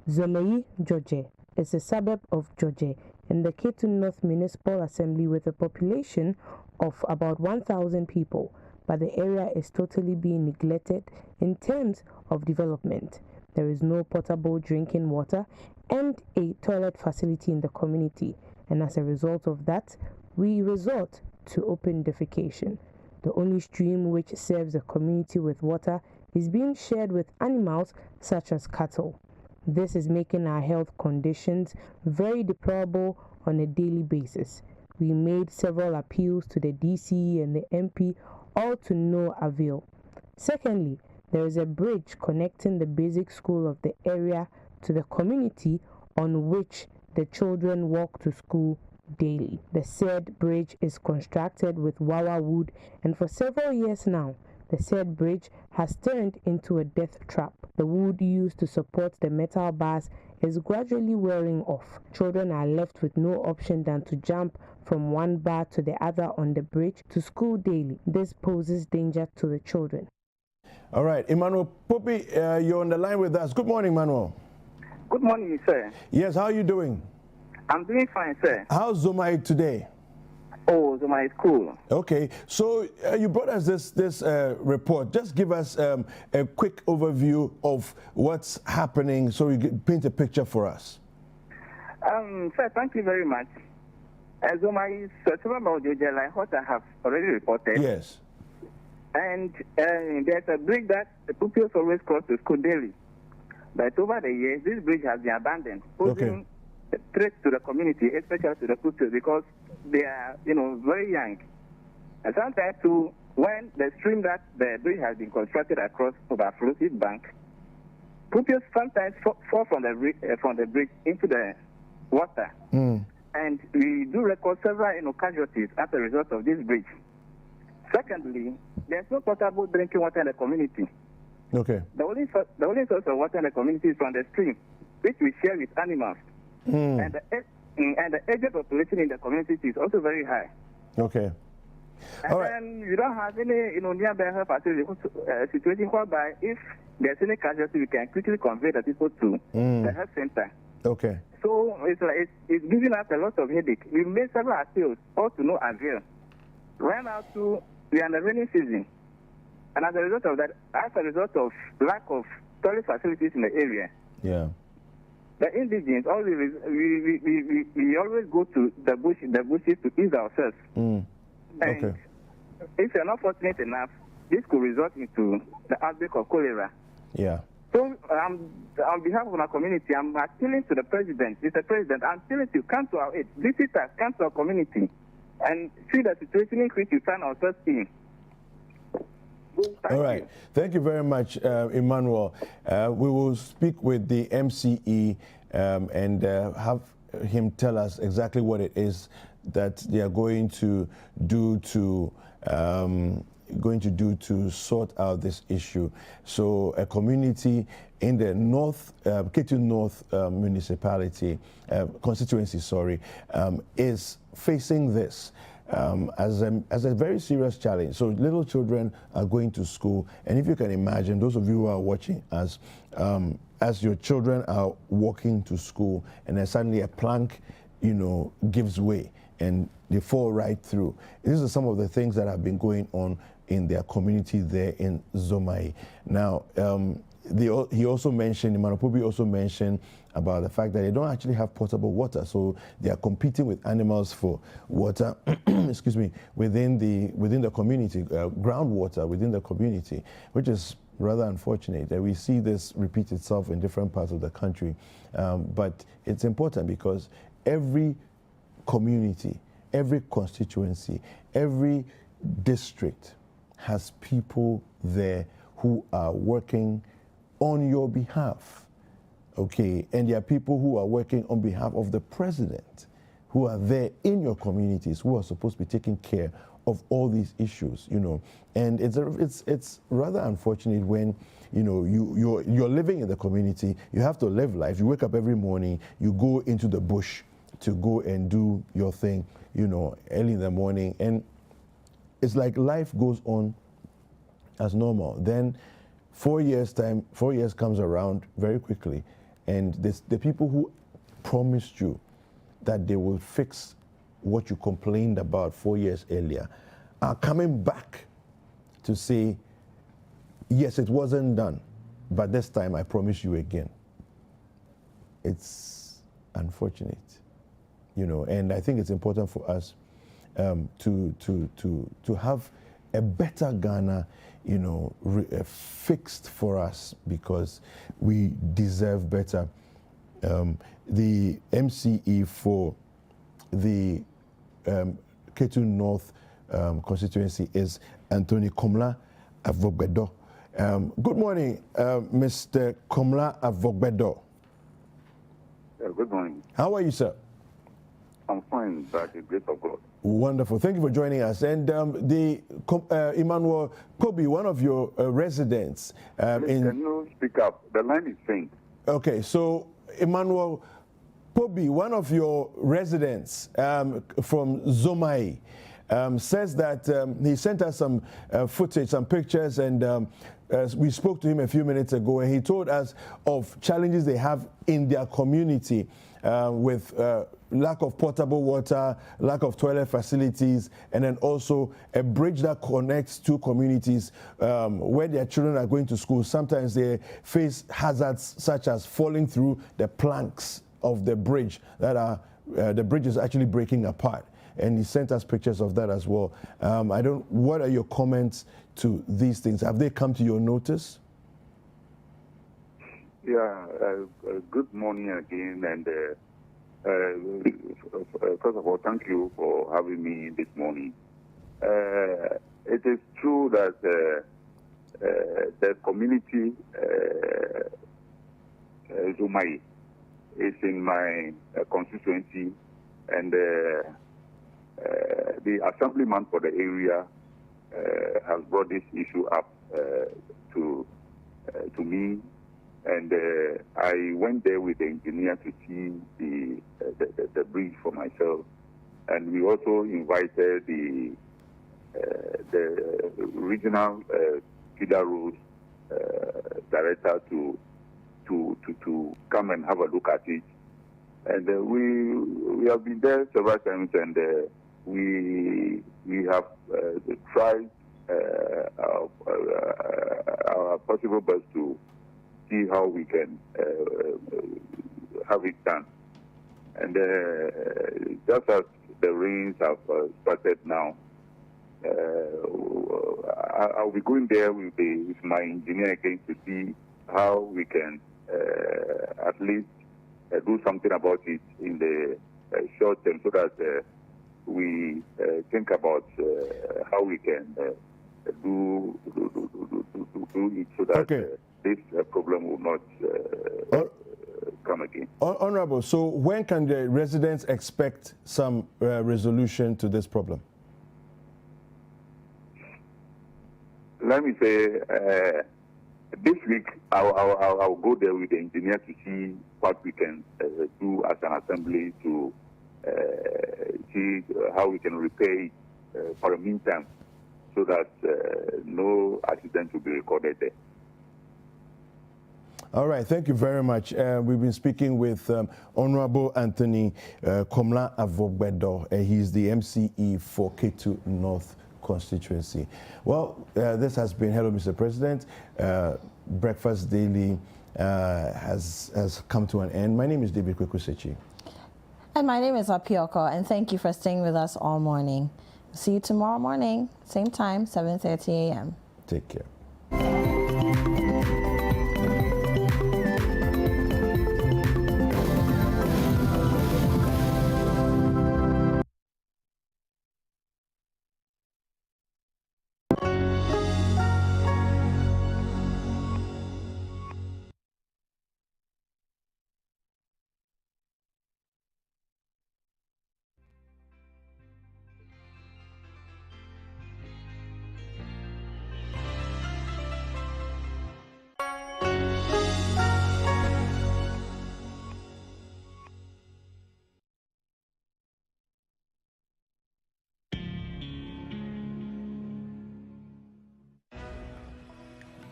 Zomai, Georgia, is a suburb of Georgia in the Kitun North Municipal Assembly with a population of about 1,000 people, but the area is totally being neglected in terms of development. There is no potable drinking water and a toilet facility in the community, and as a result of that, we resort to open defecation. The only stream which serves the community with water is being shared with animals such as cattle. This is making our health conditions very deplorable on a daily basis. We made several appeals to the DC and the MP, all to no avail. Secondly, there is a bridge connecting the basic school of the area to the community on which the children walk to school daily. The said bridge is constructed with wawa wood, and for several years now, The said bridge has turned into a death trap. The wood used to support the metal bars is gradually wearing off. Children are left with no option than to jump from one bar to the other on the bridge to school daily. This poses danger to the children. All right, Emmanuel Poppy, you're on the line with us. Good morning, Emmanuel. Good morning, sir. Yes, how are you doing? I'm doing fine, sir. How's Zomai today? Oh, Zomai is cool. Okay, so you brought us this report. Just give us a quick overview of what's happening so you paint a picture for us. Sir, thank you very much. Zomai is about like what I have already reported. Yes. And there's a bridge that the pupils always cross to school daily. But over the years, this bridge has been abandoned, posing a threat to the community, especially to the pupils, because they are, very young. And sometimes, too, when the stream that the bridge has been constructed across overflows its bank, pupils sometimes fall from the bridge into the water. And we do record several, casualties as a result of this bridge. Secondly, there's no potable drinking water in the community. Okay. The only source of water in the community is from the stream, which we share with animals. And the age population in the community is also very high. Okay. And then you don't have any, nearby health facility situation whereby if there's any casualty, we can quickly convey the people to the health center. Okay. So it's giving us a lot of headache. We made several appeals, all to no avail. Right now, too, we are in the rainy season. And as a result of lack of toilet facilities in the area, the indigents, we always go to the bushes to ease ourselves. And if you're not fortunate enough, this could result into the outbreak of cholera. Yeah. So on behalf of our community, I'm appealing to the president, Mr. President, I'm appealing to come to our aid. Visitors, come to our community and see the situation in which we find ourselves in. All right. Thank you very much, Emmanuel. We will speak with the MCE and have him tell us exactly what it is that they are going to do to sort out this issue. So a community in the Ketu North municipality, constituency, is facing this as a very serious challenge. So little children are going to school, and if you can imagine, those of you who are watching us, as your children are walking to school, and then suddenly a plank, gives way, and they fall right through. These are some of the things that have been going on in their community there in Zomai. Now, he also mentioned, Emmanuel Pobi also mentioned about the fact that they don't actually have potable water, so they are competing with animals for water, excuse me, within the community, groundwater within the community, which is rather unfortunate that we see this repeat itself in different parts of the country. But it's important because every community, every constituency, every district has people there who are working on your behalf, okay? And there are people who are working on behalf of the president, who are there in your communities, who are supposed to be taking care of all these issues, And it's rather unfortunate when, you're living in the community, you have to live life. You wake up every morning, you go into the bush to go and do your thing, early in the morning, and it's like life goes on as normal. Then 4 years comes around very quickly, and the people who promised you that they will fix what you complained about 4 years earlier are coming back to say, yes, it wasn't done, but this time I promise you again. It's unfortunate, and I think it's important for us to have a better Ghana, fixed for us, because we deserve better. The MCE for the Ketu North constituency is Anthony Komla Avogbedo. Good morning, Mr. Komla Avogbedo. Good morning. How are you, sir? I'm fine, by the grace of God. Wonderful. Thank you for joining us. And Emmanuel Kobe, one of your residents. Can you speak up? The line is faint. Okay, so Emmanuel Kobe, one of your residents from Zomai, says that he sent us some footage, some pictures, and we spoke to him a few minutes ago, and he told us of challenges they have in their community with lack of potable water, lack of toilet facilities, and then also a bridge that connects two communities where their children are going to school. Sometimes they face hazards such as falling through the planks of the bridge that are, the bridge is actually breaking apart. And he sent us pictures of that as well. What are your comments to these things? Have they come to your notice? Yeah, good morning again, and first of all, thank you for having me this morning. It is true that the community Zomai is in my constituency, and the assemblyman for the area has brought this issue up to me. And I went there with the engineer to see the bridge for myself, and we also invited the regional feeder road director to come and have a look at it. And we have been there several times, and we have tried our possible best to see how we can have it done. And just as the rains have started now, I'll be going there with my engineer again to see how we can at least do something about it in the short term, so that we think about how we can do it so that this problem will not come again. Honorable, so when can the residents expect some resolution to this problem? Let me say, this week I'll go there with the engineer to see what we can do as an assembly to see how we can repair it for the meantime, so that no accident will be recorded there. All right, thank you very much. We've been speaking with Honorable Anthony Komla Avogbedo. He's the MCE for Ketu North constituency. Well, this has been Hello, Mr. President. Breakfast Daily has come to an end. My name is David Kwekusechi. And my name is Apiorkor, and thank you for staying with us all morning. See you tomorrow morning, same time, 7:30 a.m. Take care.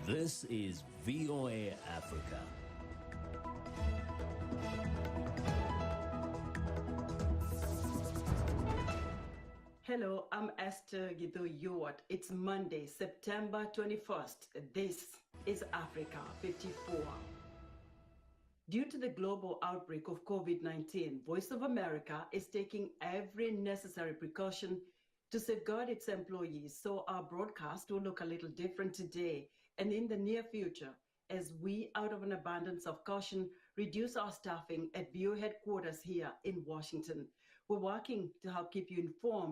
This is VOA Africa. Hello, I'm Esther Gido-Ewart. It's Monday, September 21st. This is Africa 54. Due to the global outbreak of COVID-19, Voice of America is taking every necessary precaution to safeguard its employees, so our broadcast will look a little different today and in the near future, as we, out of an abundance of caution, reduce our staffing at VOA headquarters here in Washington. We're working to help keep you informed